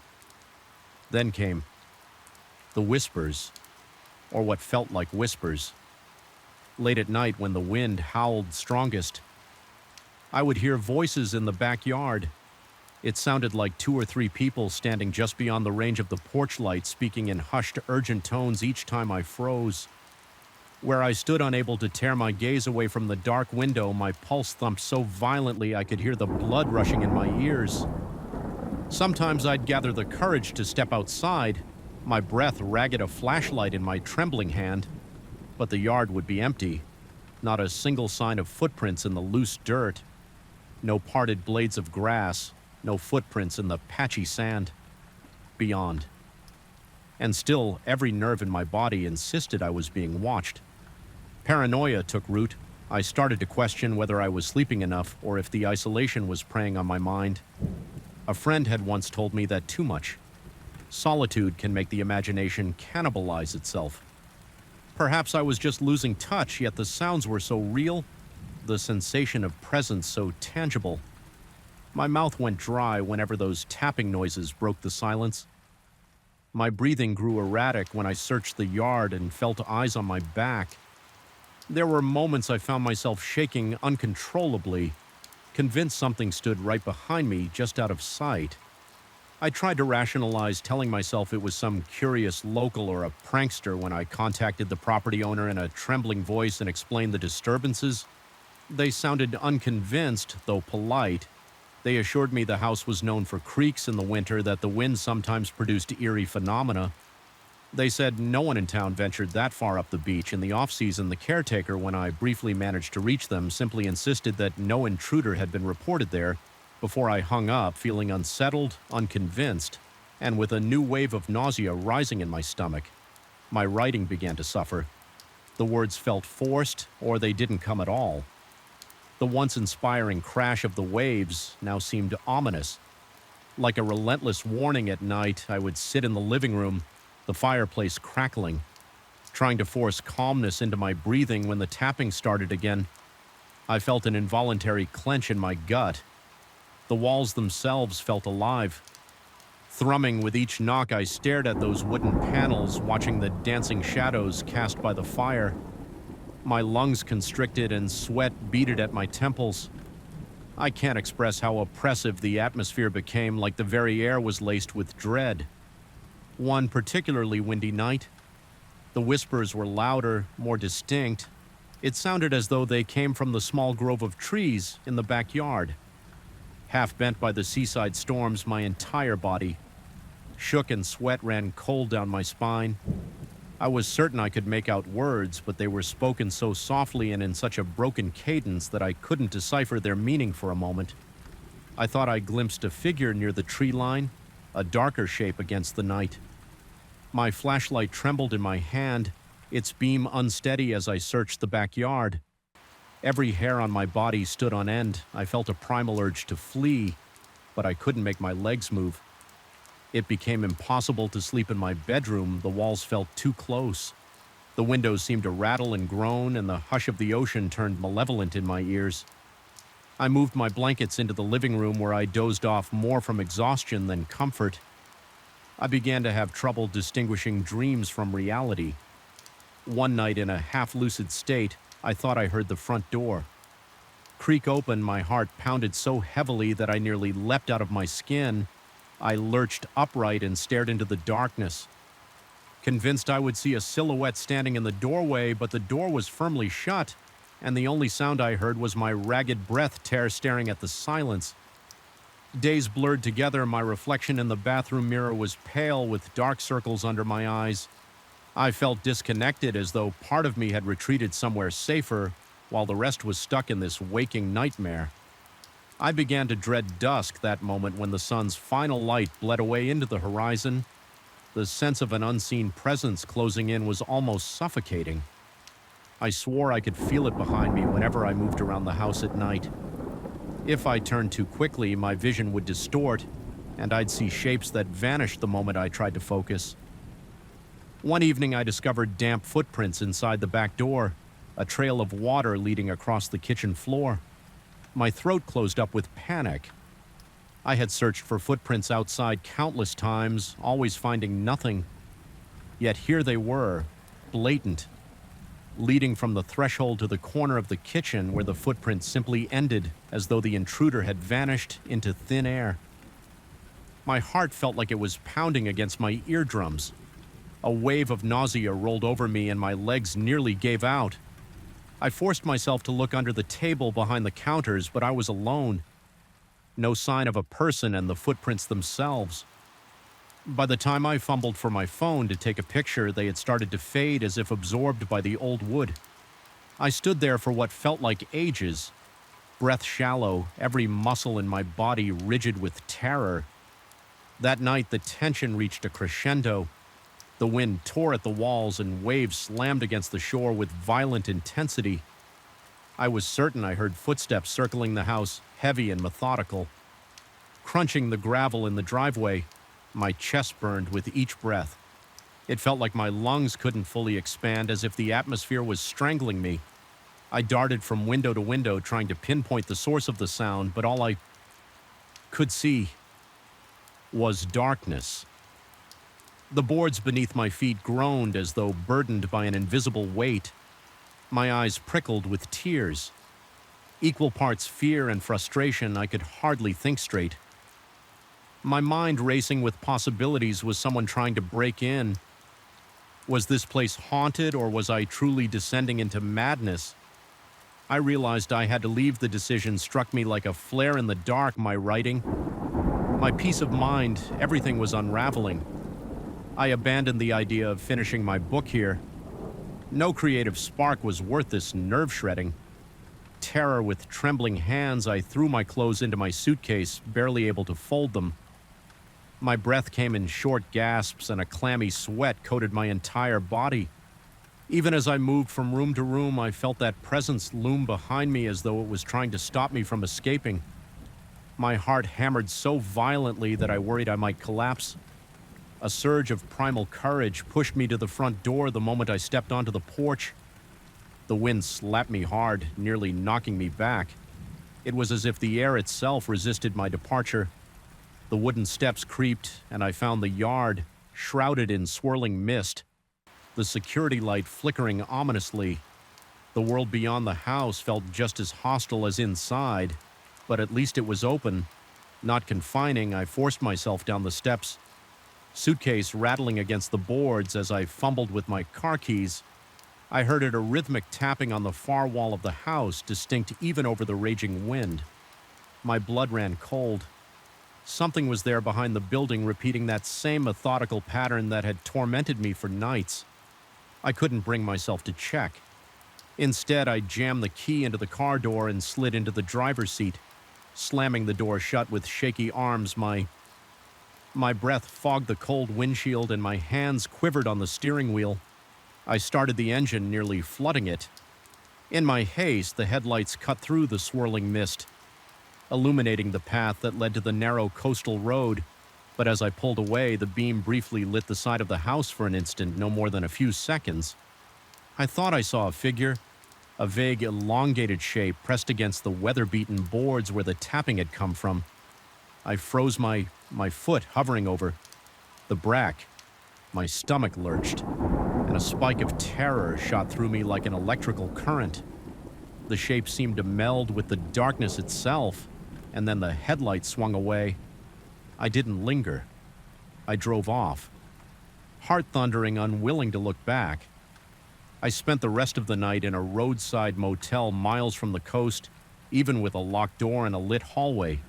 Then came the whispers, or what felt like whispers. Late at night, when the wind howled strongest, I would hear voices in the backyard. It sounded like 2 or 3 people standing just beyond the range of the porch light, speaking in hushed, urgent tones each time I froze. Where I stood unable to tear my gaze away from the dark window, my pulse thumped so violently I could hear the blood rushing in my ears. Sometimes I'd gather the courage to step outside, my breath ragged, a flashlight in my trembling hand. but the yard would be empty. Not a single sign of footprints in the loose dirt. No parted blades of grass, no footprints in the patchy sand. Beyond. And still, every nerve in my body insisted I was being watched. Paranoia took root. I started to question whether I was sleeping enough or if the isolation was preying on my mind. A friend had once told me that too much solitude can make the imagination cannibalize itself. Perhaps I was just losing touch, yet the sounds were so real, the sensation of presence so tangible. My mouth went dry whenever those tapping noises broke the silence. My breathing grew erratic when I searched the yard and felt eyes on my back. There were moments I found myself shaking uncontrollably, convinced something stood right behind me, just out of sight. I tried to rationalize, telling myself it was some curious local or a prankster when I contacted the property owner in a trembling voice and explained the disturbances. They sounded unconvinced, though polite. They assured me the house was known for creaks in the winter, that the wind sometimes produced eerie phenomena. They said no one in town ventured that far up the beach. In the off-season, the caretaker, when I briefly managed to reach them, simply insisted that no intruder had been reported there. Before I hung up, feeling unsettled, unconvinced, and with a new wave of nausea rising in my stomach. My writing began to suffer. The words felt forced, or they didn't come at all. The once inspiring crash of the waves now seemed ominous. Like a relentless warning at night, I would sit in the living room, the fireplace crackling, trying to force calmness into my breathing when the tapping started again. I felt an involuntary clench in my gut. The walls themselves felt alive. Thrumming with each knock, I stared at those wooden panels, watching the dancing shadows cast by the fire. My lungs constricted and sweat beaded at my temples. I can't express how oppressive the atmosphere became, like the very air was laced with dread. One particularly windy night, the whispers were louder, more distinct. It sounded as though they came from the small grove of trees in the backyard. Half bent by the seaside storms, my entire body shook and sweat ran cold down my spine. I was certain I could make out words, but they were spoken so softly and in such a broken cadence that I couldn't decipher their meaning for a moment. I thought I glimpsed a figure near the tree line, a darker shape against the night. My flashlight trembled in my hand, its beam unsteady as I searched the backyard. Every hair on my body stood on end. I felt a primal urge to flee, but I couldn't make my legs move. It became impossible to sleep in my bedroom. The walls felt too close. The windows seemed to rattle and groan, and the hush of the ocean turned malevolent in my ears. I moved my blankets into the living room, where I dozed off more from exhaustion than comfort. I began to have trouble distinguishing dreams from reality. One night, in a half-lucid state, I thought I heard the front door creak open. My heart pounded so heavily that I nearly leapt out of my skin. I lurched upright and stared into the darkness, convinced I would see a silhouette standing in the doorway, but the door was firmly shut, and the only sound I heard was my ragged breath staring at the silence. Days blurred together. My reflection in the bathroom mirror was pale, with dark circles under my eyes. I felt disconnected, as though part of me had retreated somewhere safer, while the rest was stuck in this waking nightmare. I began to dread dusk, that moment when the sun's final light bled away into the horizon. The sense of an unseen presence closing in was almost suffocating. I swore I could feel it behind me whenever I moved around the house at night. If I turned too quickly, my vision would distort, and I'd see shapes that vanished the moment I tried to focus. One evening, I discovered damp footprints inside the back door, a trail of water leading across the kitchen floor. My throat closed up with panic. I had searched for footprints outside countless times, always finding nothing. Yet here they were, blatant, leading from the threshold to the corner of the kitchen, where the footprint simply ended, as though the intruder had vanished into thin air. My heart felt like it was pounding against my eardrums. A wave of nausea rolled over me, and my legs nearly gave out. I forced myself to look under the table behind the counters, but I was alone. No sign of a person, and the footprints themselves. By the time I fumbled for my phone to take a picture, they had started to fade as if absorbed by the old wood. I stood there for what felt like ages, breath shallow, every muscle in my body rigid with terror. That night, the tension reached a crescendo. The wind tore at the walls and waves slammed against the shore with violent intensity. I was certain I heard footsteps circling the house, heavy and methodical. Crunching the gravel in the driveway, my chest burned with each breath. It felt like my lungs couldn't fully expand, as if the atmosphere was strangling me. I darted from window to window, trying to pinpoint the source of the sound, but all I could see was darkness. The boards beneath my feet groaned as though burdened by an invisible weight. My eyes prickled with tears. Equal parts fear and frustration, I could hardly think straight. My mind racing with possibilities. Was someone trying to break in? Was this place haunted, or was I truly descending into madness? I realized I had to leave. The decision struck me like a flare in the dark. My writing, my peace of mind, everything was unraveling. I abandoned the idea of finishing my book here. No creative spark was worth this nerve-shredding. Terror with trembling hands, I threw my clothes into my suitcase, barely able to fold them. My breath came in short gasps, and a clammy sweat coated my entire body. Even as I moved from room to room, I felt that presence loom behind me, as though it was trying to stop me from escaping. My heart hammered so violently that I worried I might collapse. A surge of primal courage pushed me to the front door the moment I stepped onto the porch. The wind slapped me hard, nearly knocking me back. It was as if the air itself resisted my departure. The wooden steps creaked, and I found the yard shrouded in swirling mist, the security light flickering ominously. The world beyond the house felt just as hostile as inside, but at least it was open. Not confining, I forced myself down the steps, suitcase rattling against the boards as I fumbled with my car keys. I heard a rhythmic tapping on the far wall of the house, distinct even over the raging wind. My blood ran cold. Something was there behind the building, repeating that same methodical pattern that had tormented me for nights. I couldn't bring myself to check. Instead, I jammed the key into the car door and slid into the driver's seat, slamming the door shut with shaky arms. My breath fogged the cold windshield, and my hands quivered on the steering wheel. I started the engine, nearly flooding it. In my haste, the headlights cut through the swirling mist, illuminating the path that led to the narrow coastal road. But as I pulled away, the beam briefly lit the side of the house for an instant, no more than a few seconds. I thought I saw a figure, a vague, elongated shape pressed against the weather-beaten boards where the tapping had come from. I froze, my foot hovering over the brack. My stomach lurched, and a spike of terror shot through me like an electrical current. The shape seemed to meld with the darkness itself, and then the headlights swung away. I didn't linger. I drove off, heart-thundering, unwilling to look back. I spent the rest of the night in a roadside motel miles from the coast, even with a locked door and a lit hallway.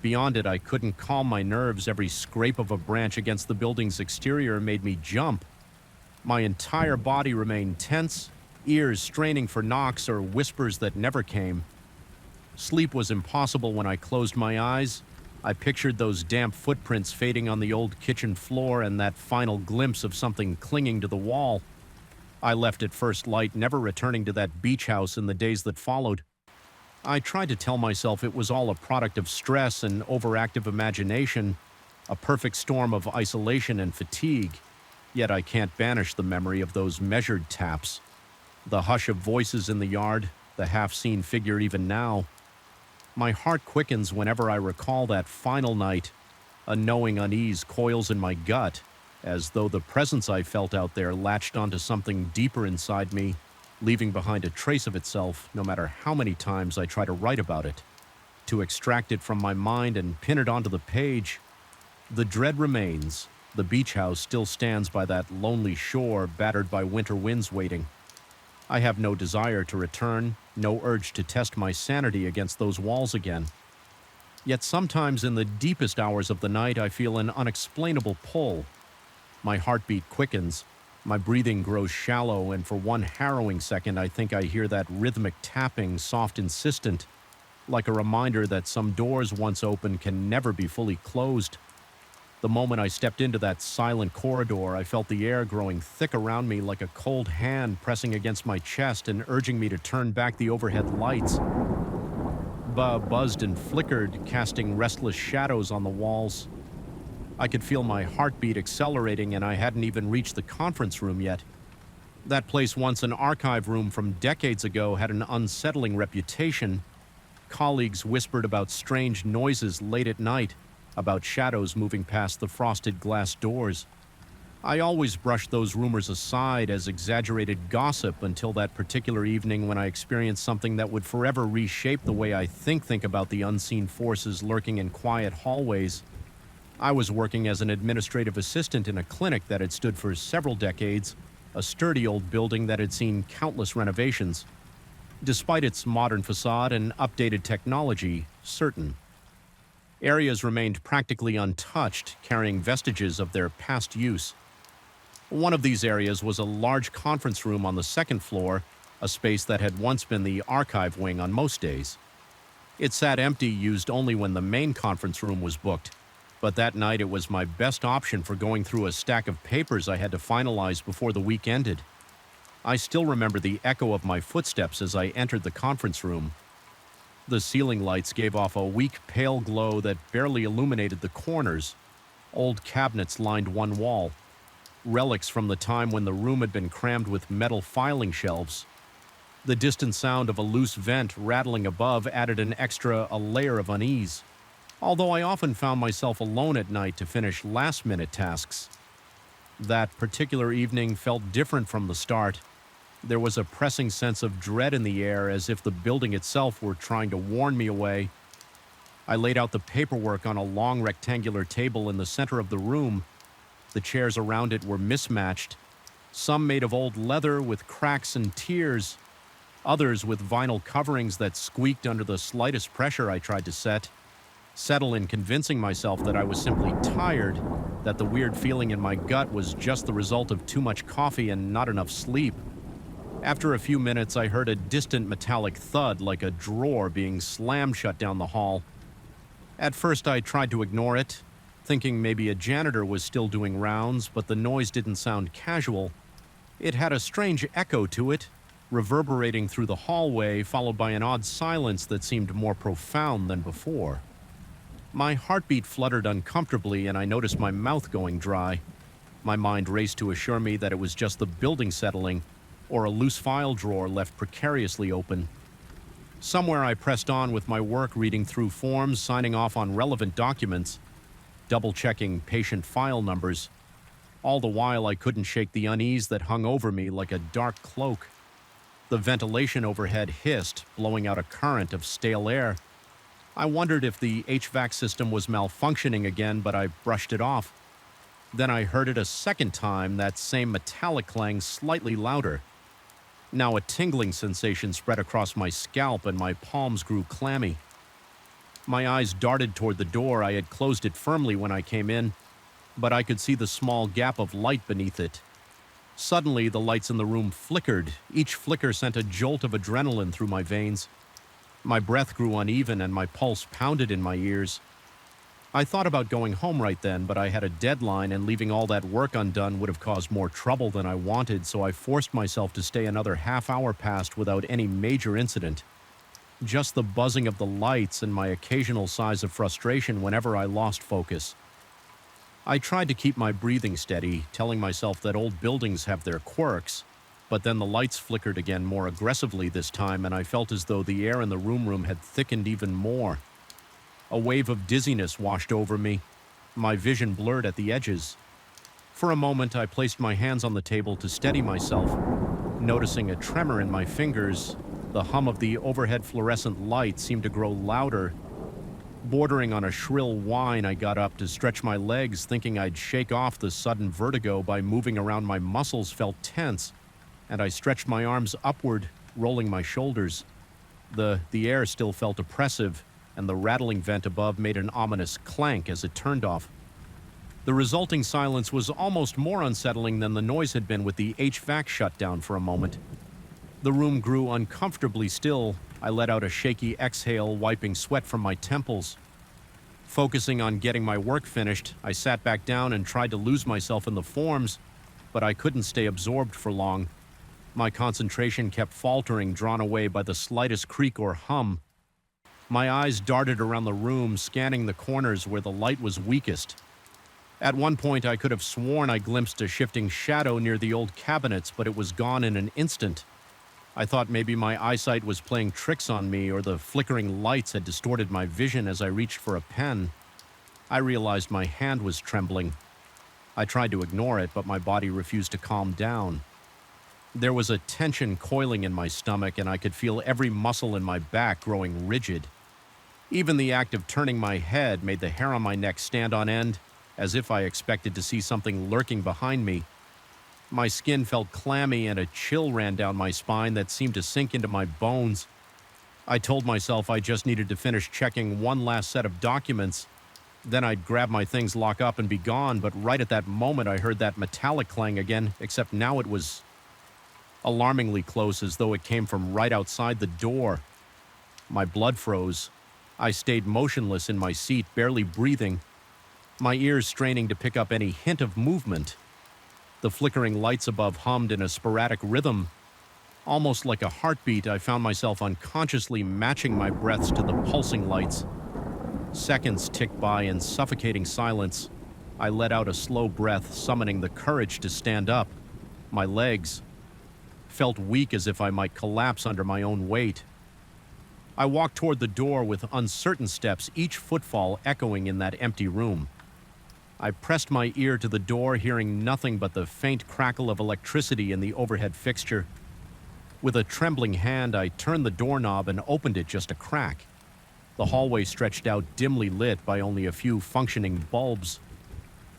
Beyond it, I couldn't calm my nerves. Every scrape of a branch against the building's exterior made me jump. My entire body remained tense, ears straining for knocks or whispers that never came. Sleep was impossible. When I closed my eyes, I pictured those damp footprints fading on the old kitchen floor and that final glimpse of something clinging to the wall. I left at first light, never returning to that beach house in the days that followed. I tried to tell myself it was all a product of stress and overactive imagination, a perfect storm of isolation and fatigue. Yet I can't banish the memory of those measured taps, the hush of voices in the yard, the half-seen figure even now. My heart quickens whenever I recall that final night. A knowing unease coils in my gut, as though the presence I felt out there latched onto something deeper inside me, leaving behind a trace of itself, no matter how many times I try to write about it, to extract it from my mind and pin it onto the page. The dread remains. The beach house still stands by that lonely shore, battered by winter winds waiting. I have no desire to return, no urge to test my sanity against those walls again. Yet sometimes in the deepest hours of the night, I feel an unexplainable pull. My heartbeat quickens, my breathing grows shallow, and for one harrowing second, I think I hear that rhythmic tapping, soft, insistent, like a reminder that some doors once open can never be fully closed. The moment I stepped into that silent corridor, I felt the air growing thick around me like a cold hand pressing against my chest and urging me to turn back the overhead lights. Buzzed and flickered, casting restless shadows on the walls. I could feel my heartbeat accelerating, and I hadn't even reached the conference room yet. That place, once an archive room from decades ago, had an unsettling reputation. Colleagues whispered about strange noises late at night, about shadows moving past the frosted glass doors. I always brushed those rumors aside as exaggerated gossip until that particular evening when I experienced something that would forever reshape the way I think about the unseen forces lurking in quiet hallways. I was working as an administrative assistant in a clinic that had stood for several decades, a sturdy old building that had seen countless renovations. Despite its modern facade and updated technology, certain areas remained practically untouched, carrying vestiges of their past use. One of these areas was a large conference room on the second floor, a space that had once been the archive wing on most days. It sat empty, used only when the main conference room was booked, but that night it was my best option for going through a stack of papers I had to finalize before the week ended. I still remember the echo of my footsteps as I entered the conference room. The ceiling lights gave off a weak, pale glow that barely illuminated the corners. Old cabinets lined one wall, relics from the time when the room had been crammed with metal filing shelves. The distant sound of a loose vent rattling above added a layer of unease, although I often found myself alone at night to finish last-minute tasks. That particular evening felt different from the start. There was a pressing sense of dread in the air, as if the building itself were trying to warn me away. I laid out the paperwork on a long rectangular table in the center of the room. The chairs around it were mismatched, some made of old leather with cracks and tears, others with vinyl coverings that squeaked under the slightest pressure I tried to settle in, convincing myself that I was simply tired, that the weird feeling in my gut was just the result of too much coffee and not enough sleep. After a few minutes, I heard a distant metallic thud like a drawer being slammed shut down the hall. At first, I tried to ignore it, thinking maybe a janitor was still doing rounds, but the noise didn't sound casual. It had a strange echo to it, reverberating through the hallway, followed by an odd silence that seemed more profound than before. My heartbeat fluttered uncomfortably, and I noticed my mouth going dry. My mind raced to assure me that it was just the building settling, or a loose file drawer left precariously open. Somewhere I pressed on with my work, reading through forms, signing off on relevant documents, double-checking patient file numbers. All the while, I couldn't shake the unease that hung over me like a dark cloak. The ventilation overhead hissed, blowing out a current of stale air. I wondered if the HVAC system was malfunctioning again, but I brushed it off. Then I heard it a second time, that same metallic clang, slightly louder. Now a tingling sensation spread across my scalp and my palms grew clammy. My eyes darted toward the door. I had closed it firmly when I came in, but I could see the small gap of light beneath it. Suddenly, the lights in the room flickered. Each flicker sent a jolt of adrenaline through my veins. My breath grew uneven and my pulse pounded in my ears. I thought about going home right then, but I had a deadline, and leaving all that work undone would have caused more trouble than I wanted, so I forced myself to stay another half hour past without any major incident. Just the buzzing of the lights and my occasional sighs of frustration whenever I lost focus. I tried to keep my breathing steady, telling myself that old buildings have their quirks, but then the lights flickered again more aggressively this time, and I felt as though the air in the room had thickened even more. A wave of dizziness washed over me. My vision blurred at the edges. For a moment, I placed my hands on the table to steady myself, noticing a tremor in my fingers. The hum of the overhead fluorescent light seemed to grow louder. Bordering on a shrill whine, I got up to stretch my legs, thinking I'd shake off the sudden vertigo by moving around. My muscles felt tense, and I stretched my arms upward, rolling my shoulders. The air still felt oppressive, and the rattling vent above made an ominous clank as it turned off. The resulting silence was almost more unsettling than the noise had been with the HVAC shut down for a moment. The room grew uncomfortably still. I let out a shaky exhale, wiping sweat from my temples. Focusing on getting my work finished, I sat back down and tried to lose myself in the forms, but I couldn't stay absorbed for long. My concentration kept faltering, drawn away by the slightest creak or hum. My eyes darted around the room, scanning the corners where the light was weakest. At one point, I could have sworn I glimpsed a shifting shadow near the old cabinets, but it was gone in an instant. I thought maybe my eyesight was playing tricks on me, or the flickering lights had distorted my vision as I reached for a pen. I realized my hand was trembling. I tried to ignore it, but my body refused to calm down. There was a tension coiling in my stomach, and I could feel every muscle in my back growing rigid. Even the act of turning my head made the hair on my neck stand on end, as if I expected to see something lurking behind me. My skin felt clammy, and a chill ran down my spine that seemed to sink into my bones. I told myself I just needed to finish checking one last set of documents. Then I'd grab my things, lock up, and be gone, but right at that moment I heard that metallic clang again, except now it was alarmingly close, as though it came from right outside the door. My blood froze. I stayed motionless in my seat, barely breathing, my ears straining to pick up any hint of movement. The flickering lights above hummed in a sporadic rhythm. Almost like a heartbeat, I found myself unconsciously matching my breaths to the pulsing lights. Seconds ticked by in suffocating silence. I let out a slow breath, summoning the courage to stand up. My legs felt weak, as if I might collapse under my own weight. I walked toward the door with uncertain steps, each footfall echoing in that empty room. I pressed my ear to the door, hearing nothing but the faint crackle of electricity in the overhead fixture. With a trembling hand, I turned the doorknob and opened it just a crack. The hallway stretched out, dimly lit by only a few functioning bulbs.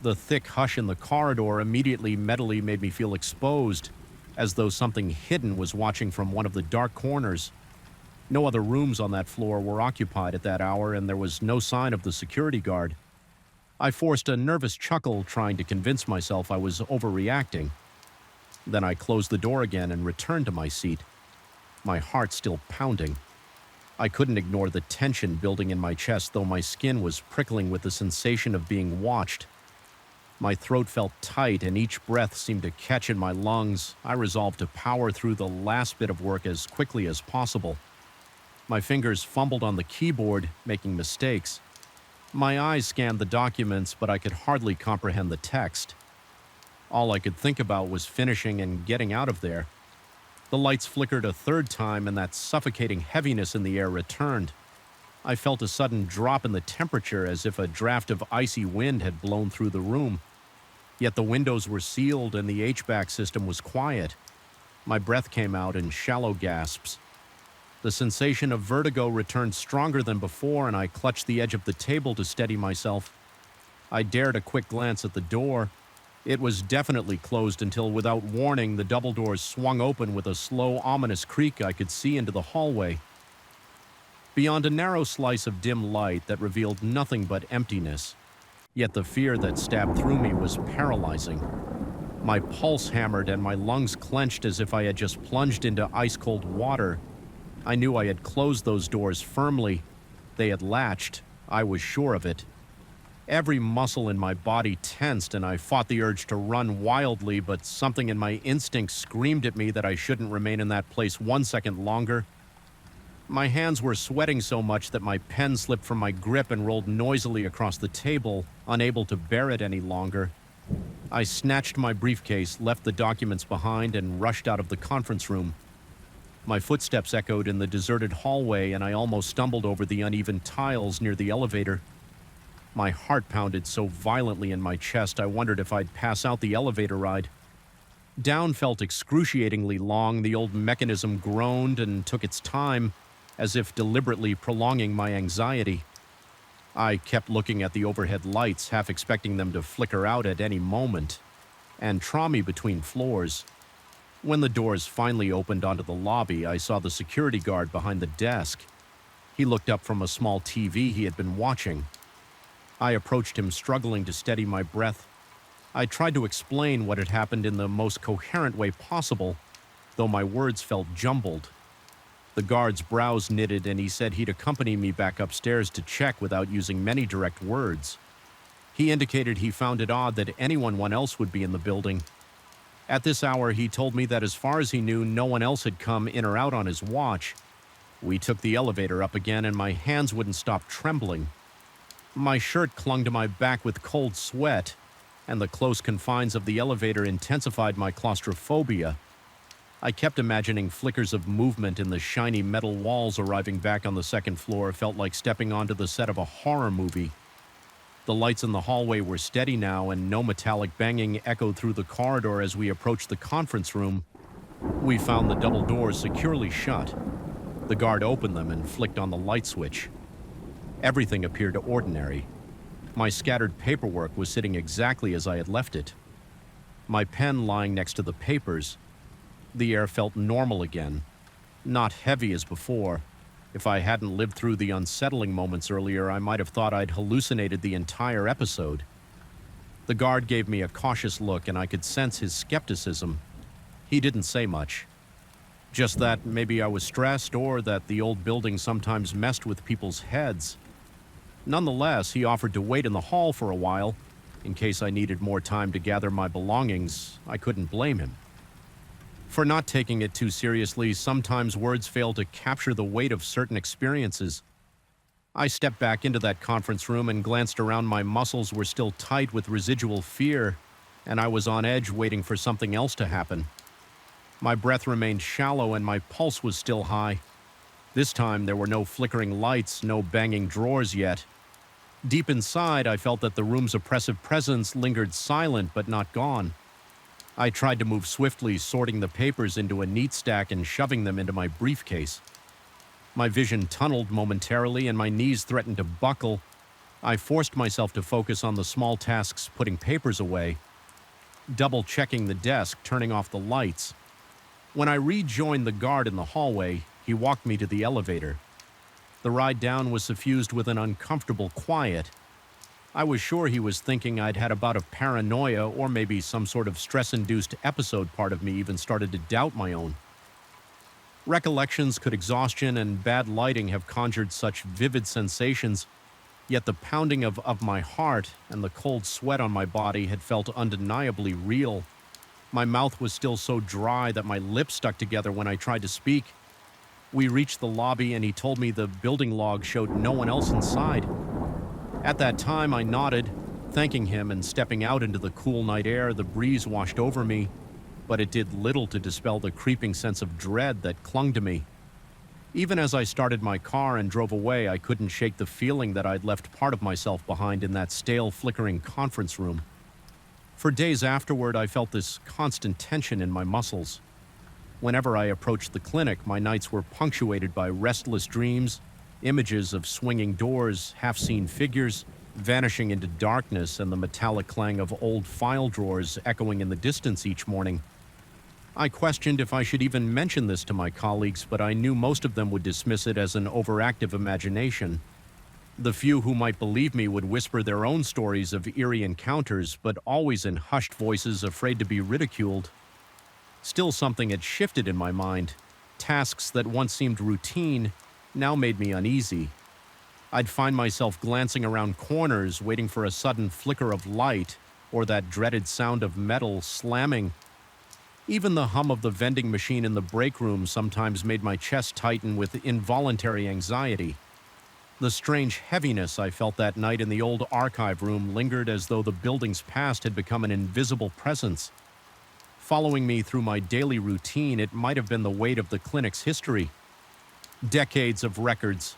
The thick hush in the corridor immediately mentally made me feel exposed, as though something hidden was watching from one of the dark corners. No other rooms on that floor were occupied at that hour, and there was no sign of the security guard. I forced a nervous chuckle, trying to convince myself I was overreacting. Then I closed the door again and returned to my seat, my heart still pounding. I couldn't ignore the tension building in my chest, though my skin was prickling with the sensation of being watched. My throat felt tight, and each breath seemed to catch in my lungs. I resolved to power through the last bit of work as quickly as possible. My fingers fumbled on the keyboard, making mistakes. My eyes scanned the documents, but I could hardly comprehend the text. All I could think about was finishing and getting out of there. The lights flickered a third time, and that suffocating heaviness in the air returned. I felt a sudden drop in the temperature, as if a draft of icy wind had blown through the room. Yet the windows were sealed and the HVAC system was quiet. My breath came out in shallow gasps. The sensation of vertigo returned stronger than before, and I clutched the edge of the table to steady myself. I dared a quick glance at the door. It was definitely closed until, without warning, the double doors swung open with a slow, ominous creak. I could see into the hallway. Beyond a narrow slice of dim light that revealed nothing but emptiness. Yet the fear that stabbed through me was paralyzing. My pulse hammered and my lungs clenched as if I had just plunged into ice-cold water. I knew I had closed those doors firmly. They had latched. I was sure of it. Every muscle in my body tensed, and I fought the urge to run wildly, but something in my instincts screamed at me that I shouldn't remain in that place 1 second longer. My hands were sweating so much that my pen slipped from my grip and rolled noisily across the table, unable to bear it any longer. I snatched my briefcase, left the documents behind, and rushed out of the conference room. My footsteps echoed in the deserted hallway, and I almost stumbled over the uneven tiles near the elevator. My heart pounded so violently in my chest I wondered if I'd pass out the elevator ride. Down felt excruciatingly long. The old mechanism groaned and took its time, as if deliberately prolonging my anxiety. I kept looking at the overhead lights, half expecting them to flicker out at any moment, and traw me between floors. When the doors finally opened onto the lobby, I saw the security guard behind the desk. He looked up from a small TV he had been watching. I approached him, struggling to steady my breath. I tried to explain what had happened in the most coherent way possible, though my words felt jumbled. The guard's brows knitted, and he said he'd accompany me back upstairs to check without using many direct words. He indicated he found it odd that anyone else would be in the building. At this hour, he told me that as far as he knew, no one else had come in or out on his watch. We took the elevator up again, and my hands wouldn't stop trembling. My shirt clung to my back with cold sweat, and the close confines of the elevator intensified my claustrophobia. I kept imagining flickers of movement in the shiny metal walls. Arriving back on the second floor felt like stepping onto the set of a horror movie. The lights in the hallway were steady now, and no metallic banging echoed through the corridor as we approached the conference room. We found the double doors securely shut. The guard opened them and flicked on the light switch. Everything appeared ordinary. My scattered paperwork was sitting exactly as I had left it. My pen lying next to the papers. The air felt normal again, not heavy as before. If I hadn't lived through the unsettling moments earlier, I might have thought I'd hallucinated the entire episode. The guard gave me a cautious look, and I could sense his skepticism. He didn't say much. Just that maybe I was stressed, or that the old building sometimes messed with people's heads. Nonetheless, he offered to wait in the hall for a while, in case I needed more time to gather my belongings. I couldn't blame him. For not taking it too seriously, sometimes words fail to capture the weight of certain experiences. I stepped back into that conference room and glanced around. My muscles were still tight with residual fear, and I was on edge waiting for something else to happen. My breath remained shallow and my pulse was still high. This time there were no flickering lights, no banging drawers yet. Deep inside, I felt that the room's oppressive presence lingered silent but not gone. I tried to move swiftly, sorting the papers into a neat stack and shoving them into my briefcase. My vision tunneled momentarily and my knees threatened to buckle. I forced myself to focus on the small tasks, putting papers away, double-checking the desk, turning off the lights. When I rejoined the guard in the hallway, he walked me to the elevator. The ride down was suffused with an uncomfortable quiet. I was sure he was thinking I'd had a bout of paranoia, or maybe some sort of stress-induced episode. Part of me even started to doubt my own. Recollections, could exhaustion and bad lighting have conjured such vivid sensations? Yet the pounding of my heart and the cold sweat on my body had felt undeniably real. My mouth was still so dry that my lips stuck together when I tried to speak. We reached the lobby and he told me the building log showed no one else inside. At that time, I nodded, thanking him, and stepping out into the cool night air. The breeze washed over me, but it did little to dispel the creeping sense of dread that clung to me. Even as I started my car and drove away, I couldn't shake the feeling that I'd left part of myself behind in that stale, flickering conference room. For days afterward, I felt this constant tension in my muscles. Whenever I approached the clinic, my nights were punctuated by restless dreams, images of swinging doors, half-seen figures, vanishing into darkness, and the metallic clang of old file drawers echoing in the distance each morning. I questioned if I should even mention this to my colleagues, but I knew most of them would dismiss it as an overactive imagination. The few who might believe me would whisper their own stories of eerie encounters, but always in hushed voices, afraid to be ridiculed. Still, something had shifted in my mind. Tasks that once seemed routine now made me uneasy. I'd find myself glancing around corners, waiting for a sudden flicker of light, or that dreaded sound of metal slamming. Even the hum of the vending machine in the break room sometimes made my chest tighten with involuntary anxiety. The strange heaviness I felt that night in the old archive room lingered, as though the building's past had become an invisible presence. Following me through my daily routine, it might have been the weight of the clinic's history. Decades of records.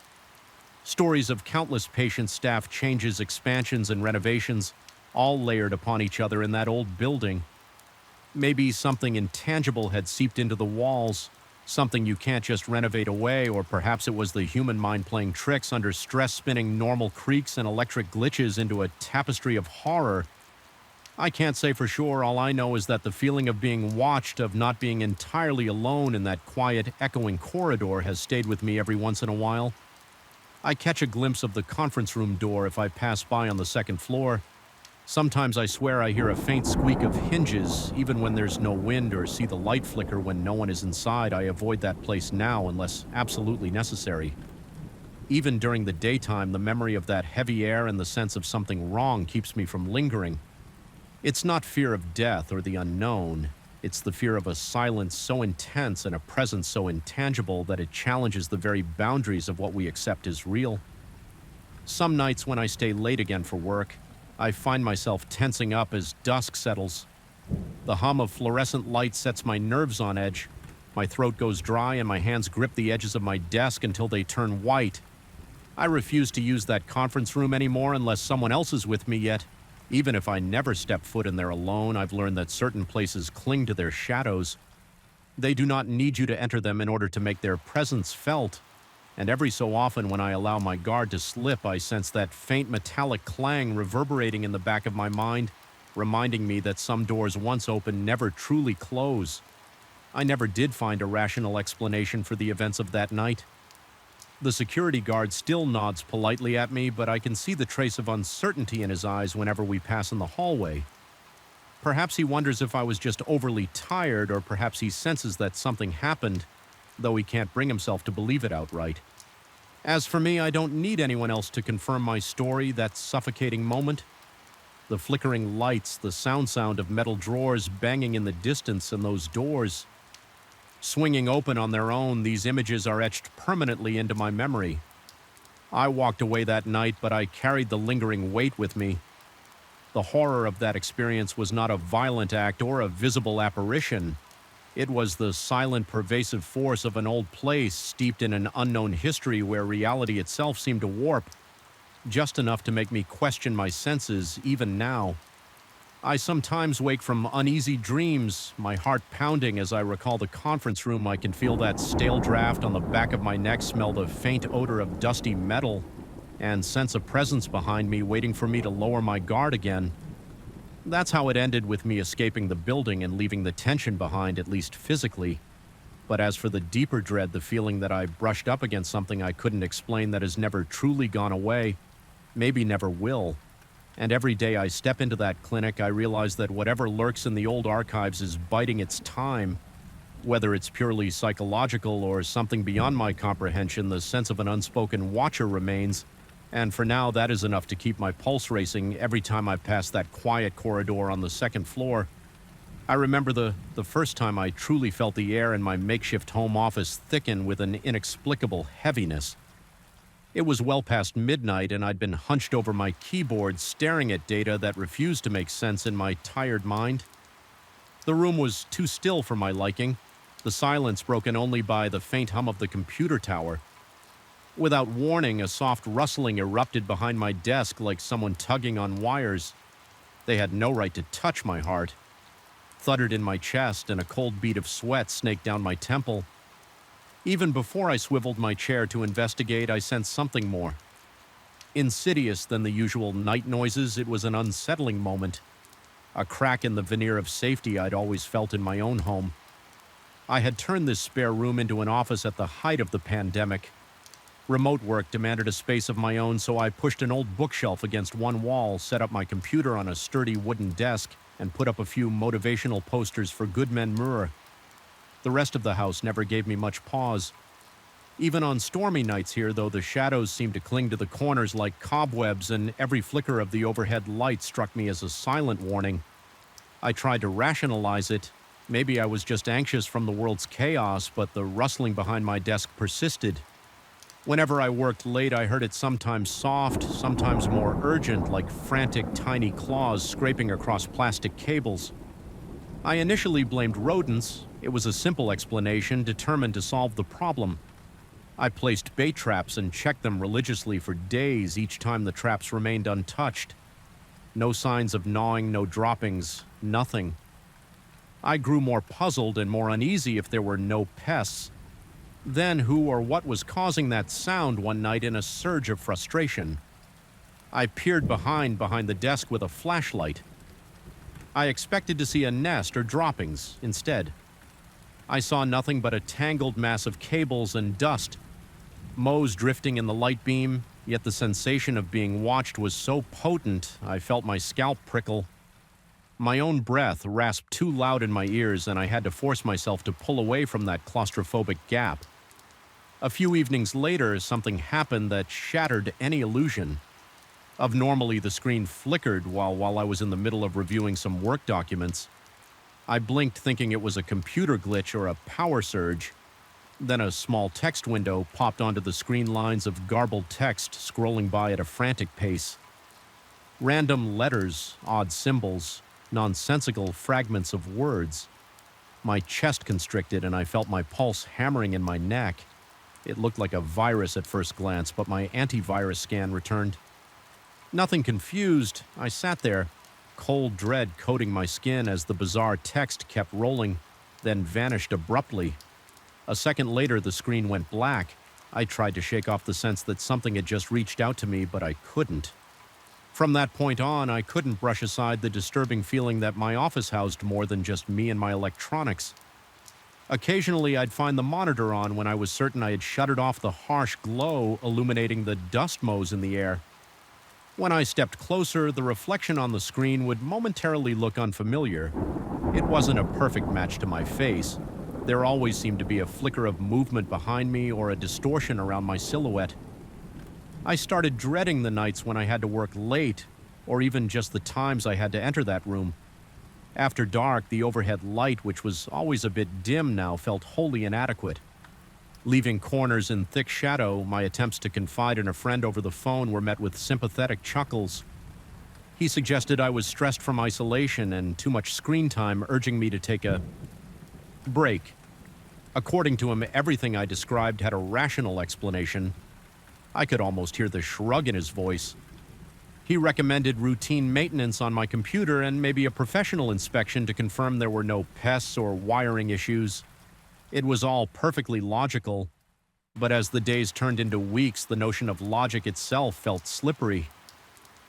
Stories of countless patient staff changes, expansions, and renovations, all layered upon each other in that old building. Maybe something intangible had seeped into the walls, something you can't just renovate away, or perhaps it was the human mind playing tricks under stress, spinning normal creaks and electric glitches into a tapestry of horror. I can't say for sure. All I know is that the feeling of being watched, of not being entirely alone in that quiet, echoing corridor, has stayed with me every once in a while. I catch a glimpse of the conference room door if I pass by on the second floor. Sometimes I swear I hear a faint squeak of hinges, even when there's no wind, or see the light flicker when no one is inside. I avoid that place now unless absolutely necessary. Even during the daytime, the memory of that heavy air and the sense of something wrong keeps me from lingering. It's not fear of death or the unknown. It's the fear of a silence so intense and a presence so intangible that it challenges the very boundaries of what we accept as real. Some nights when I stay late again for work, I find myself tensing up as dusk settles. The hum of fluorescent light sets my nerves on edge. My throat goes dry and my hands grip the edges of my desk until they turn white. I refuse to use that conference room anymore unless someone else is with me, yet even if I never step foot in there alone, I've learned that certain places cling to their shadows. They do not need you to enter them in order to make their presence felt. And every so often when I allow my guard to slip, I sense that faint metallic clang reverberating in the back of my mind, reminding me that some doors once open never truly close. I never did find a rational explanation for the events of that night. The security guard still nods politely at me, but I can see the trace of uncertainty in his eyes whenever we pass in the hallway. Perhaps he wonders if I was just overly tired, or perhaps he senses that something happened, though he can't bring himself to believe it outright. As for me, I don't need anyone else to confirm my story, that suffocating moment. The flickering lights, the sound of metal drawers banging in the distance, and those doors swinging open on their own, these images are etched permanently into my memory. I walked away that night, but I carried the lingering weight with me. The horror of that experience was not a violent act or a visible apparition. It was the silent, pervasive force of an old place steeped in an unknown history where reality itself seemed to warp, just enough to make me question my senses even now. I sometimes wake from uneasy dreams, my heart pounding as I recall the conference room. I can feel that stale draft on the back of my neck, smell the faint odor of dusty metal, and sense a presence behind me waiting for me to lower my guard again. That's how it ended, with me escaping the building and leaving the tension behind, at least physically. But as for the deeper dread, the feeling that I brushed up against something I couldn't explain that has never truly gone away, maybe never will. And every day I step into that clinic, I realize that whatever lurks in the old archives is biding its time. Whether it's purely psychological or something beyond my comprehension, the sense of an unspoken watcher remains. And for now, that is enough to keep my pulse racing every time I pass that quiet corridor on the second floor. I remember the first time I truly felt the air in my makeshift home office thicken with an inexplicable heaviness. It was well past midnight, and I'd been hunched over my keyboard, staring at data that refused to make sense in my tired mind. The room was too still for my liking, the silence broken only by the faint hum of the computer tower. Without warning, a soft rustling erupted behind my desk like someone tugging on wires. They had no right to touch my heart. Thuddered in my chest, and a cold bead of sweat snaked down my temple. Even before I swiveled my chair to investigate, I sensed something more. Insidious than the usual night noises, it was an unsettling moment. A crack in the veneer of safety I'd always felt in my own home. I had turned this spare room into an office at the height of the pandemic. Remote work demanded a space of my own, so I pushed an old bookshelf against one wall, set up my computer on a sturdy wooden desk, and put up a few motivational posters for Goodman Muir. The rest of the house never gave me much pause. Even on stormy nights here, though, the shadows seemed to cling to the corners like cobwebs, and every flicker of the overhead light struck me as a silent warning. I tried to rationalize it. Maybe I was just anxious from the world's chaos, but the rustling behind my desk persisted. Whenever I worked late, I heard it sometimes soft, sometimes more urgent, like frantic, tiny claws scraping across plastic cables. I initially blamed rodents. It was a simple explanation, determined to solve the problem. I placed bait traps and checked them religiously for days each time the traps remained untouched. No signs of gnawing, no droppings, nothing. I grew more puzzled and more uneasy if there were no pests. Then who or what was causing that sound one night in a surge of frustration? I peered behind the desk with a flashlight. I expected to see a nest or droppings. Instead, I saw nothing but a tangled mass of cables and dust. Moe's drifting in the light beam, yet the sensation of being watched was so potent I felt my scalp prickle. My own breath rasped too loud in my ears, and I had to force myself to pull away from that claustrophobic gap. A few evenings later, something happened that shattered any illusion. Abnormally, the screen flickered while I was in the middle of reviewing some work documents. I blinked thinking it was a computer glitch or a power surge. Then a small text window popped onto the screen, lines of garbled text scrolling by at a frantic pace. Random letters, odd symbols, nonsensical fragments of words. My chest constricted and I felt my pulse hammering in my neck. It looked like a virus at first glance, but my antivirus scan returned. Nothing confused, I sat there, cold dread coating my skin as the bizarre text kept rolling, then vanished abruptly. A second later, the screen went black. I tried to shake off the sense that something had just reached out to me, but I couldn't. From that point on, I couldn't brush aside the disturbing feeling that my office housed more than just me and my electronics. Occasionally, I'd find the monitor on when I was certain I had shuttered off the harsh glow illuminating the dust motes in the air. When I stepped closer, the reflection on the screen would momentarily look unfamiliar. It wasn't a perfect match to my face. There always seemed to be a flicker of movement behind me or a distortion around my silhouette. I started dreading the nights when I had to work late, or even just the times I had to enter that room. After dark, the overhead light, which was always a bit dim now, felt wholly inadequate. Leaving corners in thick shadow, my attempts to confide in a friend over the phone were met with sympathetic chuckles. He suggested I was stressed from isolation and too much screen time, urging me to take a break. According to him, everything I described had a rational explanation. I could almost hear the shrug in his voice. He recommended routine maintenance on my computer and maybe a professional inspection to confirm there were no pests or wiring issues. It was all perfectly logical, but as the days turned into weeks, the notion of logic itself felt slippery.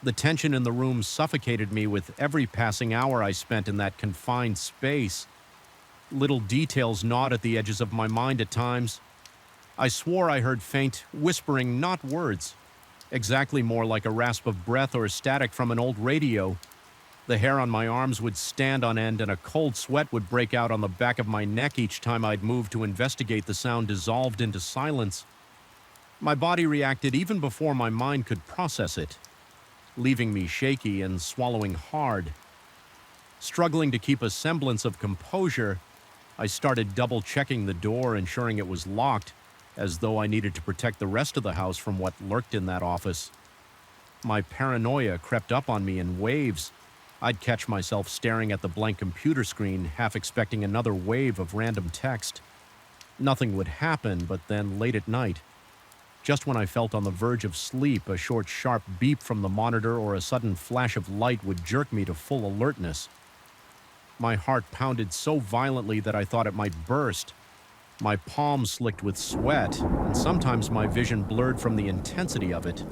The tension in the room suffocated me with every passing hour I spent in that confined space. Little details gnawed at the edges of my mind at times. I swore I heard faint whispering, not words, exactly more like a rasp of breath or static from an old radio. The hair on my arms would stand on end and a cold sweat would break out on the back of my neck each time I'd move to investigate. The sound dissolved into silence. My body reacted even before my mind could process it, leaving me shaky and swallowing hard. Struggling to keep a semblance of composure, I started double-checking the door, ensuring it was locked, as though I needed to protect the rest of the house from what lurked in that office. My paranoia crept up on me in waves. I'd catch myself staring at the blank computer screen, half expecting another wave of random text. Nothing would happen, but then late at night, just when I felt on the verge of sleep, a short, sharp beep from the monitor or a sudden flash of light would jerk me to full alertness. My heart pounded so violently that I thought it might burst. My palms slicked with sweat, and sometimes my vision blurred from the intensity of it.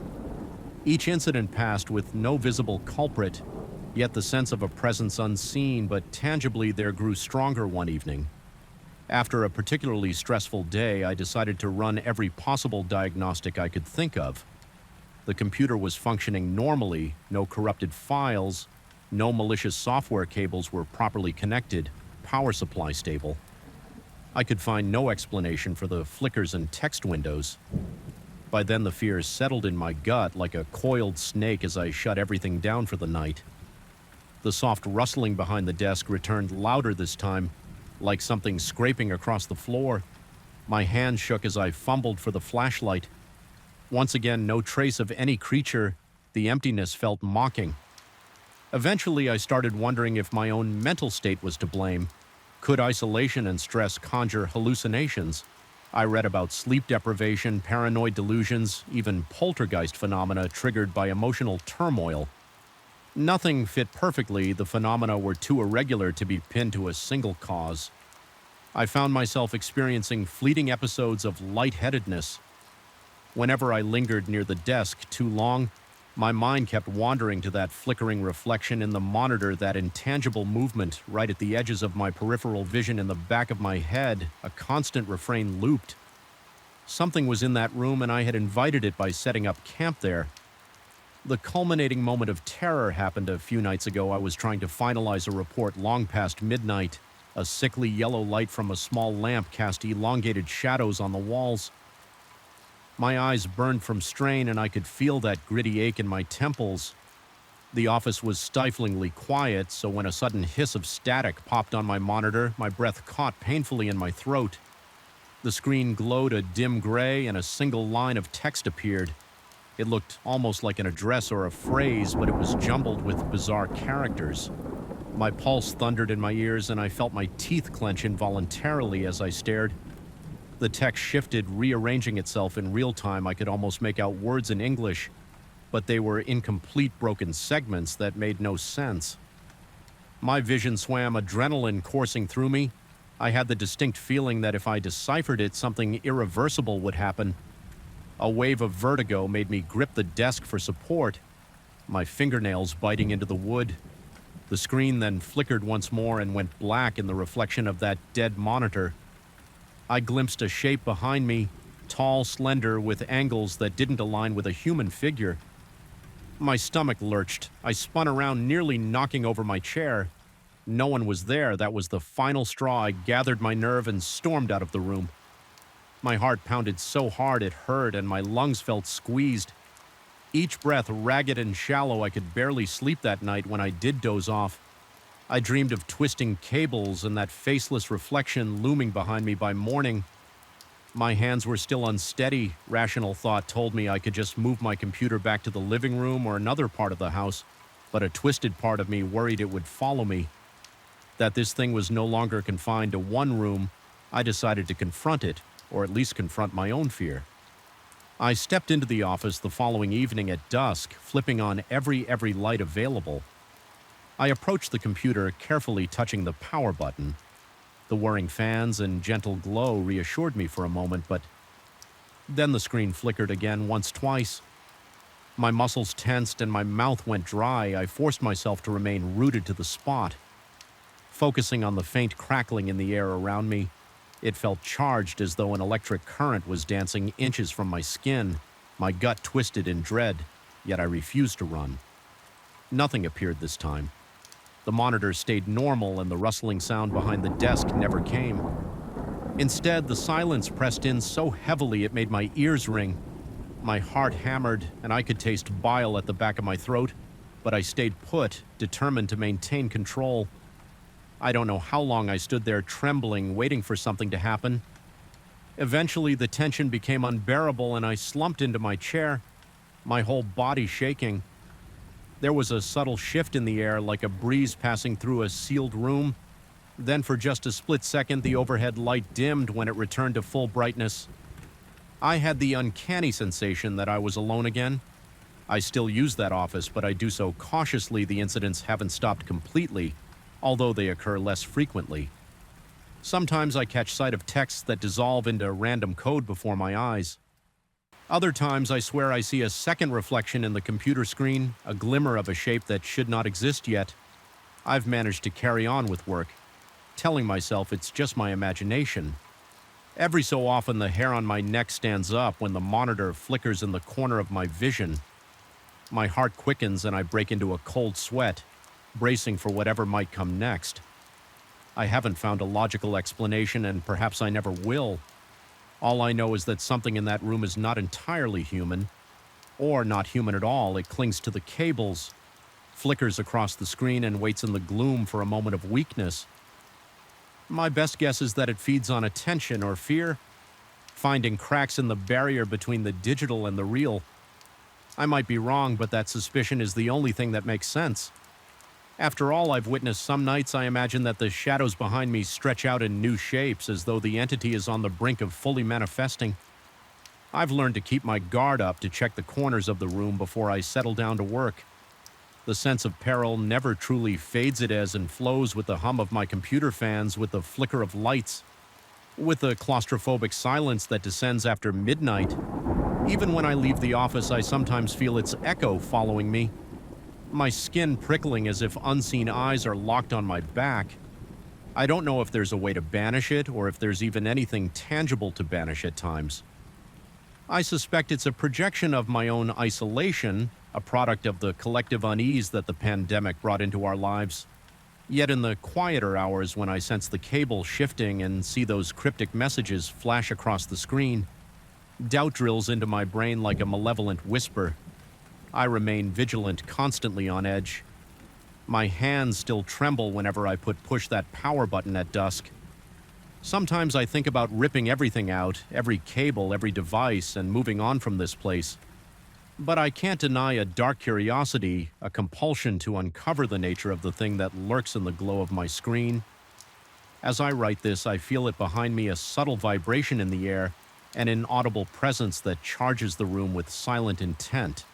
Each incident passed with no visible culprit, yet the sense of a presence unseen but tangibly there grew stronger one evening. After a particularly stressful day, I decided to run every possible diagnostic I could think of. The computer was functioning normally, no corrupted files, no malicious software cables were properly connected, power supply stable. I could find no explanation for the flickers and text windows. By then the fears settled in my gut like a coiled snake as I shut everything down for the night. The soft rustling behind the desk returned louder this time, like something scraping across the floor. My hand shook as I fumbled for the flashlight. Once again, no trace of any creature. The emptiness felt mocking. Eventually, I started wondering if my own mental state was to blame. Could isolation and stress conjure hallucinations? I read about sleep deprivation, paranoid delusions, even poltergeist phenomena triggered by emotional turmoil. Nothing fit perfectly. The phenomena were too irregular to be pinned to a single cause. I found myself experiencing fleeting episodes of lightheadedness. Whenever I lingered near the desk too long, my mind kept wandering to that flickering reflection in the monitor, that intangible movement right at the edges of my peripheral vision in the back of my head. A constant refrain looped. Something was in that room and I had invited it by setting up camp there. The culminating moment of terror happened a few nights ago. I was trying to finalize a report long past midnight. A sickly yellow light from a small lamp cast elongated shadows on the walls. My eyes burned from strain and I could feel that gritty ache in my temples. The office was stiflingly quiet, so when a sudden hiss of static popped on my monitor, my breath caught painfully in my throat. The screen glowed a dim gray and a single line of text appeared. It looked almost like an address or a phrase, but it was jumbled with bizarre characters. My pulse thundered in my ears and I felt my teeth clench involuntarily as I stared. The text shifted, rearranging itself in real time. I could almost make out words in English, but they were incomplete, broken segments that made no sense. My vision swam, adrenaline coursing through me. I had the distinct feeling that if I deciphered it, something irreversible would happen. A wave of vertigo made me grip the desk for support, my fingernails biting into the wood. The screen then flickered once more and went black in the reflection of that dead monitor. I glimpsed a shape behind me, tall, slender, with angles that didn't align with a human figure. My stomach lurched. I spun around, nearly knocking over my chair. No one was there. That was the final straw. I gathered my nerve and stormed out of the room. My heart pounded so hard it hurt, and my lungs felt squeezed. Each breath ragged and shallow. I could barely sleep that night when I did doze off. I dreamed of twisting cables and that faceless reflection looming behind me by morning. My hands were still unsteady. Rational thought told me I could just move my computer back to the living room or another part of the house, but a twisted part of me worried it would follow me. That this thing was no longer confined to one room, I decided to confront it, or at least confront my own fear. I stepped into the office the following evening at dusk, flipping on every light available. I approached the computer, carefully touching the power button. The whirring fans and gentle glow reassured me for a moment, but then the screen flickered again twice. My muscles tensed and my mouth went dry. I forced myself to remain rooted to the spot. Focusing on the faint crackling in the air around me, it felt charged as though an electric current was dancing inches from my skin. My gut twisted in dread, yet I refused to run. Nothing appeared this time. The monitor stayed normal and the rustling sound behind the desk never came. Instead, the silence pressed in so heavily it made my ears ring. My heart hammered and I could taste bile at the back of my throat, but I stayed put, determined to maintain control. I don't know how long I stood there trembling, waiting for something to happen. Eventually, the tension became unbearable and I slumped into my chair, my whole body shaking. There was a subtle shift in the air, like a breeze passing through a sealed room. Then for just a split second, the overhead light dimmed when it returned to full brightness. I had the uncanny sensation that I was alone again. I still use that office, but I do so cautiously. The incidents haven't stopped completely, although they occur less frequently. Sometimes I catch sight of texts that dissolve into random code before my eyes. Other times I swear I see a second reflection in the computer screen, a glimmer of a shape that should not exist yet. I've managed to carry on with work, telling myself it's just my imagination. Every so often the hair on my neck stands up when the monitor flickers in the corner of my vision. My heart quickens and I break into a cold sweat, bracing for whatever might come next. I haven't found a logical explanation, and perhaps I never will. All I know is that something in that room is not entirely human, or not human at all. It clings to the cables, flickers across the screen, and waits in the gloom for a moment of weakness. My best guess is that it feeds on attention or fear, finding cracks in the barrier between the digital and the real. I might be wrong, but that suspicion is the only thing that makes sense. After all I've witnessed, some nights I imagine that the shadows behind me stretch out in new shapes, as though the entity is on the brink of fully manifesting. I've learned to keep my guard up, to check the corners of the room before I settle down to work. The sense of peril never truly fades. It ebbs and flows with the hum of my computer fans, with the flicker of lights, with the claustrophobic silence that descends after midnight. Even when I leave the office, I sometimes feel its echo following me, my skin prickling as if unseen eyes are locked on my back. I don't know if there's a way to banish it, or if there's even anything tangible to banish at times. I suspect it's a projection of my own isolation, a product of the collective unease that the pandemic brought into our lives. Yet in the quieter hours when I sense the cable shifting and see those cryptic messages flash across the screen, doubt drills into my brain like a malevolent whisper. I remain vigilant, constantly on edge. My hands still tremble whenever I push that power button at dusk. Sometimes I think about ripping everything out, every cable, every device, and moving on from this place. But I can't deny a dark curiosity, a compulsion to uncover the nature of the thing that lurks in the glow of my screen. As I write this, I feel it behind me, a subtle vibration in the air, an inaudible presence that charges the room with silent intent.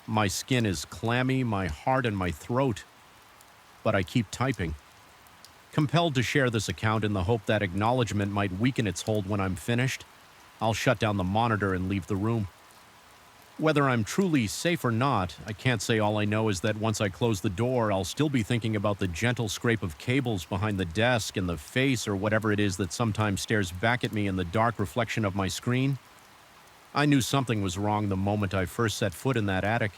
My skin is clammy, my heart and my throat, but I keep typing. Compelled to share this account in the hope that acknowledgement might weaken its hold when I'm finished, I'll shut down the monitor and leave the room. Whether I'm truly safe or not, I can't say. All I know is that once I close the door, I'll still be thinking about the gentle scrape of cables behind the desk and the face or whatever it is that sometimes stares back at me in the dark reflection of my screen. I knew something was wrong the moment I first set foot in that attic.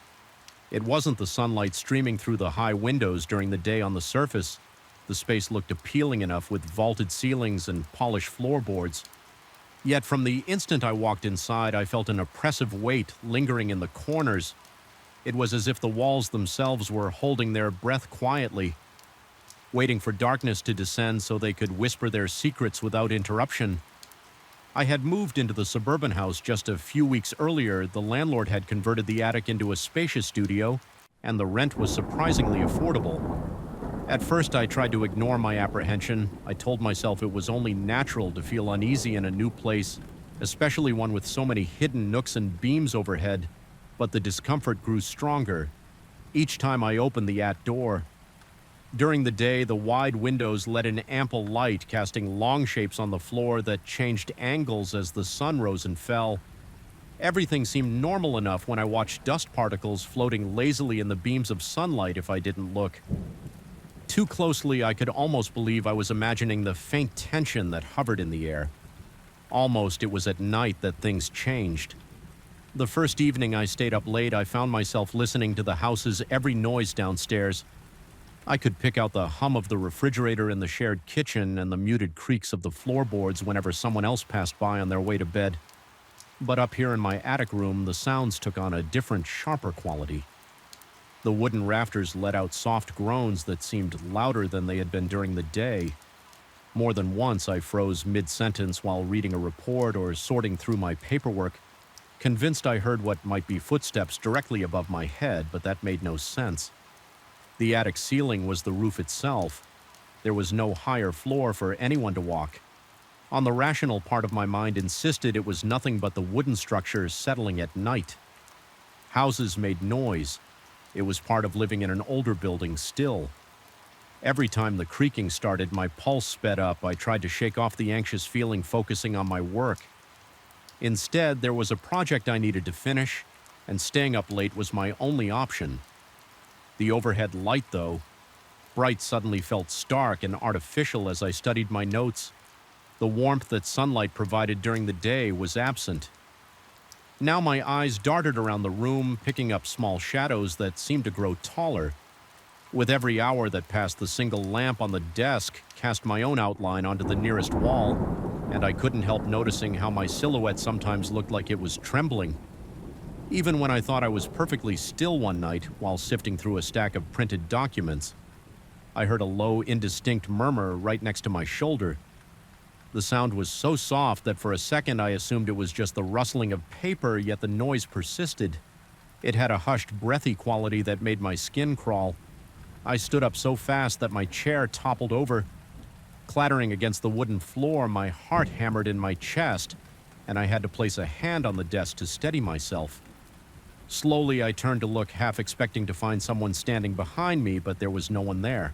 It wasn't the sunlight streaming through the high windows during the day on the surface. The space looked appealing enough with vaulted ceilings and polished floorboards. Yet from the instant I walked inside, I felt an oppressive weight lingering in the corners. It was as if the walls themselves were holding their breath quietly, waiting for darkness to descend so they could whisper their secrets without interruption. I had moved into the suburban house just a few weeks earlier. The landlord had converted the attic into a spacious studio, and the rent was surprisingly affordable. At first, I tried to ignore my apprehension. I told myself it was only natural to feel uneasy in a new place, especially one with so many hidden nooks and beams overhead. But the discomfort grew stronger each time I opened the attic door. During the day, the wide windows let in ample light, casting long shapes on the floor that changed angles as the sun rose and fell. Everything seemed normal enough when I watched dust particles floating lazily in the beams of sunlight if I didn't look. Too closely, I could almost believe I was imagining the faint tension that hovered in the air. Almost it was at night that things changed. The first evening I stayed up late, I found myself listening to the house's every noise downstairs. I could pick out the hum of the refrigerator in the shared kitchen and the muted creaks of the floorboards whenever someone else passed by on their way to bed. But up here in my attic room, the sounds took on a different, sharper quality. The wooden rafters let out soft groans that seemed louder than they had been during the day. More than once I froze mid-sentence while reading a report or sorting through my paperwork, convinced I heard what might be footsteps directly above my head, but that made no sense. The attic ceiling was the roof itself. There was no higher floor for anyone to walk. On the rational part of my mind insisted it was nothing but the wooden structure settling at night. Houses made noise. It was part of living in an older building still. Every time the creaking started, my pulse sped up. I tried to shake off the anxious feeling, focusing on my work. Instead, there was a project I needed to finish, and staying up late was my only option. The overhead light, though, bright, suddenly felt stark and artificial as I studied my notes. The warmth that sunlight provided during the day was absent. Now my eyes darted around the room, picking up small shadows that seemed to grow taller. With every hour that passed, the single lamp on the desk cast my own outline onto the nearest wall, and I couldn't help noticing how my silhouette sometimes looked like it was trembling. Even when I thought I was perfectly still one night while sifting through a stack of printed documents, I heard a low, indistinct murmur right next to my shoulder. The sound was so soft that for a second I assumed it was just the rustling of paper, yet the noise persisted. It had a hushed, breathy quality that made my skin crawl. I stood up so fast that my chair toppled over. Clattering against the wooden floor, my heart hammered in my chest, and I had to place a hand on the desk to steady myself. Slowly, I turned to look, half expecting to find someone standing behind me, but there was no one there.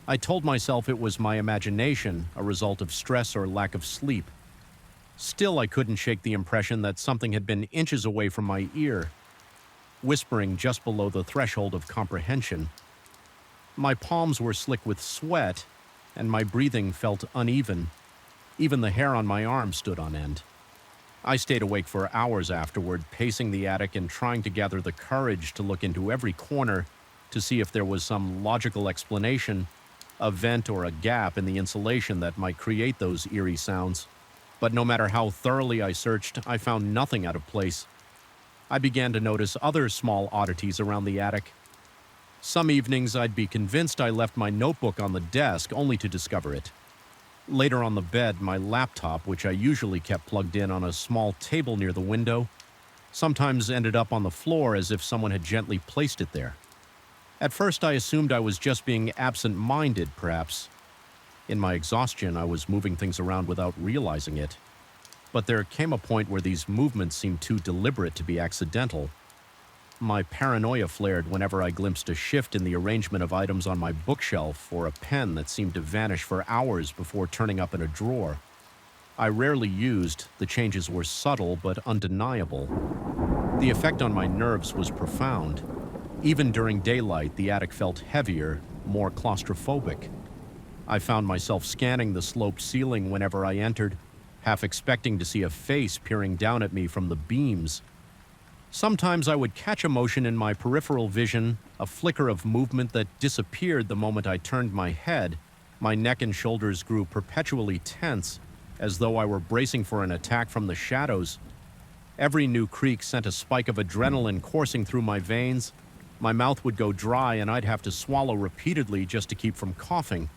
I told myself it was my imagination, a result of stress or lack of sleep. Still, I couldn't shake the impression that something had been inches away from my ear, whispering just below the threshold of comprehension. My palms were slick with sweat, and my breathing felt uneven. Even the hair on my arm stood on end. I stayed awake for hours afterward, pacing the attic and trying to gather the courage to look into every corner to see if there was some logical explanation, a vent or a gap in the insulation that might create those eerie sounds. But no matter how thoroughly I searched, I found nothing out of place. I began to notice other small oddities around the attic. Some evenings I'd be convinced I left my notebook on the desk only to discover it. Later on the bed, my laptop, which I usually kept plugged in on a small table near the window, sometimes ended up on the floor as if someone had gently placed it there. At first I assumed I was just being absent-minded, perhaps. In my exhaustion, I was moving things around without realizing it. But there came a point where these movements seemed too deliberate to be accidental. My paranoia flared whenever I glimpsed a shift in the arrangement of items on my bookshelf or a pen that seemed to vanish for hours before turning up in a drawer. I rarely used, the changes were subtle but undeniable. The effect on my nerves was profound. Even during daylight, the attic felt heavier, more claustrophobic. I found myself scanning the sloped ceiling whenever I entered, half expecting to see a face peering down at me from the beams. Sometimes I would catch a motion in my peripheral vision, a flicker of movement that disappeared the moment I turned my head. My neck and shoulders grew perpetually tense, as though I were bracing for an attack from the shadows. Every new creak sent a spike of adrenaline coursing through my veins. My mouth would go dry and I'd have to swallow repeatedly just to keep from coughing.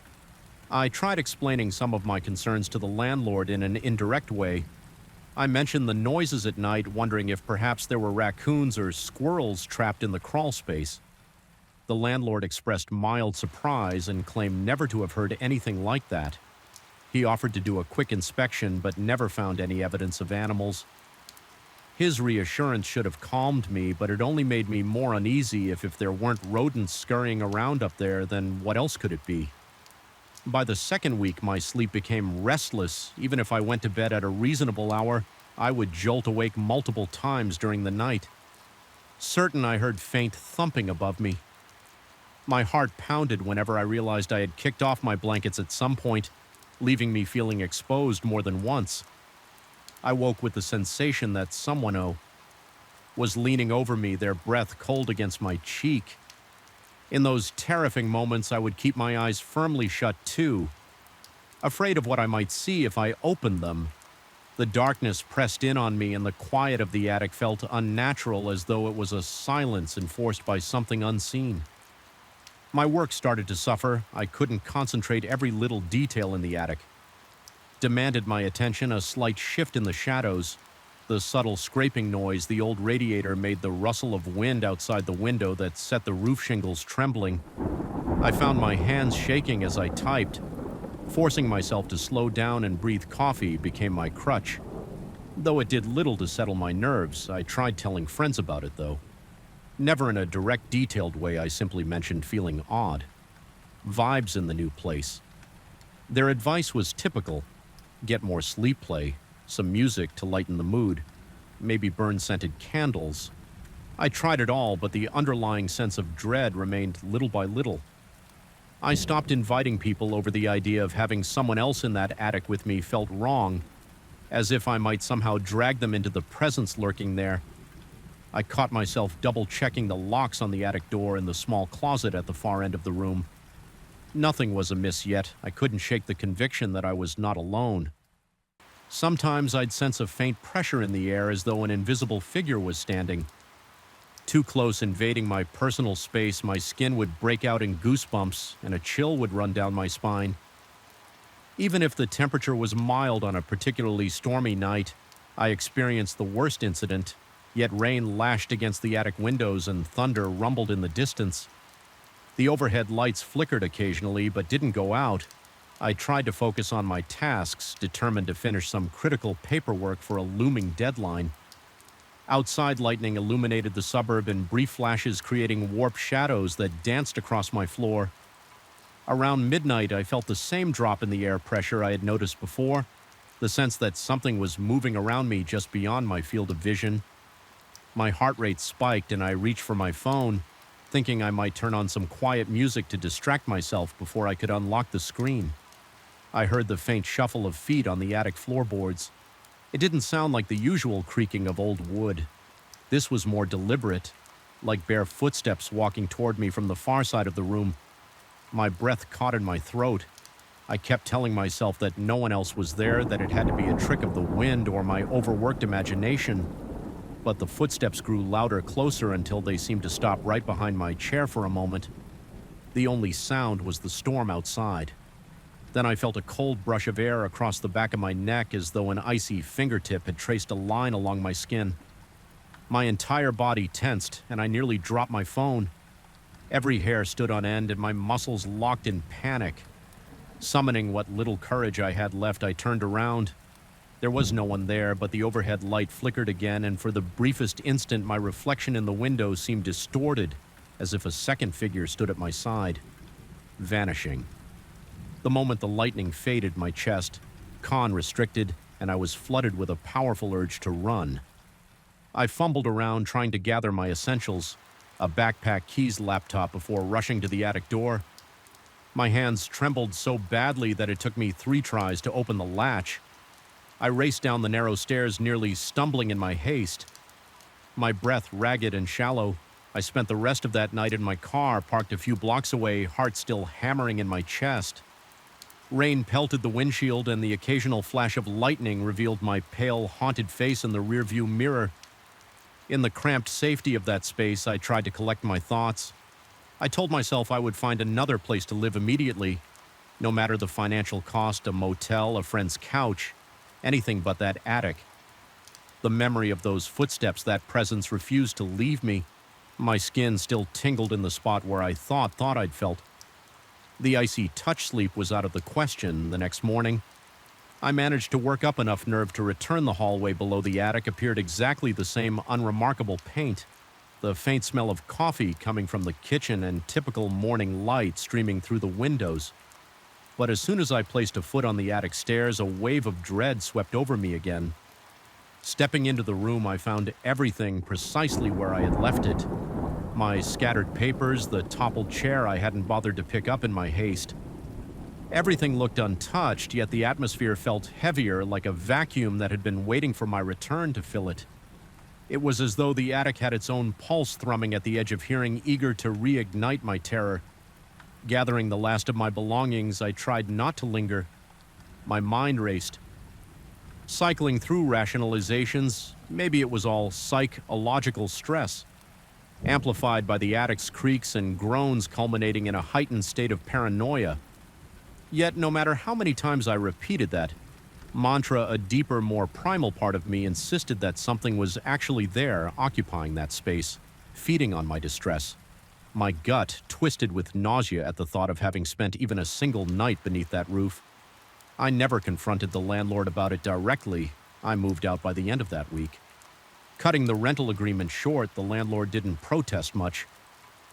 I tried explaining some of my concerns to the landlord in an indirect way. I mentioned the noises at night, wondering if perhaps there were raccoons or squirrels trapped in the crawl space. The landlord expressed mild surprise and claimed never to have heard anything like that. He offered to do a quick inspection, but never found any evidence of animals. His reassurance should have calmed me, but it only made me more uneasy. If there weren't rodents scurrying around up there, then what else could it be? By the second week, my sleep became restless. Even if I went to bed at a reasonable hour, I would jolt awake multiple times during the night. Certain I heard faint thumping above me. My heart pounded whenever I realized I had kicked off my blankets at some point, leaving me feeling exposed more than once. I woke with the sensation that someone was leaning over me, their breath cold against my cheek. In those terrifying moments, I would keep my eyes firmly shut too, afraid of what I might see if I opened them. The darkness pressed in on me and the quiet of the attic felt unnatural, as though it was a silence enforced by something unseen. My work started to suffer. I couldn't concentrate. Every little detail in the attic demanded my attention. A slight shift in the shadows, the subtle scraping noise, the old radiator made the rustle of wind outside the window that set the roof shingles trembling. I found my hands shaking as I typed. Forcing myself to slow down and breathe coffee became my crutch. Though it did little to settle my nerves, I tried telling friends about it, though. Never in a direct, detailed way. I simply mentioned feeling odd. Vibes in the new place. Their advice was typical. Get more sleep play, some music to lighten the mood, maybe burn scented candles. I tried it all, but the underlying sense of dread remained little by little. I stopped inviting people over the idea of having someone else in that attic with me felt wrong, as if I might somehow drag them into the presence lurking there. I caught myself double-checking the locks on the attic door and the small closet at the far end of the room. Nothing was amiss yet. I couldn't shake the conviction that I was not alone. Sometimes I'd sense a faint pressure in the air, as though an invisible figure was standing. Too close, invading my personal space, my skin would break out in goosebumps and a chill would run down my spine. Even if the temperature was mild on a particularly stormy night, I experienced the worst incident, yet rain lashed against the attic windows and thunder rumbled in the distance. The overhead lights flickered occasionally but didn't go out. I tried to focus on my tasks, determined to finish some critical paperwork for a looming deadline. Outside, lightning illuminated the suburb in brief flashes, creating warped shadows that danced across my floor. Around midnight, I felt the same drop in the air pressure I had noticed before, the sense that something was moving around me just beyond my field of vision. My heart rate spiked and I reached for my phone, thinking I might turn on some quiet music to distract myself before I could unlock the screen. I heard the faint shuffle of feet on the attic floorboards. It didn't sound like the usual creaking of old wood. This was more deliberate, like bare footsteps walking toward me from the far side of the room. My breath caught in my throat. I kept telling myself that no one else was there, that it had to be a trick of the wind or my overworked imagination. But the footsteps grew louder, closer, until they seemed to stop right behind my chair for a moment. The only sound was the storm outside. Then I felt a cold brush of air across the back of my neck, as though an icy fingertip had traced a line along my skin. My entire body tensed, and I nearly dropped my phone. Every hair stood on end, and my muscles locked in panic. Summoning what little courage I had left, I turned around. There was no one there, but the overhead light flickered again, and for the briefest instant my reflection in the window seemed distorted, as if a second figure stood at my side, vanishing. The moment the lightning faded, my chest, con restricted, and I was flooded with a powerful urge to run. I fumbled around trying to gather my essentials, a backpack, keys, laptop, before rushing to the attic door. My hands trembled so badly that it took me 3 tries to open the latch. I raced down the narrow stairs, nearly stumbling in my haste. My breath ragged and shallow, I spent the rest of that night in my car, parked a few blocks away, heart still hammering in my chest. Rain pelted the windshield, and the occasional flash of lightning revealed my pale, haunted face in the rearview mirror. In the cramped safety of that space, I tried to collect my thoughts. I told myself I would find another place to live immediately, no matter the financial cost, a motel, a friend's couch, anything but that attic. The memory of those footsteps, that presence, refused to leave me. My skin still tingled in the spot where I thought I'd felt. The icy touch sleep was out of the question. The next morning, I managed to work up enough nerve to return. The hallway below the attic appeared exactly the same unremarkable paint, the faint smell of coffee coming from the kitchen, and typical morning light streaming through the windows. But as soon as I placed a foot on the attic stairs, a wave of dread swept over me again. Stepping into the room, I found everything precisely where I had left it. My scattered papers, the toppled chair I hadn't bothered to pick up in my haste. Everything looked untouched, yet the atmosphere felt heavier, like a vacuum that had been waiting for my return to fill it. It was as though the attic had its own pulse thrumming at the edge of hearing, eager to reignite my terror. Gathering the last of my belongings, I tried not to linger. My mind raced. Cycling through rationalizations, maybe it was all psychological stress, amplified by the attic's creaks and groans, culminating in a heightened state of paranoia. Yet, no matter how many times I repeated that mantra, a deeper, more primal part of me insisted that something was actually there, occupying that space, feeding on my distress. My gut twisted with nausea at the thought of having spent even a single night beneath that roof. I never confronted the landlord about it directly. I moved out by the end of that week. Cutting the rental agreement short, the landlord didn't protest much.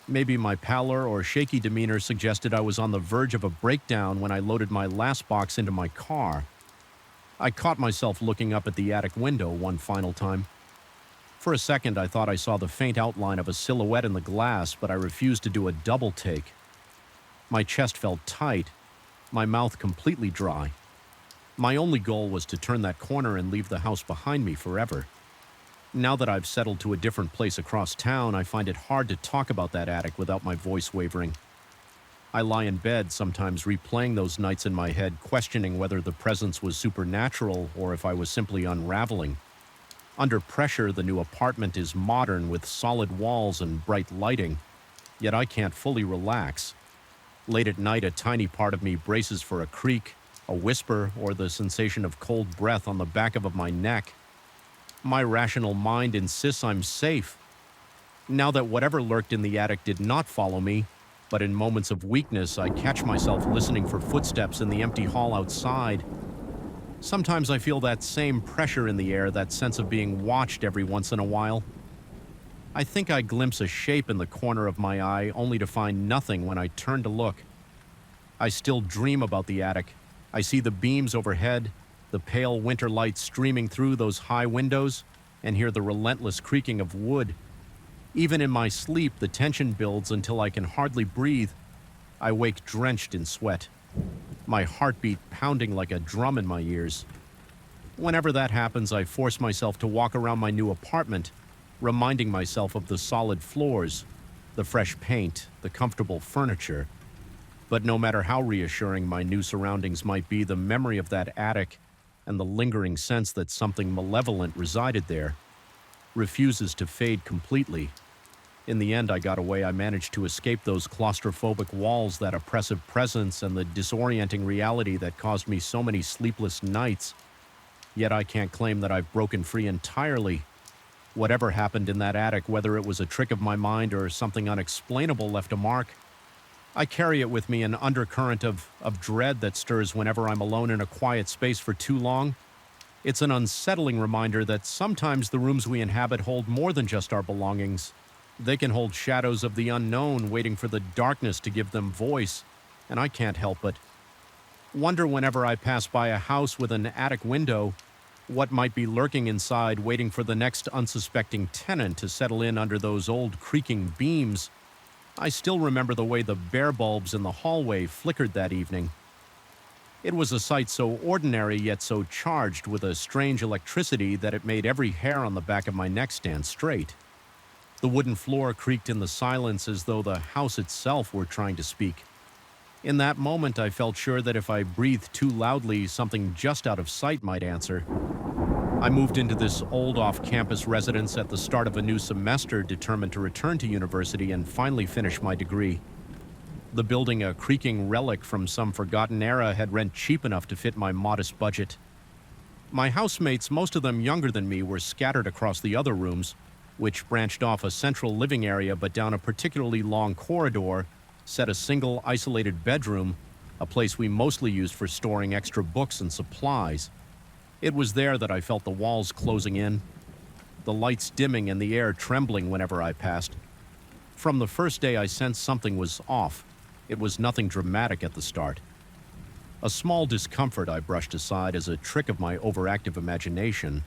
Maybe my pallor or shaky demeanor suggested I was on the verge of a breakdown when I loaded my last box into my car. I caught myself looking up at the attic window one final time. For a second, I thought I saw the faint outline of a silhouette in the glass, but I refused to do a double take. My chest felt tight, my mouth completely dry. My only goal was to turn that corner and leave the house behind me forever. Now that I've settled to a different place across town, I find it hard to talk about that attic without my voice wavering. I lie in bed, sometimes replaying those nights in my head, questioning whether the presence was supernatural or if I was simply unraveling. Under pressure, the new apartment is modern with solid walls and bright lighting, yet I can't fully relax. Late at night, a tiny part of me braces for a creak, a whisper, or the sensation of cold breath on the back of my neck. My rational mind insists I'm safe. Now that whatever lurked in the attic did not follow me, but in moments of weakness, I catch myself listening for footsteps in the empty hall outside. Sometimes I feel that same pressure in the air, that sense of being watched every once in a while. I think I glimpse a shape in the corner of my eye, only to find nothing when I turn to look. I still dream about the attic. I see the beams overhead, the pale winter light streaming through those high windows, and hear the relentless creaking of wood. Even in my sleep, the tension builds until I can hardly breathe. I wake drenched in sweat, my heartbeat pounding like a drum in my ears. Whenever that happens, I force myself to walk around my new apartment, reminding myself of the solid floors, the fresh paint, the comfortable furniture. But no matter how reassuring my new surroundings might be, the memory of that attic and the lingering sense that something malevolent resided there refuses to fade completely. In the end, I got away. I managed to escape those claustrophobic walls, that oppressive presence, and the disorienting reality that caused me so many sleepless nights. Yet I can't claim that I've broken free entirely. Whatever happened in that attic, whether it was a trick of my mind or something unexplainable, left a mark. I carry it with me, an undercurrent of dread that stirs whenever I'm alone in a quiet space for too long. It's an unsettling reminder that sometimes the rooms we inhabit hold more than just our belongings. They can hold shadows of the unknown, waiting for the darkness to give them voice, and I can't help but wonder whenever I pass by a house with an attic window, what might be lurking inside, waiting for the next unsuspecting tenant to settle in under those old creaking beams. I still remember the way the bare bulbs in the hallway flickered that evening. It was a sight so ordinary yet so charged with a strange electricity that it made every hair on the back of my neck stand straight. The wooden floor creaked in the silence as though the house itself were trying to speak. In that moment, I felt sure that if I breathed too loudly, something just out of sight might answer. I moved into this old off-campus residence at the start of a new semester, determined to return to university and finally finish my degree. The building, a creaking relic from some forgotten era, had rent cheap enough to fit my modest budget. My housemates, most of them younger than me, were scattered across the other rooms, which branched off a central living area, but down a particularly long corridor set a single isolated bedroom, a place we mostly used for storing extra books and supplies. It was there that I felt the walls closing in, the lights dimming and the air trembling whenever I passed. From the first day, I sensed something was off. It was nothing dramatic at the start. A small discomfort I brushed aside as a trick of my overactive imagination.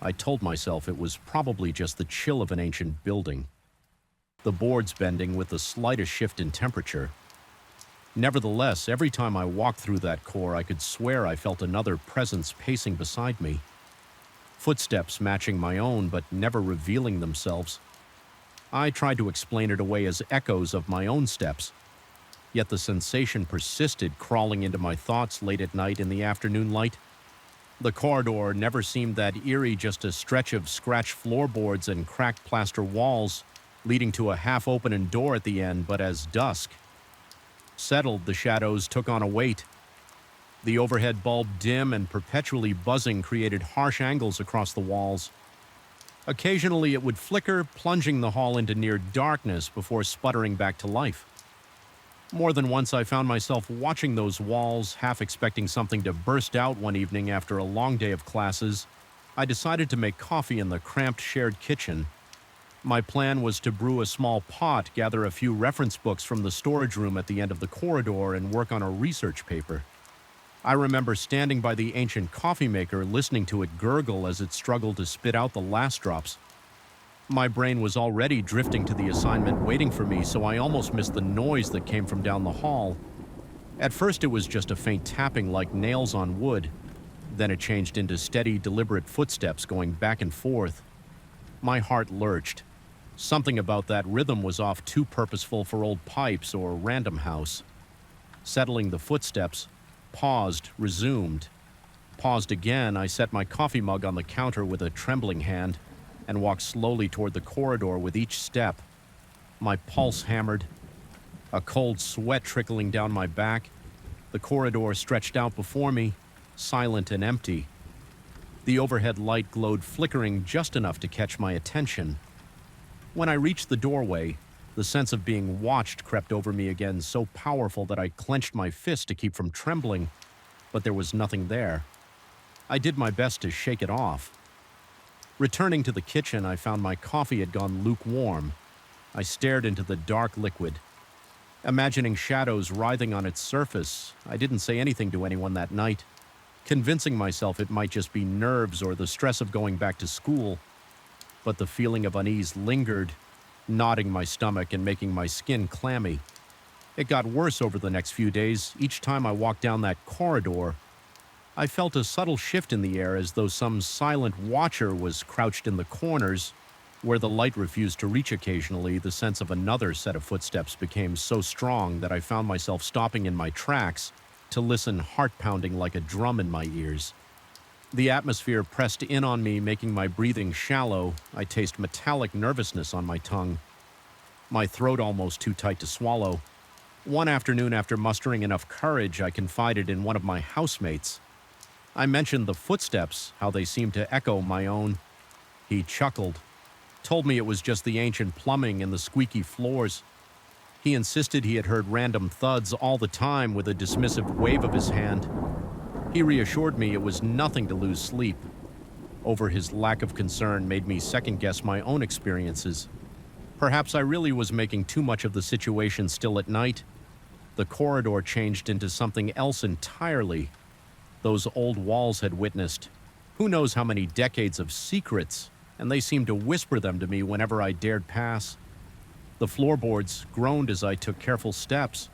I told myself it was probably just the chill of an ancient building, the boards bending with the slightest shift in temperature. Nevertheless, every time I walked through that core, I could swear I felt another presence pacing beside me. Footsteps matching my own, but never revealing themselves. I tried to explain it away as echoes of my own steps, yet the sensation persisted, crawling into my thoughts late at night in the afternoon light. The corridor never seemed that eerie, just a stretch of scratched floorboards and cracked plaster walls, leading to a half-open door at the end. But as dusk settled, the shadows took on a weight. The overhead bulb, dim and perpetually buzzing, created harsh angles across the walls. Occasionally it would flicker, plunging the hall into near darkness before sputtering back to life. More than once I found myself watching those walls, half expecting something to burst out one evening after a long day of classes. I decided to make coffee in the cramped shared kitchen. My plan was to brew a small pot, gather a few reference books from the storage room at the end of the corridor, and work on a research paper. I remember standing by the ancient coffee maker, listening to it gurgle as it struggled to spit out the last drops. My brain was already drifting to the assignment waiting for me, so I almost missed the noise that came from down the hall. At first it was just a faint tapping like nails on wood. Then it changed into steady, deliberate footsteps going back and forth. My heart lurched. Something about that rhythm was off, too purposeful for old pipes or Random House. Settling the footsteps, paused, resumed. Paused again, I set my coffee mug on the counter with a trembling hand and walked slowly toward the corridor with each step. My pulse hammered, a cold sweat trickling down my back. The corridor stretched out before me, silent and empty. The overhead light glowed, flickering just enough to catch my attention. When I reached the doorway, the sense of being watched crept over me again, so powerful that I clenched my fist to keep from trembling, but there was nothing there. I did my best to shake it off. Returning to the kitchen, I found my coffee had gone lukewarm. I stared into the dark liquid, imagining shadows writhing on its surface. I didn't say anything to anyone that night, convincing myself it might just be nerves or the stress of going back to school. But the feeling of unease lingered, knotting my stomach and making my skin clammy. It got worse over the next few days. Each time I walked down that corridor, I felt a subtle shift in the air as though some silent watcher was crouched in the corners. Where the light refused to reach occasionally, the sense of another set of footsteps became so strong that I found myself stopping in my tracks to listen, heart pounding like a drum in my ears. The atmosphere pressed in on me, making my breathing shallow. I taste metallic nervousness on my tongue, my throat almost too tight to swallow. One afternoon, after mustering enough courage, I confided in one of my housemates. I mentioned the footsteps, how they seemed to echo my own. He chuckled, told me it was just the ancient plumbing and the squeaky floors. He insisted he had heard random thuds all the time with a dismissive wave of his hand. He reassured me it was nothing to lose sleep. Over his lack of concern made me second-guess my own experiences. Perhaps I really was making too much of the situation still at night. The corridor changed into something else entirely. Those old walls had witnessed who knows how many decades of secrets, and they seemed to whisper them to me whenever I dared pass. The floorboards groaned as I took careful steps.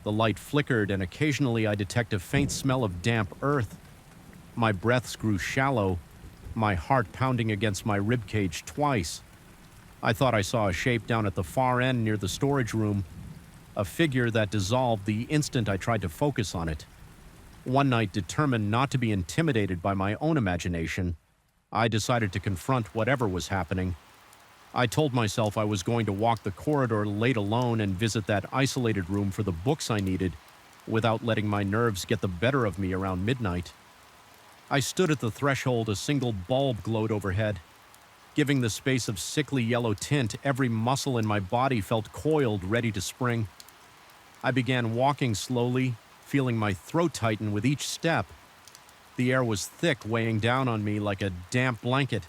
The light flickered, and occasionally I detect a faint smell of damp earth. My breaths grew shallow, my heart pounding against my ribcage twice. I thought I saw a shape down at the far end near the storage room, a figure that dissolved the instant I tried to focus on it. One night, determined not to be intimidated by my own imagination, I decided to confront whatever was happening. I told myself I was going to walk the corridor late alone and visit that isolated room for the books I needed, without letting my nerves get the better of me around midnight. I stood at the threshold, a single bulb glowed overhead. Giving the space of sickly yellow tint, every muscle in my body felt coiled, ready to spring. I began walking slowly, feeling my throat tighten with each step. The air was thick, weighing down on me like a damp blanket.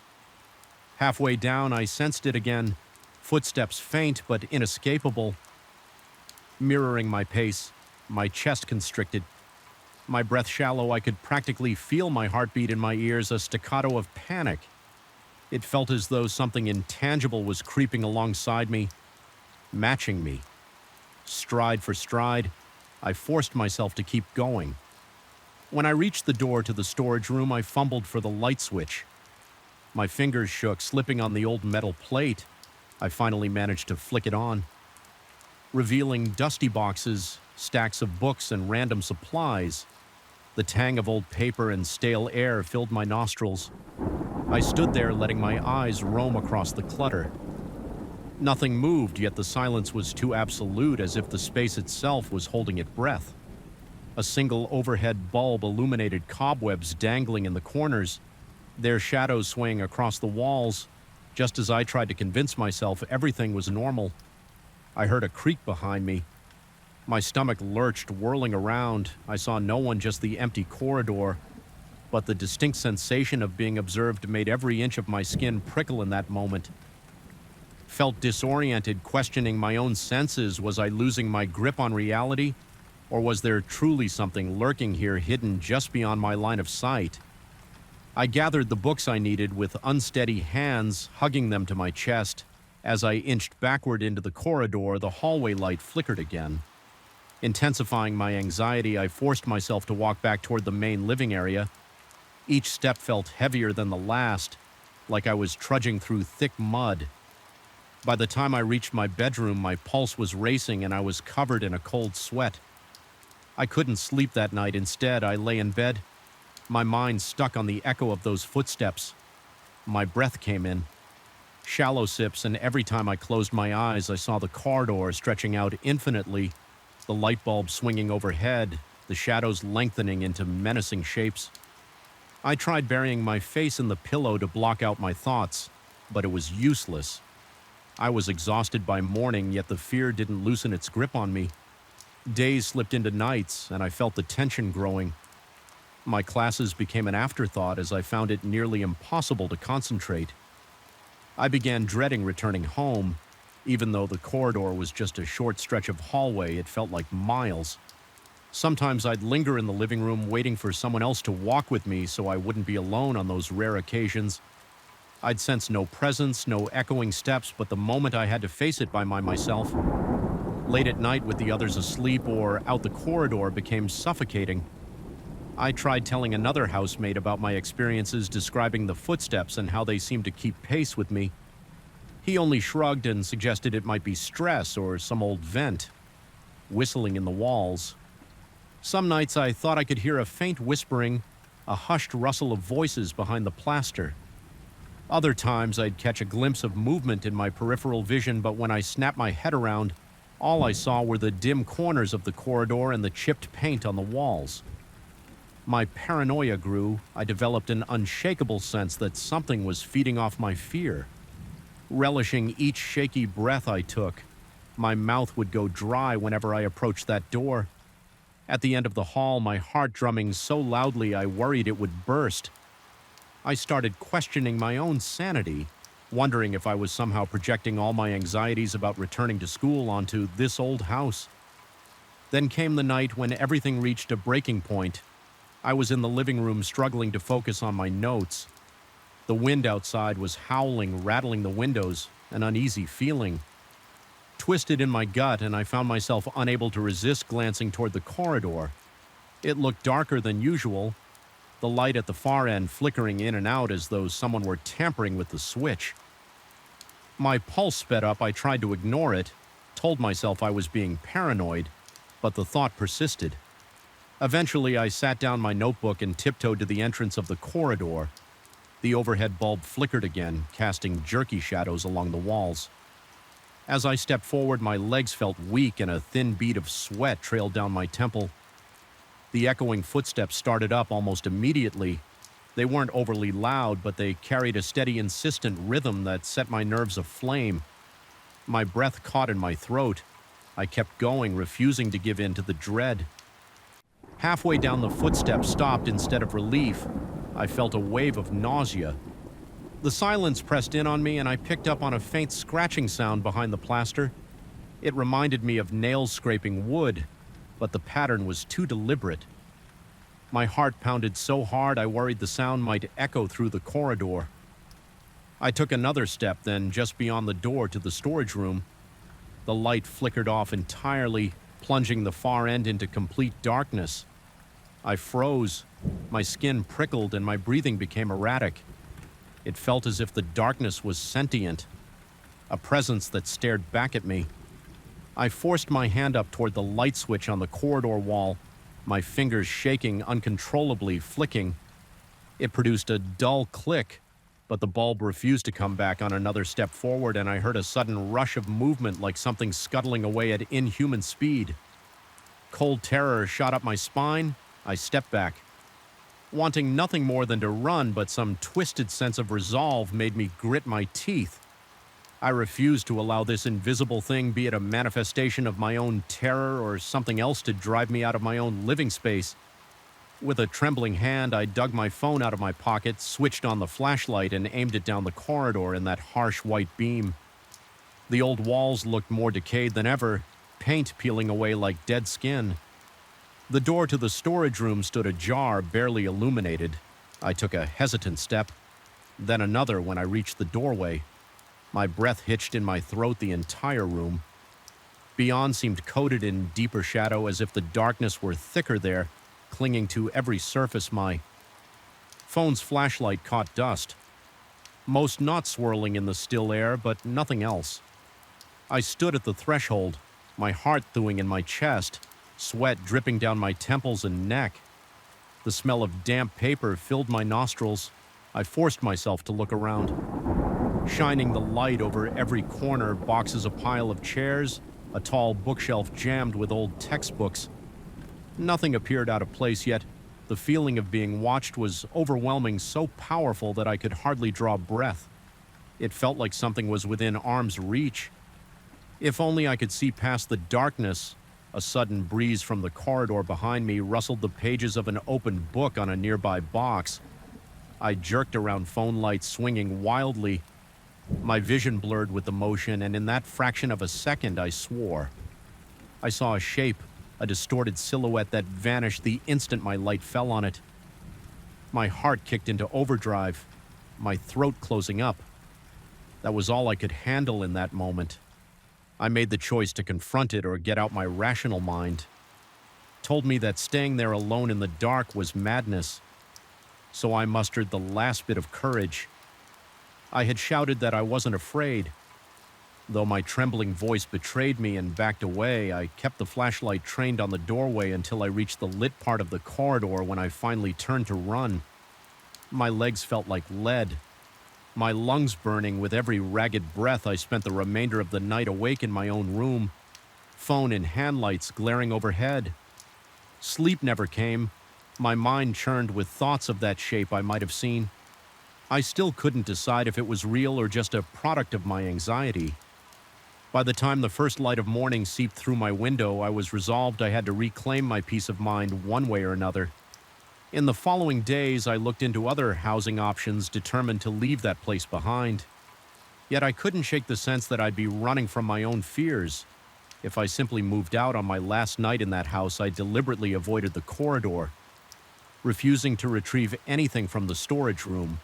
Halfway down, I sensed it again, footsteps faint but inescapable. Mirroring my pace, my chest constricted. My breath shallow, I could practically feel my heartbeat in my ears, a staccato of panic. It felt as though something intangible was creeping alongside me, matching me. Stride for stride, I forced myself to keep going. When I reached the door to the storage room, I fumbled for the light switch. My fingers shook, slipping on the old metal plate. I finally managed to flick it on, revealing dusty boxes, stacks of books, and random supplies. The tang of old paper and stale air filled my nostrils. I stood there, letting my eyes roam across the clutter. Nothing moved, yet the silence was too absolute, as if the space itself was holding its breath. A single overhead bulb illuminated cobwebs dangling in the corners, their shadows swaying across the walls. Just as I tried to convince myself everything was normal, I heard a creak behind me. My stomach lurched, whirling around. I saw no one, just the empty corridor, but the distinct sensation of being observed made every inch of my skin prickle in that moment. Felt disoriented, questioning my own senses. Was I losing my grip on reality? Or was there truly something lurking here, hidden just beyond my line of sight? I gathered the books I needed with unsteady hands, hugging them to my chest. As I inched backward into the corridor, the hallway light flickered again. Intensifying my anxiety, I forced myself to walk back toward the main living area. Each step felt heavier than the last, like I was trudging through thick mud. By the time I reached my bedroom, my pulse was racing and I was covered in a cold sweat. I couldn't sleep that night. Instead, I lay in bed, my mind stuck on the echo of those footsteps. My breath came in, shallow sips, and every time I closed my eyes, I saw the corridor stretching out infinitely, the light bulb swinging overhead, the shadows lengthening into menacing shapes. I tried burying my face in the pillow to block out my thoughts, but it was useless. I was exhausted by morning, yet the fear didn't loosen its grip on me. Days slipped into nights, and I felt the tension growing. My classes became an afterthought as I found it nearly impossible to concentrate. I began dreading returning home. Even though the corridor was just a short stretch of hallway, it felt like miles. Sometimes I'd linger in the living room waiting for someone else to walk with me so I wouldn't be alone on those rare occasions. I'd sense no presence, no echoing steps, but the moment I had to face it by myself, late at night with the others asleep or out the corridor, became suffocating. I tried telling another housemate about my experiences describing the footsteps and how they seemed to keep pace with me. He only shrugged and suggested it might be stress or some old vent, whistling in the walls. Some nights I thought I could hear a faint whispering, a hushed rustle of voices behind the plaster. Other times I'd catch a glimpse of movement in my peripheral vision, but when I snapped my head around, all I saw were the dim corners of the corridor and the chipped paint on the walls. My paranoia grew. I developed an unshakable sense that something was feeding off my fear. Relishing each shaky breath I took, my mouth would go dry whenever I approached that door. At the end of the hall, my heart drumming so loudly I worried it would burst. I started questioning my own sanity, wondering if I was somehow projecting all my anxieties about returning to school onto this old house. Then came the night when everything reached a breaking point. I was in the living room struggling to focus on my notes. The wind outside was howling, rattling the windows, an uneasy feeling. Twisted in my gut, and I found myself unable to resist glancing toward the corridor. It looked darker than usual, the light at the far end flickering in and out as though someone were tampering with the switch. My pulse sped up. I tried to ignore it, told myself I was being paranoid, but the thought persisted. Eventually, I sat down my notebook and tiptoed to the entrance of the corridor. The overhead bulb flickered again, casting jerky shadows along the walls. As I stepped forward, my legs felt weak and a thin bead of sweat trailed down my temple. The echoing footsteps started up almost immediately. They weren't overly loud, but they carried a steady, insistent rhythm that set my nerves aflame. My breath caught in my throat. I kept going, refusing to give in to the dread. Halfway down, the footsteps stopped instead of relief. I felt a wave of nausea. The silence pressed in on me, and I picked up on a faint scratching sound behind the plaster. It reminded me of nails scraping wood, but the pattern was too deliberate. My heart pounded so hard I worried the sound might echo through the corridor. I took another step, then just beyond the door to the storage room. The light flickered off entirely, plunging the far end into complete darkness. I froze. My skin prickled and my breathing became erratic. It felt as if the darkness was sentient, a presence that stared back at me. I forced my hand up toward the light switch on the corridor wall, my fingers shaking uncontrollably, flicking. It produced a dull click, but the bulb refused to come back on another step forward, and I heard a sudden rush of movement like something scuttling away at inhuman speed. Cold terror shot up my spine. I stepped back. Wanting nothing more than to run, but some twisted sense of resolve made me grit my teeth. I refused to allow this invisible thing, be it a manifestation of my own terror or something else, to drive me out of my own living space. With a trembling hand, I dug my phone out of my pocket, switched on the flashlight, and aimed it down the corridor in that harsh white beam. The old walls looked more decayed than ever, paint peeling away like dead skin. The door to the storage room stood ajar, barely illuminated. I took a hesitant step, then another when I reached the doorway. My breath hitched in my throat the entire room. Beyond seemed coated in deeper shadow, as if the darkness were thicker there, clinging to every surface. My phone's flashlight caught dust. Most not swirling in the still air, but nothing else. I stood at the threshold, my heart thawing in my chest, sweat dripping down my temples and neck. The smell of damp paper filled my nostrils. I forced myself to look around. Shining the light over every corner, boxes, a pile of chairs, a tall bookshelf jammed with old textbooks. Nothing appeared out of place, yet the feeling of being watched was overwhelming, so powerful that I could hardly draw breath. It felt like something was within arm's reach. If only I could see past the darkness. A sudden breeze from the corridor behind me rustled the pages of an open book on a nearby box. I jerked around, phone lights swinging wildly. My vision blurred with the motion, and in that fraction of a second, I swore. I saw a shape, a distorted silhouette that vanished the instant my light fell on it. My heart kicked into overdrive, my throat closing up. That was all I could handle in that moment. I made the choice to confront it or get out my rational mind. told me that staying there alone in the dark was madness. So I mustered the last bit of courage. I had shouted that I wasn't afraid. Though my trembling voice betrayed me and backed away, I kept the flashlight trained on the doorway until I reached the lit part of the corridor when I finally turned to run. My legs felt like lead, my lungs burning with every ragged breath. I spent the remainder of the night awake in my own room, phone and hand lights glaring overhead. Sleep never came. My mind churned with thoughts of that shape I might have seen. I still couldn't decide if it was real or just a product of my anxiety. By the time the first light of morning seeped through my window, I was resolved I had to reclaim my peace of mind one way or another. In the following days, I looked into other housing options, determined to leave that place behind. Yet I couldn't shake the sense that I'd be running from my own fears. If I simply moved out on my last night in that house, I deliberately avoided the corridor, refusing to retrieve anything from the storage room.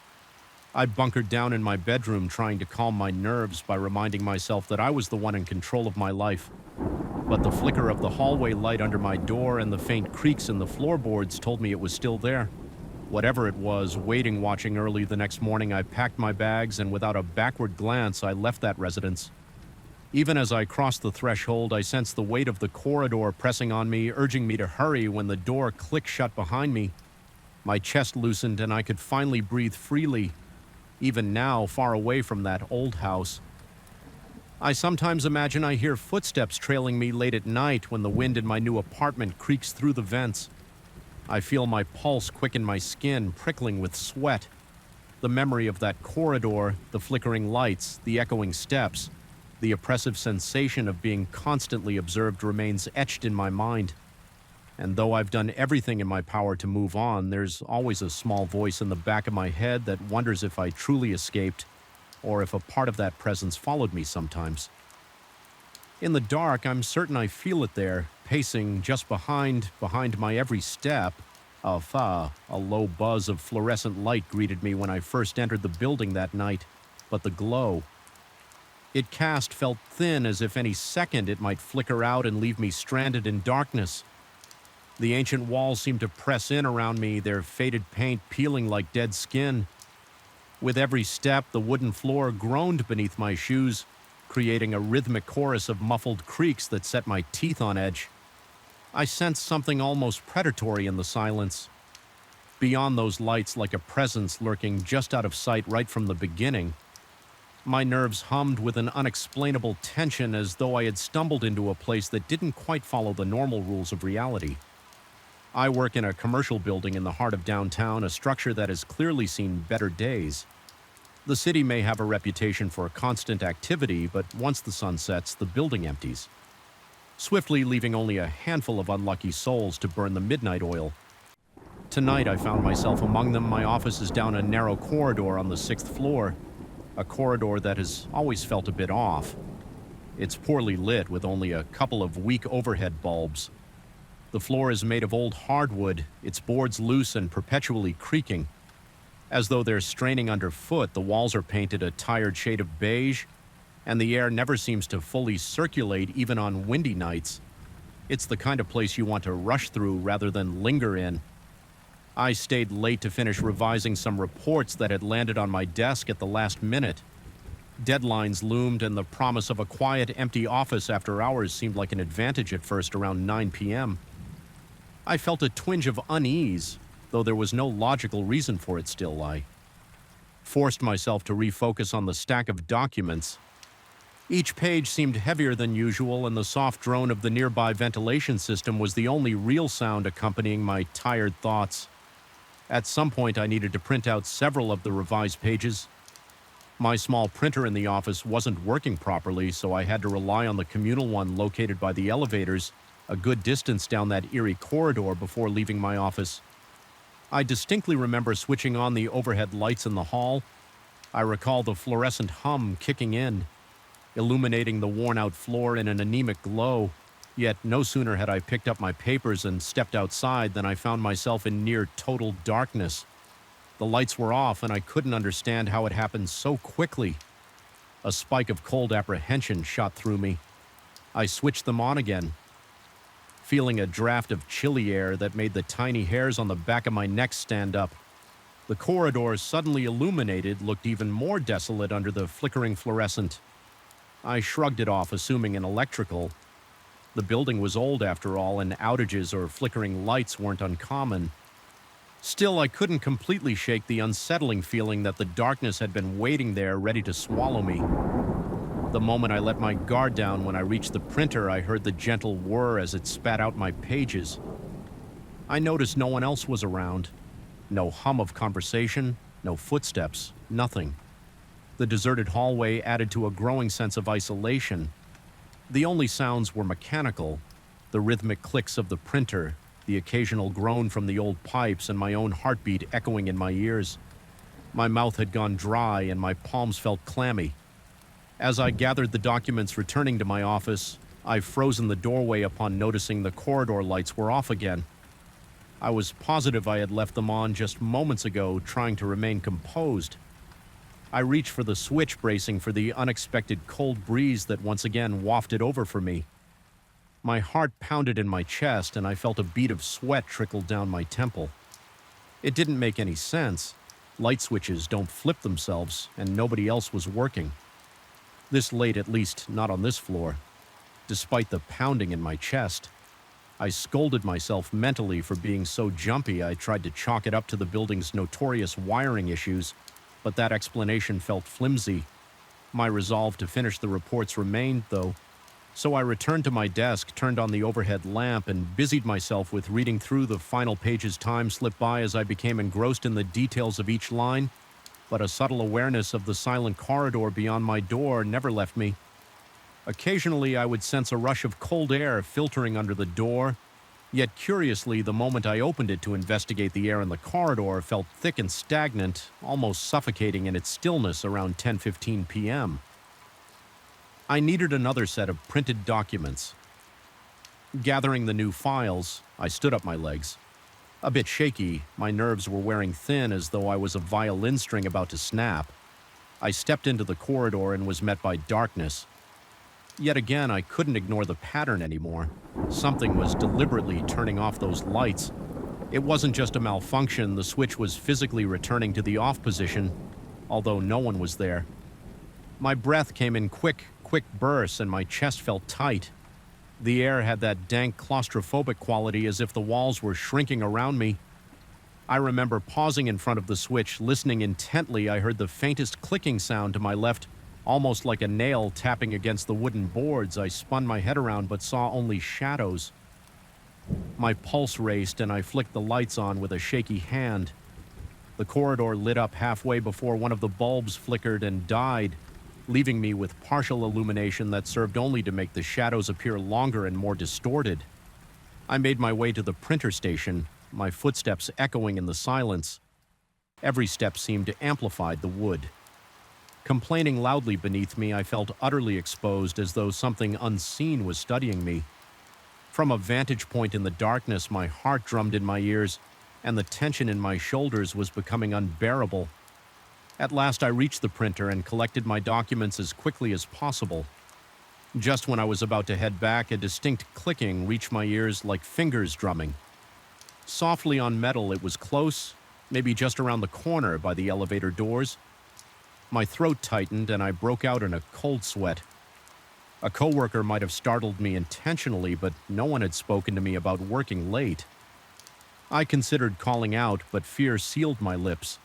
I bunkered down in my bedroom, trying to calm my nerves by reminding myself that I was the one in control of my life. But the flicker of the hallway light under my door and the faint creaks in the floorboards told me it was still there. Whatever it was, waiting watching early the next morning, I packed my bags and without a backward glance, I left that residence. Even as I crossed the threshold, I sensed the weight of the corridor pressing on me, urging me to hurry when the door clicked shut behind me. My chest loosened and I could finally breathe freely, even now far away from that old house. I sometimes imagine I hear footsteps trailing me late at night when the wind in my new apartment creaks through the vents. I feel my pulse quicken my skin, prickling with sweat. The memory of that corridor, the flickering lights, the echoing steps, the oppressive sensation of being constantly observed remains etched in my mind. And though I've done everything in my power to move on, there's always a small voice in the back of my head that wonders if I truly escaped, or if a part of that presence followed me sometimes. In the dark, I'm certain I feel it there, pacing just behind my every step. A low buzz of fluorescent light greeted me when I first entered the building that night, but the glow it cast felt thin, as if any second it might flicker out and leave me stranded in darkness. The ancient walls seemed to press in around me, their faded paint peeling like dead skin. With every step, the wooden floor groaned beneath my shoes, creating a rhythmic chorus of muffled creaks that set my teeth on edge. I sensed something almost predatory in the silence. Beyond those lights, like a presence lurking just out of sight right from the beginning. My nerves hummed with an unexplainable tension, as though I had stumbled into a place that didn't quite follow the normal rules of reality. I work in a commercial building in the heart of downtown, a structure that has clearly seen better days. The city may have a reputation for constant activity, but once the sun sets, the building empties, swiftly leaving only a handful of unlucky souls to burn the midnight oil. Tonight, I found myself among them. My office is down a narrow corridor on the 6th floor, a corridor that has always felt a bit off. It's poorly lit with only a couple of weak overhead bulbs. The floor is made of old hardwood, its boards loose and perpetually creaking. As though they're straining underfoot, the walls are painted a tired shade of beige, and the air never seems to fully circulate even on windy nights. It's the kind of place you want to rush through rather than linger in. I stayed late to finish revising some reports that had landed on my desk at the last minute. Deadlines loomed, and the promise of a quiet, empty office after hours seemed like an advantage at first around 9 p.m. I felt a twinge of unease, though there was no logical reason for it still. I forced myself to refocus on the stack of documents. Each page seemed heavier than usual, and the soft drone of the nearby ventilation system was the only real sound accompanying my tired thoughts. At some point, I needed to print out several of the revised pages. My small printer in the office wasn't working properly, so I had to rely on the communal one located by the elevators, a good distance down that eerie corridor before leaving my office. I distinctly remember switching on the overhead lights in the hall. I recall the fluorescent hum kicking in, illuminating the worn-out floor in an anemic glow. Yet no sooner had I picked up my papers and stepped outside than I found myself in near total darkness. The lights were off, and I couldn't understand how it happened so quickly. A spike of cold apprehension shot through me. I switched them on again. feeling a draft of chilly air that made the tiny hairs on the back of my neck stand up. The corridor, suddenly illuminated, looked even more desolate under the flickering fluorescent. I shrugged it off, assuming an electrical. The building was old after all, and outages or flickering lights weren't uncommon. Still, I couldn't completely shake the unsettling feeling that the darkness had been waiting there, ready to swallow me. The moment I let my guard down when I reached the printer, I heard the gentle whir as it spat out my pages. I noticed no one else was around. No hum of conversation, no footsteps, nothing. The deserted hallway added to a growing sense of isolation. The only sounds were mechanical, the rhythmic clicks of the printer, the occasional groan from the old pipes, and my own heartbeat echoing in my ears. My mouth had gone dry and my palms felt clammy. As I gathered the documents returning to my office, I froze in the doorway upon noticing the corridor lights were off again. I was positive I had left them on just moments ago, trying to remain composed. I reached for the switch, bracing for the unexpected cold breeze that once again wafted over for me. My heart pounded in my chest, and I felt a bead of sweat trickle down my temple. It didn't make any sense. Light switches don't flip themselves, and nobody else was working. This late, at least not on this floor. Despite the pounding in my chest, I scolded myself mentally for being so jumpy. I tried to chalk it up to the building's notorious wiring issues, but that explanation felt flimsy. My resolve to finish the reports remained, though, so I returned to my desk, turned on the overhead lamp, and busied myself with reading through the final pages. Time slipped by as I became engrossed in the details of each line, but a subtle awareness of the silent corridor beyond my door never left me. Occasionally, I would sense a rush of cold air filtering under the door, yet curiously, the moment I opened it to investigate the air in the corridor felt thick and stagnant, almost suffocating in its stillness around 10:15 p.m. I needed another set of printed documents. Gathering the new files, I stood up my legs. A bit shaky, my nerves were wearing thin as though I was a violin string about to snap. I stepped into the corridor and was met by darkness. Yet again, I couldn't ignore the pattern anymore. Something was deliberately turning off those lights. It wasn't just a malfunction, the switch was physically returning to the off position, although no one was there. My breath came in quick bursts and my chest felt tight. The air had that dank claustrophobic quality, as if the walls were shrinking around me. I remember pausing in front of the switch, listening intently. I heard the faintest clicking sound to my left, almost like a nail tapping against the wooden boards. I spun my head around but saw only shadows. My pulse raced and I flicked the lights on with a shaky hand. The corridor lit up halfway before one of the bulbs flickered and died, leaving me with partial illumination that served only to make the shadows appear longer and more distorted. I made my way to the printer station, my footsteps echoing in the silence. Every step seemed to amplify the wood. Complaining loudly beneath me, I felt utterly exposed, as though something unseen was studying me. From a vantage point in the darkness, my heart drummed in my ears, and the tension in my shoulders was becoming unbearable. At last I reached the printer and collected my documents as quickly as possible. Just when I was about to head back, a distinct clicking reached my ears like fingers drumming. Softly on metal, it was close, maybe just around the corner by the elevator doors. My throat tightened and I broke out in a cold sweat. A coworker might have startled me intentionally, but no one had spoken to me about working late. I considered calling out, but fear sealed my lips.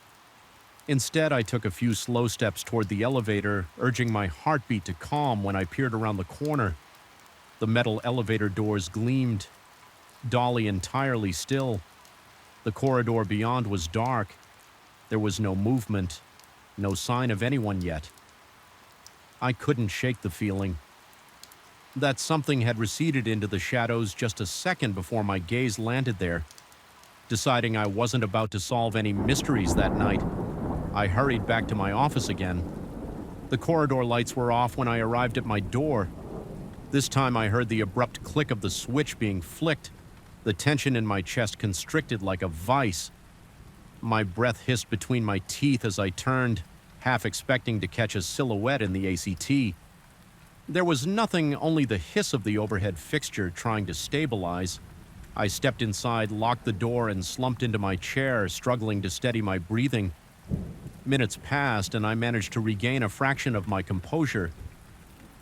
Instead, I took a few slow steps toward the elevator, urging my heartbeat to calm when I peered around the corner. The metal elevator doors gleamed, dully entirely still. The corridor beyond was dark. There was no movement, no sign of anyone yet. I couldn't shake the feeling. That something had receded into the shadows just a second before my gaze landed there. Deciding I wasn't about to solve any mysteries that night, I hurried back to my office again. The corridor lights were off when I arrived at my door. This time I heard the abrupt click of the switch being flicked. The tension in my chest constricted like a vice. My breath hissed between my teeth as I turned, half expecting to catch a silhouette in the ACT. There was nothing, only the hiss of the overhead fixture trying to stabilize. I stepped inside, locked the door, and slumped into my chair, struggling to steady my breathing. Minutes passed, and I managed to regain a fraction of my composure.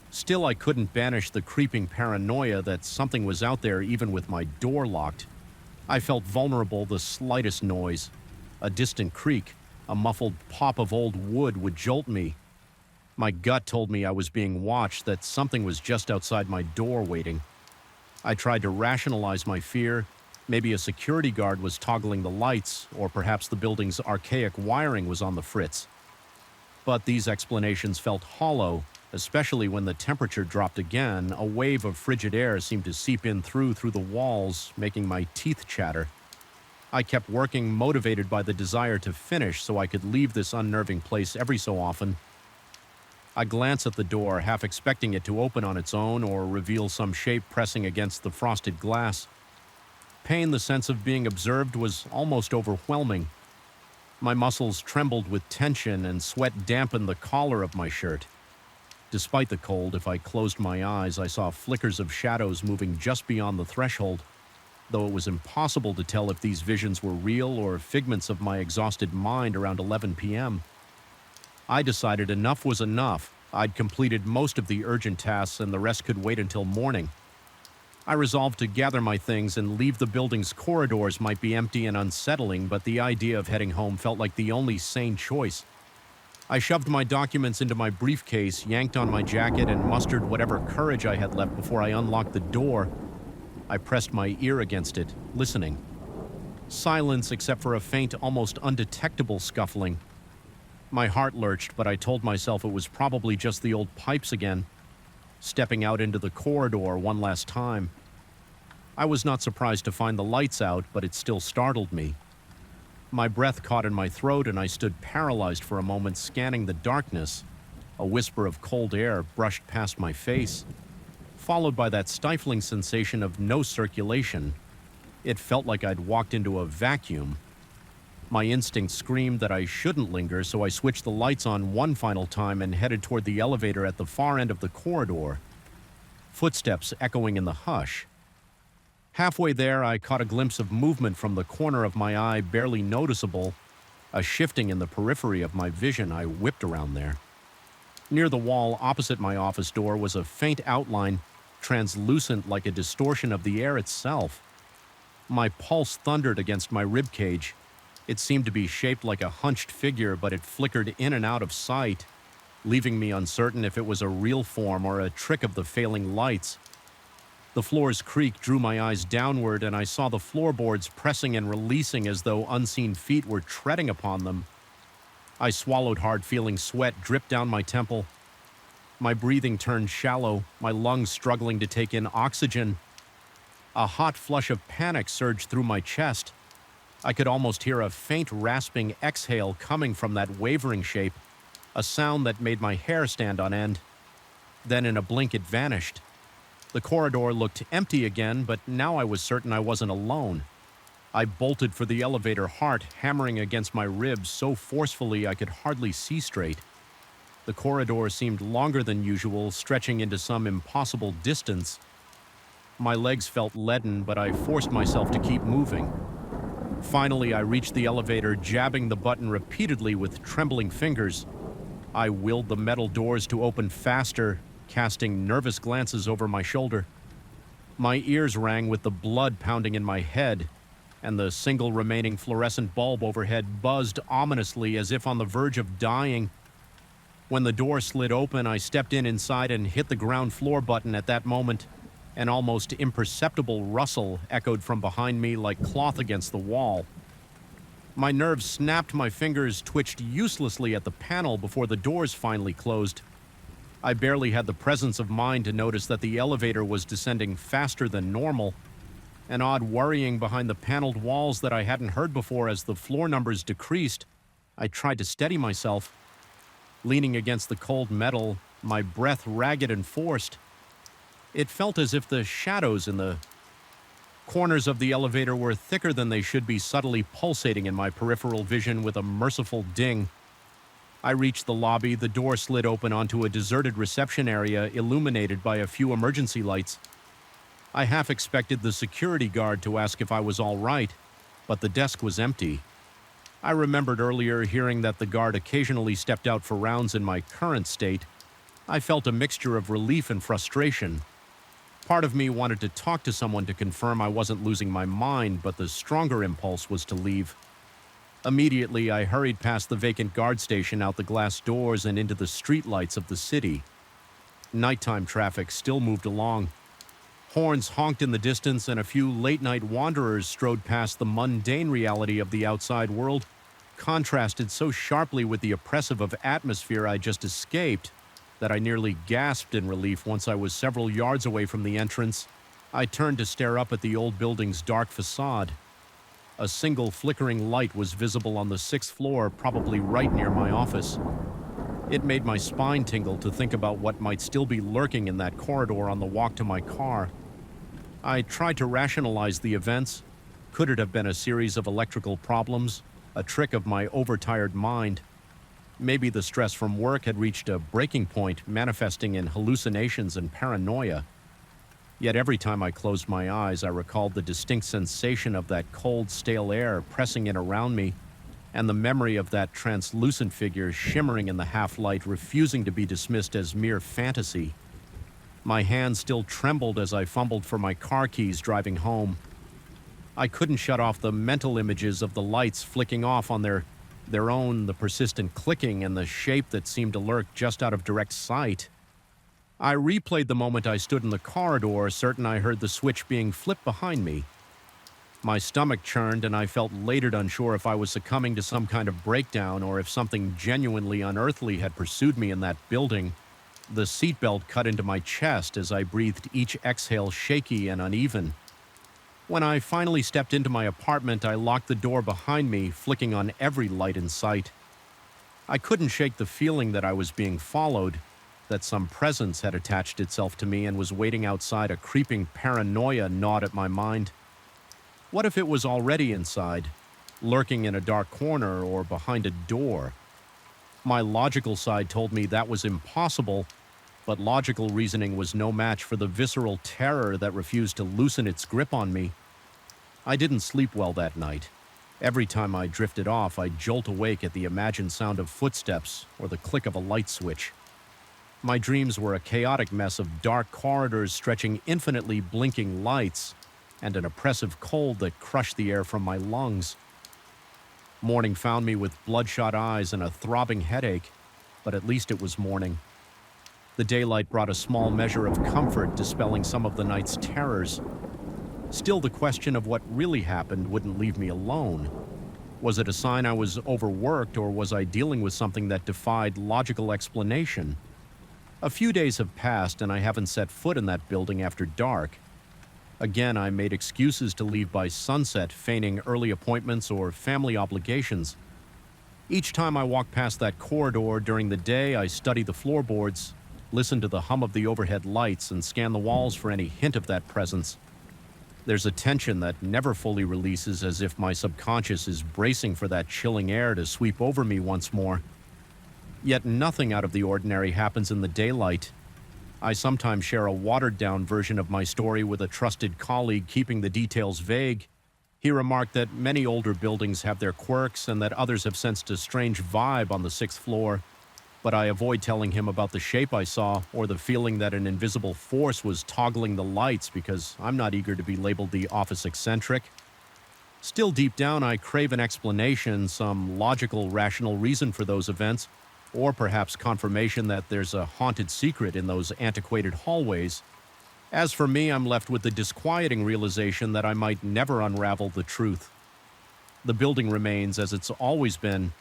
Still, I couldn't banish the creeping paranoia that something was out there even with my door locked. I felt vulnerable. The slightest noise, a distant creak, a muffled pop of old wood would jolt me. My gut told me I was being watched, that something was just outside my door waiting. I tried to rationalize my fear. Maybe a security guard was toggling the lights, or perhaps the building's archaic wiring was on the fritz. But these explanations felt hollow, especially when the temperature dropped again. A wave of frigid air seemed to seep in through the walls, making my teeth chatter. I kept working, motivated by the desire to finish so I could leave this unnerving place every so often. I glanced at the door, half expecting it to open on its own or reveal some shape pressing against the frosted glass. Pain, the sense of being observed, was almost overwhelming. My muscles trembled with tension, and sweat dampened the collar of my shirt. Despite the cold, if I closed my eyes, I saw flickers of shadows moving just beyond the threshold, though it was impossible to tell if these visions were real or figments of my exhausted mind around 11 p.m. I decided enough was enough. I'd completed most of the urgent tasks, and the rest could wait until morning. I resolved to gather my things and leave. The building's corridors might be empty and unsettling, but the idea of heading home felt like the only sane choice. I shoved my documents into my briefcase, yanked on my jacket, and mustered whatever courage I had left before I unlocked the door. I pressed my ear against it, listening. Silence except for a faint, almost undetectable scuffling. My heart lurched, but I told myself it was probably just the old pipes again. Stepping out into the corridor one last time. I was not surprised to find the lights out, but it still startled me. My breath caught in my throat, and I stood paralyzed for a moment, scanning the darkness. A whisper of cold air brushed past my face, followed by that stifling sensation of no circulation. It felt like I'd walked into a vacuum. My instinct screamed that I shouldn't linger, so I switched the lights on one final time and headed toward the elevator at the far end of the corridor. Footsteps echoing in the hush. Halfway there, I caught a glimpse of movement from the corner of my eye, barely noticeable. A shifting in the periphery of my vision. I whipped around there. Near the wall opposite my office door was a faint outline, translucent like a distortion of the air itself. My pulse thundered against my ribcage. It seemed to be shaped like a hunched figure, but it flickered in and out of sight, leaving me uncertain if it was a real form or a trick of the failing lights. The floor's creak drew my eyes downward, and I saw the floorboards pressing and releasing as though unseen feet were treading upon them. I swallowed hard, feeling sweat drip down my temple. My breathing turned shallow, my lungs struggling to take in oxygen. A hot flush of panic surged through my chest. I could almost hear a faint rasping exhale coming from that wavering shape, a sound that made my hair stand on end. Then in a blink it vanished. The corridor looked empty again, but now I was certain I wasn't alone. I bolted for the elevator, heart hammering against my ribs so forcefully I could hardly see straight. The corridor seemed longer than usual, stretching into some impossible distance. My legs felt leaden, but I forced myself to keep moving. Finally, I reached the elevator, jabbing the button repeatedly with trembling fingers. I willed the metal doors to open faster, casting nervous glances over my shoulder. My ears rang with the blood pounding in my head, and the single remaining fluorescent bulb overhead buzzed ominously as if on the verge of dying. When the door slid open, I stepped inside and hit the ground floor button. At that moment, an almost imperceptible rustle echoed from behind me like cloth against the wall. My nerves snapped, my fingers twitched uselessly at the panel before the doors finally closed. I barely had the presence of mind to notice that the elevator was descending faster than normal, an odd worrying behind the paneled walls that I hadn't heard before. As the floor numbers decreased, I tried to steady myself. Leaning against the cold metal, my breath ragged and forced. It felt as if the shadows in the corners of the elevator were thicker than they should be, subtly pulsating in my peripheral vision with a merciful ding. I reached the lobby, the door slid open onto a deserted reception area illuminated by a few emergency lights. I half expected the security guard to ask if I was all right, but the desk was empty. I remembered earlier hearing that the guard occasionally stepped out for rounds in my current state. I felt a mixture of relief and frustration. Part of me wanted to talk to someone to confirm I wasn't losing my mind, but the stronger impulse was to leave. Immediately, I hurried past the vacant guard station, out the glass doors, and into the streetlights of the city. Nighttime traffic still moved along. Horns honked in the distance, and a few late-night wanderers strode past the mundane reality of the outside world, contrasted so sharply with the oppressive atmosphere I just escaped that I nearly gasped in relief once I was several yards away from the entrance. I turned to stare up at the old building's dark facade. A single flickering light was visible on the 6th floor, probably right near my office. It made my spine tingle to think about what might still be lurking in that corridor on the walk to my car. I tried to rationalize the events. Could it have been a series of electrical problems, a trick of my overtired mind? Maybe the stress from work had reached a breaking point, manifesting in hallucinations and paranoia. Yet every time I closed my eyes, I recalled the distinct sensation of that cold, stale air pressing in around me, and the memory of that translucent figure shimmering in the half-light, refusing to be dismissed as mere fantasy. My hands still trembled as I fumbled for my car keys driving home. I couldn't shut off the mental images of the lights flicking off on their own, the persistent clicking, and the shape that seemed to lurk just out of direct sight. I replayed the moment I stood in the corridor, certain I heard the switch being flipped behind me. My stomach churned, and I felt later unsure if I was succumbing to some kind of breakdown or if something genuinely unearthly had pursued me in that building. The seatbelt cut into my chest as I breathed each exhale shaky and uneven. When I finally stepped into my apartment, I locked the door behind me, flicking on every light in sight. I couldn't shake the feeling that I was being followed, that some presence had attached itself to me and was waiting outside. A creeping paranoia gnawed at my mind. What if it was already inside, lurking in a dark corner or behind a door? My logical side told me that was impossible, but logical reasoning was no match for the visceral terror that refused to loosen its grip on me. I didn't sleep well that night. Every time I drifted off, I'd jolt awake at the imagined sound of footsteps or the click of a light switch. My dreams were a chaotic mess of dark corridors stretching infinitely blinking lights and an oppressive cold that crushed the air from my lungs. Morning found me with bloodshot eyes and a throbbing headache, but at least it was morning. The daylight brought a small measure of comfort, dispelling some of the night's terrors. Still, the question of what really happened wouldn't leave me alone. Was it a sign I was overworked, or was I dealing with something that defied logical explanation? A few days have passed, and I haven't set foot in that building after dark. Again, I made excuses to leave by sunset, feigning early appointments or family obligations. Each time I walked past that corridor during the day, I studied the floorboards, listened to the hum of the overhead lights, and scanned the walls for any hint of that presence. There's a tension that never fully releases, as if my subconscious is bracing for that chilling air to sweep over me once more. Yet nothing out of the ordinary happens in the daylight. I sometimes share a watered-down version of my story with a trusted colleague, keeping the details vague. He remarked that many older buildings have their quirks and that others have sensed a strange vibe on the 6th floor, but I avoid telling him about the shape I saw or the feeling that an invisible force was toggling the lights because I'm not eager to be labeled the office eccentric. Still, deep down, I crave an explanation, some logical, rational reason for those events, or perhaps confirmation that there's a haunted secret in those antiquated hallways. As for me, I'm left with the disquieting realization that I might never unravel the truth. The building remains as it's always been.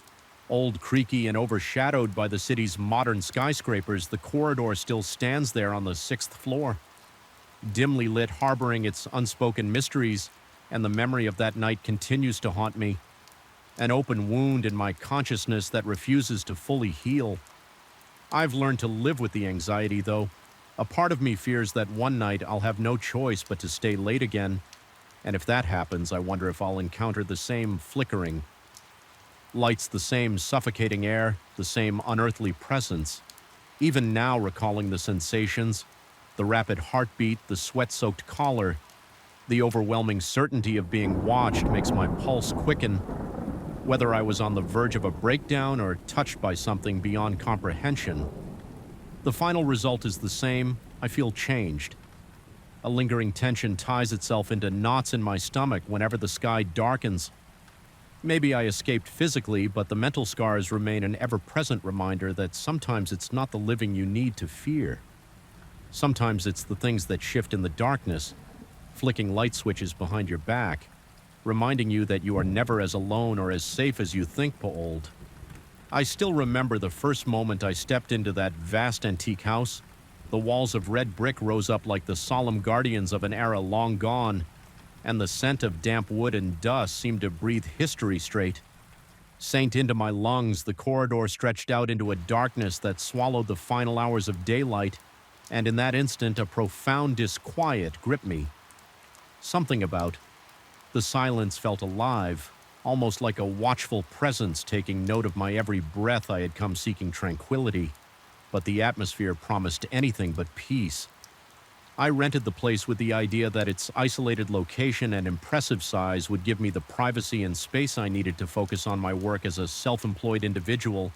Old, creaky, and overshadowed by the city's modern skyscrapers, the corridor still stands there on the 6th floor, dimly lit, harboring its unspoken mysteries, and the memory of that night continues to haunt me. An open wound in my consciousness that refuses to fully heal. I've learned to live with the anxiety, though. A part of me fears that one night I'll have no choice but to stay late again, and if that happens, I wonder if I'll encounter the same flickering. Lights the same suffocating air, the same unearthly presence. Even now, recalling the sensations, the rapid heartbeat, the sweat-soaked collar, the overwhelming certainty of being watched makes my pulse quicken, whether I was on the verge of a breakdown or touched by something beyond comprehension. The final result is the same. I feel changed. A lingering tension ties itself into knots in my stomach whenever the sky darkens. Maybe I escaped physically, but the mental scars remain an ever-present reminder that sometimes it's not the living you need to fear. Sometimes it's the things that shift in the darkness, flicking light switches behind your back, reminding you that you are never as alone or as safe as you think, Paold. I still remember the first moment I stepped into that vast antique house. The walls of red brick rose up like the solemn guardians of an era long gone, and the scent of damp wood and dust seemed to breathe history straight. Sank into my lungs, the corridor stretched out into a darkness that swallowed the final hours of daylight, and in that instant a profound disquiet gripped me. Something about the silence felt alive, almost like a watchful presence taking note of my every breath. I had come seeking tranquility, but the atmosphere promised anything but peace. I rented the place with the idea that its isolated location and impressive size would give me the privacy and space I needed to focus on my work as a self-employed individual.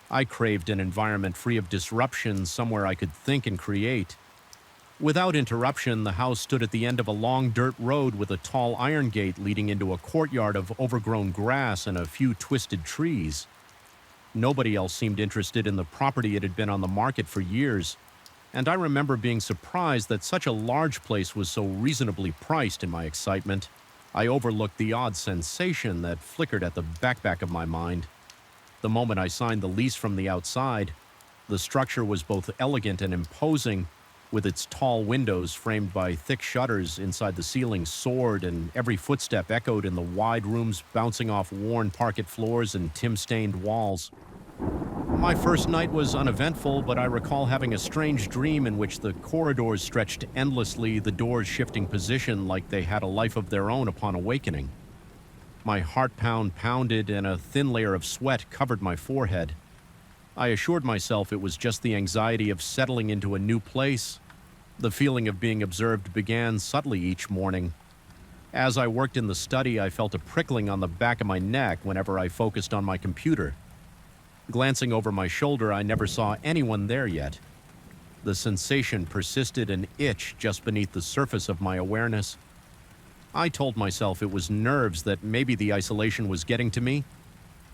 I craved an environment free of disruption, somewhere I could think and create. Without interruption, the house stood at the end of a long dirt road with a tall iron gate leading into a courtyard of overgrown grass and a few twisted trees. Nobody else seemed interested in the property. It had been on the market for years, and I remember being surprised that such a large place was so reasonably priced. In my excitement, I overlooked the odd sensation that flickered at the back of my mind. The moment I signed the lease from the outside, the structure was both elegant and imposing, with its tall windows framed by thick shutters. Inside, the ceiling soared, and every footstep echoed in the wide rooms, bouncing off worn parquet floors and tim-stained walls. My first night was uneventful, but I recall having a strange dream in which the corridors stretched endlessly, the doors shifting position like they had a life of their own upon awakening. My heart pounded, and a thin layer of sweat covered my forehead. I assured myself it was just the anxiety of settling into a new place. The feeling of being observed began subtly each morning. As I worked in the study, I felt a prickling on the back of my neck whenever I focused on my computer. Glancing over my shoulder, I never saw anyone there yet. The sensation persisted, an itch just beneath the surface of my awareness. I told myself it was nerves, that maybe the isolation was getting to me.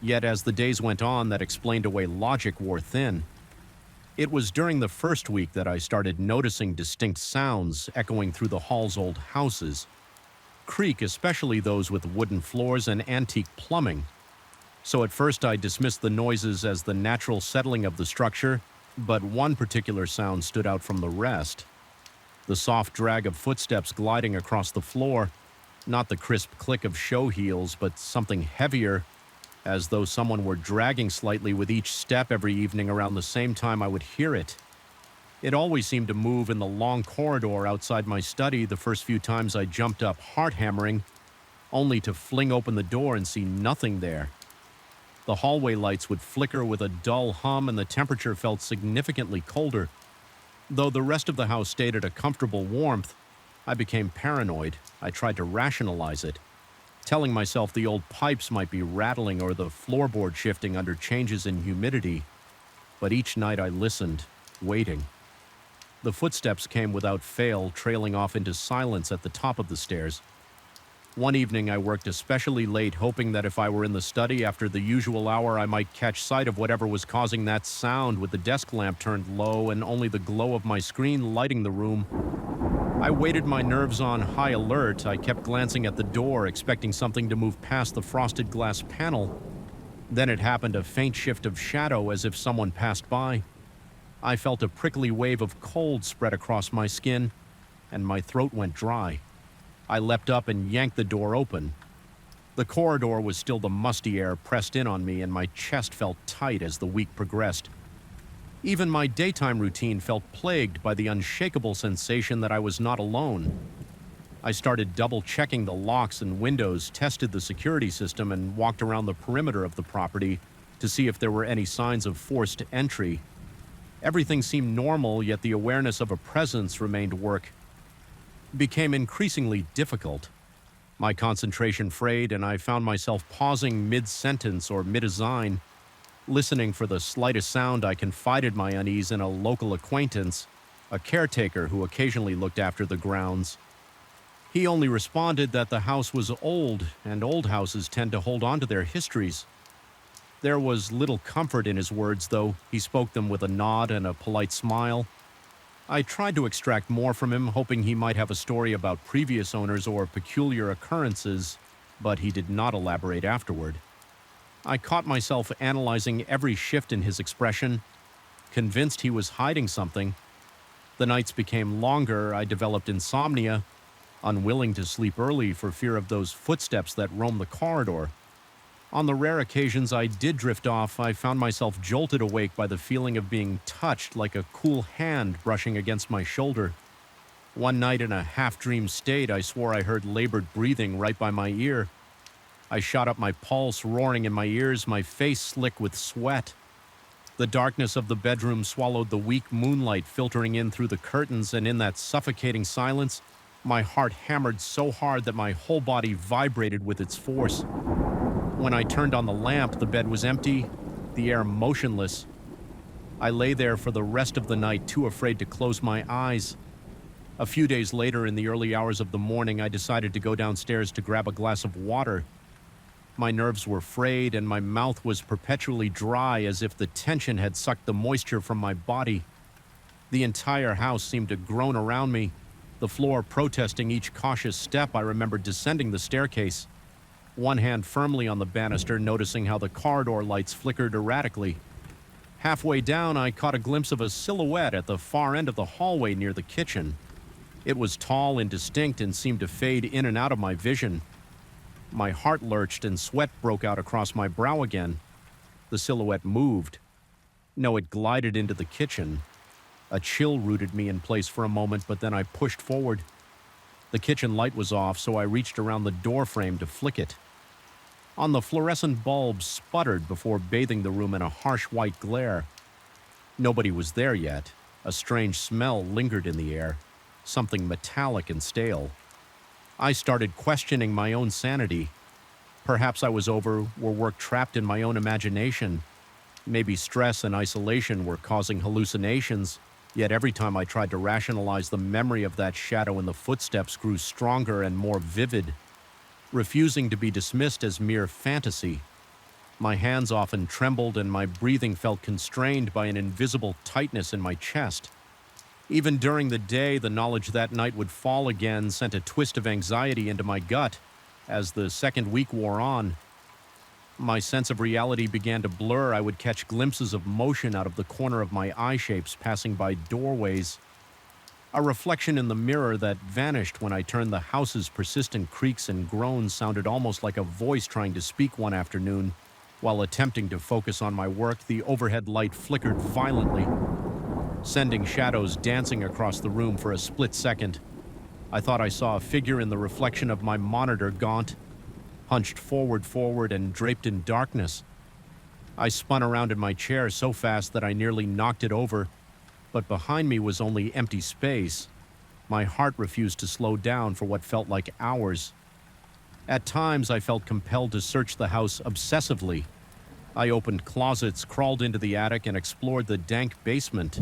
Yet as the days went on, that explained away logic wore thin. It was during the first week that I started noticing distinct sounds echoing through the hall's old houses. Creak, especially those with wooden floors and antique plumbing. So at first I dismissed the noises as the natural settling of the structure, but one particular sound stood out from the rest. The soft drag of footsteps gliding across the floor, not the crisp click of show heels, but something heavier, as though someone were dragging slightly with each step. Every evening around the same time I would hear it. It always seemed to move in the long corridor outside my study. The first few times I jumped up, heart-hammering, only to fling open the door and see nothing there. The hallway lights would flicker with a dull hum, and the temperature felt significantly colder. Though the rest of the house stayed at a comfortable warmth, I became paranoid. I tried to rationalize it, telling myself the old pipes might be rattling or the floorboard shifting under changes in humidity. But each night I listened, waiting. The footsteps came without fail, trailing off into silence at the top of the stairs. One evening I worked especially late, hoping that if I were in the study after the usual hour, I might catch sight of whatever was causing that sound, with the desk lamp turned low and only the glow of my screen lighting the room. I waited, my nerves on high alert. I kept glancing at the door, expecting something to move past the frosted glass panel. Then it happened, a faint shift of shadow, as if someone passed by. I felt a prickly wave of cold spread across my skin, and my throat went dry. I leapt up and yanked the door open. The corridor was still the musty air pressed in on me, and my chest felt tight as the week progressed. Even my daytime routine felt plagued by the unshakable sensation that I was not alone. I started double-checking the locks and windows, tested the security system, and walked around the perimeter of the property to see if there were any signs of forced entry. Everything seemed normal, yet the awareness of a presence became increasingly difficult. My concentration frayed, and I found myself pausing mid-sentence or mid-assign, listening for the slightest sound. I confided my unease in a local acquaintance, a caretaker who occasionally looked after the grounds. He only responded that the house was old, and old houses tend to hold on to their histories. There was little comfort in his words, though. He spoke them with a nod and a polite smile. I tried to extract more from him, hoping he might have a story about previous owners or peculiar occurrences, but he did not elaborate afterward. I caught myself analyzing every shift in his expression, convinced he was hiding something. The nights became longer. I developed insomnia, unwilling to sleep early for fear of those footsteps that roamed the corridor. On the rare occasions I did drift off, I found myself jolted awake by the feeling of being touched, like a cool hand brushing against my shoulder. One night, in a half-dream state, I swore I heard labored breathing right by my ear. I shot up, my pulse roaring in my ears, my face slick with sweat. The darkness of the bedroom swallowed the weak moonlight filtering in through the curtains, and in that suffocating silence, my heart hammered so hard that my whole body vibrated with its force. When I turned on the lamp, the bed was empty, the air motionless. I lay there for the rest of the night, too afraid to close my eyes. A few days later, in the early hours of the morning, I decided to go downstairs to grab a glass of water. My nerves were frayed, and my mouth was perpetually dry, as if the tension had sucked the moisture from my body. The entire house seemed to groan around me, the floor protesting each cautious step. I remembered descending the staircase, one hand firmly on the banister, noticing how the corridor lights flickered erratically. Halfway down, I caught a glimpse of a silhouette at the far end of the hallway near the kitchen. It was tall and distinct and seemed to fade in and out of my vision. My heart lurched and sweat broke out across my brow again. The silhouette moved. No, it glided into the kitchen. A chill rooted me in place for a moment, but then I pushed forward. The kitchen light was off, so I reached around the door frame to flick it. On the fluorescent bulb sputtered before bathing the room in a harsh white glare. Nobody was there yet. A strange smell lingered in the air, something metallic and stale. I started questioning my own sanity. Perhaps I was overworked, trapped in my own imagination. Maybe stress and isolation were causing hallucinations, yet every time I tried to rationalize, the memory of that shadow in the footsteps grew stronger and more vivid, refusing to be dismissed as mere fantasy. My hands often trembled, and my breathing felt constrained by an invisible tightness in my chest. Even during the day, the knowledge that night would fall again sent a twist of anxiety into my gut. As the second week wore on, my sense of reality began to blur. I would catch glimpses of motion out of the corner of my eye shapes passing by doorways. A reflection in the mirror that vanished when I turned. The house's persistent creaks and groans sounded almost like a voice trying to speak. One afternoon, while attempting to focus on my work, the overhead light flickered violently, sending shadows dancing across the room. For a split second, I thought I saw a figure in the reflection of my monitor, gaunt, hunched forward and draped in darkness. I spun around in my chair so fast that I nearly knocked it over, but behind me was only empty space. My heart refused to slow down for what felt like hours. At times, I felt compelled to search the house obsessively. I opened closets, crawled into the attic, and explored the dank basement.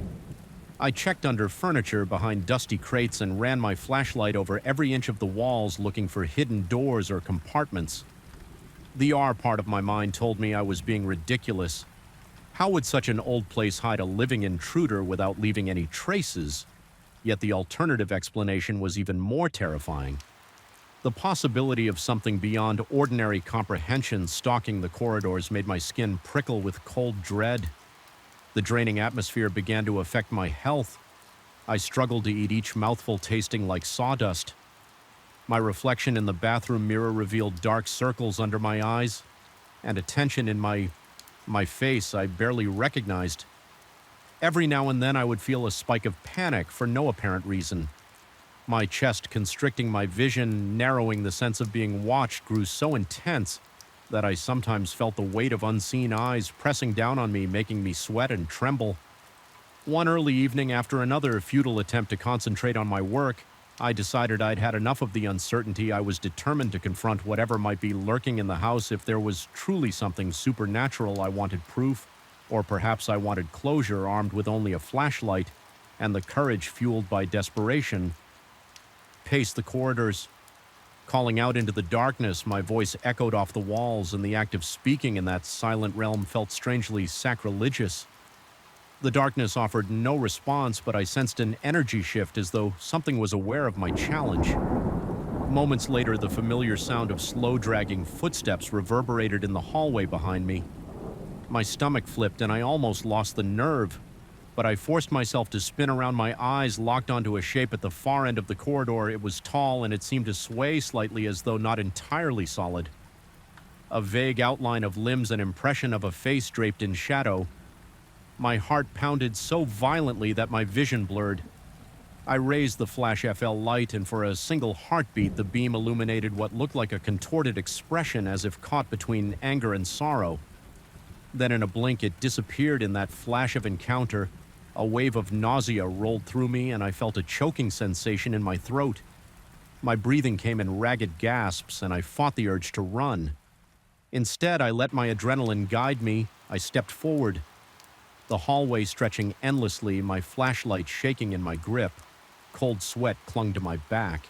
I checked under furniture, behind dusty crates, and ran my flashlight over every inch of the walls, looking for hidden doors or compartments. The R part of my mind told me I was being ridiculous. How would such an old place hide a living intruder without leaving any traces? Yet the alternative explanation was even more terrifying. The possibility of something beyond ordinary comprehension stalking the corridors made my skin prickle with cold dread. The draining atmosphere began to affect my health. I struggled to eat, each mouthful tasting like sawdust. My reflection in the bathroom mirror revealed dark circles under my eyes and a tension in my face I barely recognized. Every now and then I would feel a spike of panic for no apparent reason. My chest constricting my vision, narrowing the sense of being watched grew so intense that I sometimes felt the weight of unseen eyes pressing down on me, making me sweat and tremble. One early evening, after another futile attempt to concentrate on my work, I decided I'd had enough of the uncertainty. I was determined to confront whatever might be lurking in the house. If there was truly something supernatural, I wanted proof, or perhaps I wanted closure, armed with only a flashlight and the courage fueled by desperation. Paced the corridors. Calling out into the darkness, my voice echoed off the walls, and the act of speaking in that silent realm felt strangely sacrilegious. The darkness offered no response, but I sensed an energy shift as though something was aware of my challenge. Moments later, the familiar sound of slow-dragging footsteps reverberated in the hallway behind me. My stomach flipped, and I almost lost the nerve, but I forced myself to spin around, my eyes locked onto a shape at the far end of the corridor. It was tall, and it seemed to sway slightly as though not entirely solid. A vague outline of limbs, an impression of a face draped in shadow. My heart pounded so violently that my vision blurred. I raised the flash FL light, and for a single heartbeat, the beam illuminated what looked like a contorted expression, as if caught between anger and sorrow. Then in a blink, it disappeared. In that flash of encounter, a wave of nausea rolled through me, and I felt a choking sensation in my throat. My breathing came in ragged gasps, and I fought the urge to run. Instead, I let my adrenaline guide me. I stepped forward, the hallway stretching endlessly, my flashlight shaking in my grip. Cold sweat clung to my back.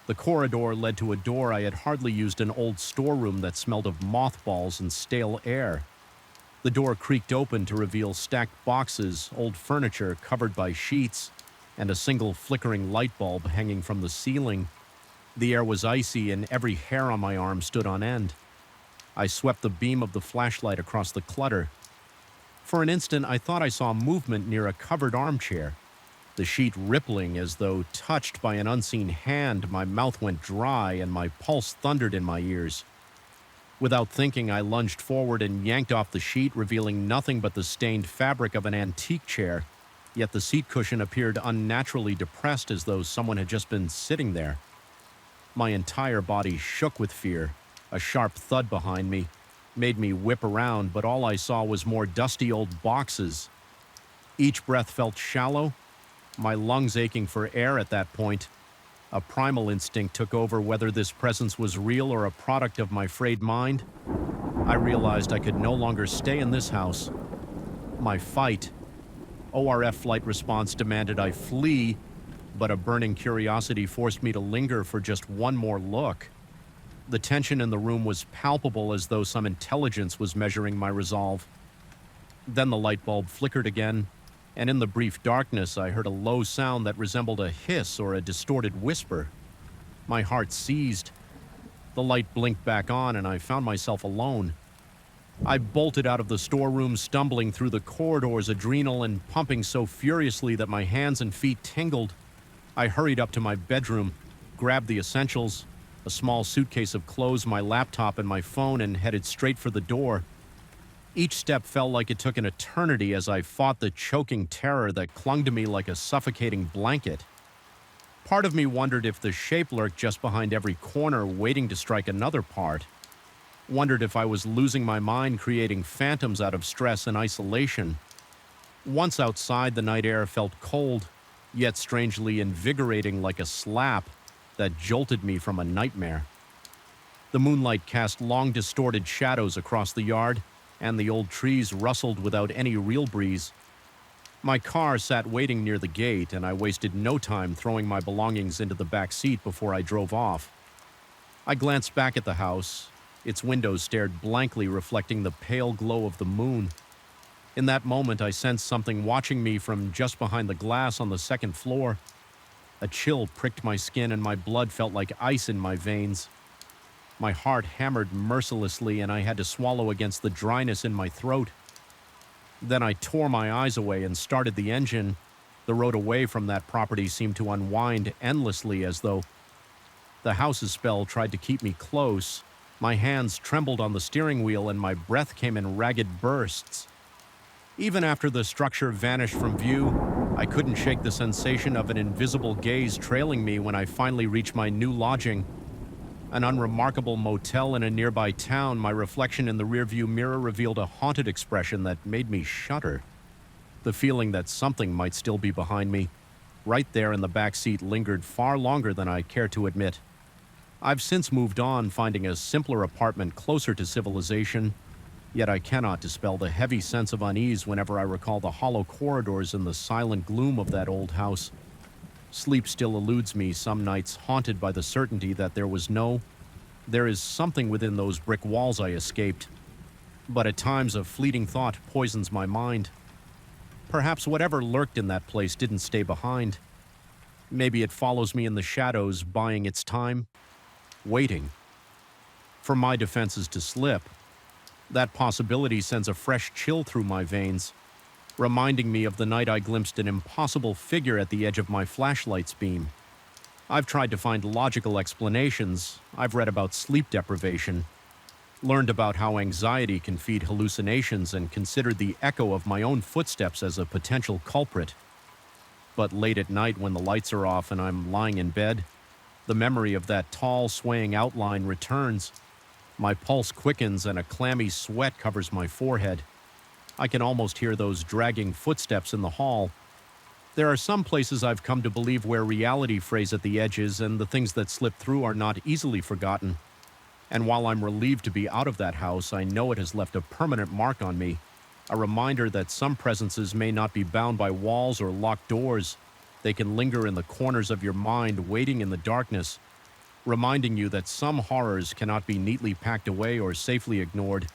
The corridor led to a door I had hardly used, an old storeroom that smelled of mothballs and stale air. The door creaked open to reveal stacked boxes, old furniture covered by sheets, and a single flickering light bulb hanging from the ceiling. The air was icy, and every hair on my arm stood on end. I swept the beam of the flashlight across the clutter. For an instant, I thought I saw movement near a covered armchair, the sheet rippling as though touched by an unseen hand. My mouth went dry, and my pulse thundered in my ears. Without thinking, I lunged forward and yanked off the sheet, revealing nothing but the stained fabric of an antique chair, yet the seat cushion appeared unnaturally depressed, as though someone had just been sitting there. My entire body shook with fear. A sharp thud behind me made me whip around, but all I saw was more dusty old boxes. Each breath felt shallow, my lungs aching for air at that point. A primal instinct took over, whether this presence was real or a product of my frayed mind. I realized I could no longer stay in this house. My fight. ORF flight response demanded I flee, but a burning curiosity forced me to linger for just one more look. The tension in the room was palpable, as though some intelligence was measuring my resolve. Then the light bulb flickered again, and in the brief darkness I heard a low sound that resembled a hiss or a distorted whisper. My heart seized. The light blinked back on, and I found myself alone. I bolted out of the storeroom, stumbling through the corridors, adrenaline pumping so furiously that my hands and feet tingled. I hurried up to my bedroom, grabbed the essentials, a small suitcase of clothes, my laptop, and my phone, and headed straight for the door. Each step felt like it took an eternity as I fought the choking terror that clung to me like a suffocating blanket. Part of me wondered if the shape lurked just behind every corner, waiting to strike another part. Wondered if I was losing my mind, creating phantoms out of stress and isolation. Once outside, the night air felt cold, yet strangely invigorating, like a slap that jolted me from a nightmare. The moonlight cast long, distorted shadows across the yard, and the old trees rustled without any real breeze. My car sat waiting near the gate, and I wasted no time throwing my belongings into the back seat before I drove off. I glanced back at the house. Its windows stared blankly, reflecting the pale glow of the moon. In that moment, I sensed something watching me from just behind the glass on the second floor. A chill pricked my skin, and my blood felt like ice in my veins. My heart hammered mercilessly, and I had to swallow against the dryness in my throat. Then I tore my eyes away and started the engine. The road away from that property seemed to unwind endlessly, as though the house's spell tried to keep me close. My hands trembled on the steering wheel, and my breath came in ragged bursts. Even after the structure vanished from view, I couldn't shake the sensation of an invisible gaze trailing me when I finally reached my new lodging. An unremarkable motel in a nearby town, my reflection in the rearview mirror revealed a haunted expression that made me shudder. The feeling that something might still be behind me, right there in the back seat, lingered far longer than I care to admit. I've since moved on, finding a simpler apartment closer to civilization, yet I cannot dispel the heavy sense of unease whenever I recall the hollow corridors and the silent gloom of that old house. Sleep still eludes me some nights, haunted by the certainty that there is something within those brick walls I escaped. But at times a fleeting thought poisons my mind. Perhaps whatever lurked in that place didn't stay behind. Maybe it follows me in the shadows, buying its time, waiting for my defenses to slip. That possibility sends a fresh chill through my veins, reminding me of the night I glimpsed an impossible figure at the edge of my flashlight's beam. I've tried to find logical explanations. I've read about sleep deprivation, learned about how anxiety can feed hallucinations, and considered the echo of my own footsteps as a potential culprit. But late at night, when the lights are off and I'm lying in bed, the memory of that tall, swaying outline returns. My pulse quickens and a clammy sweat covers my forehead. I can almost hear those dragging footsteps in the hall. There are some places I've come to believe where reality frays at the edges and the things that slip through are not easily forgotten. And while I'm relieved to be out of that house, I know it has left a permanent mark on me, a reminder that some presences may not be bound by walls or locked doors. They can linger in the corners of your mind, waiting in the darkness, reminding you that some horrors cannot be neatly packed away or safely ignored.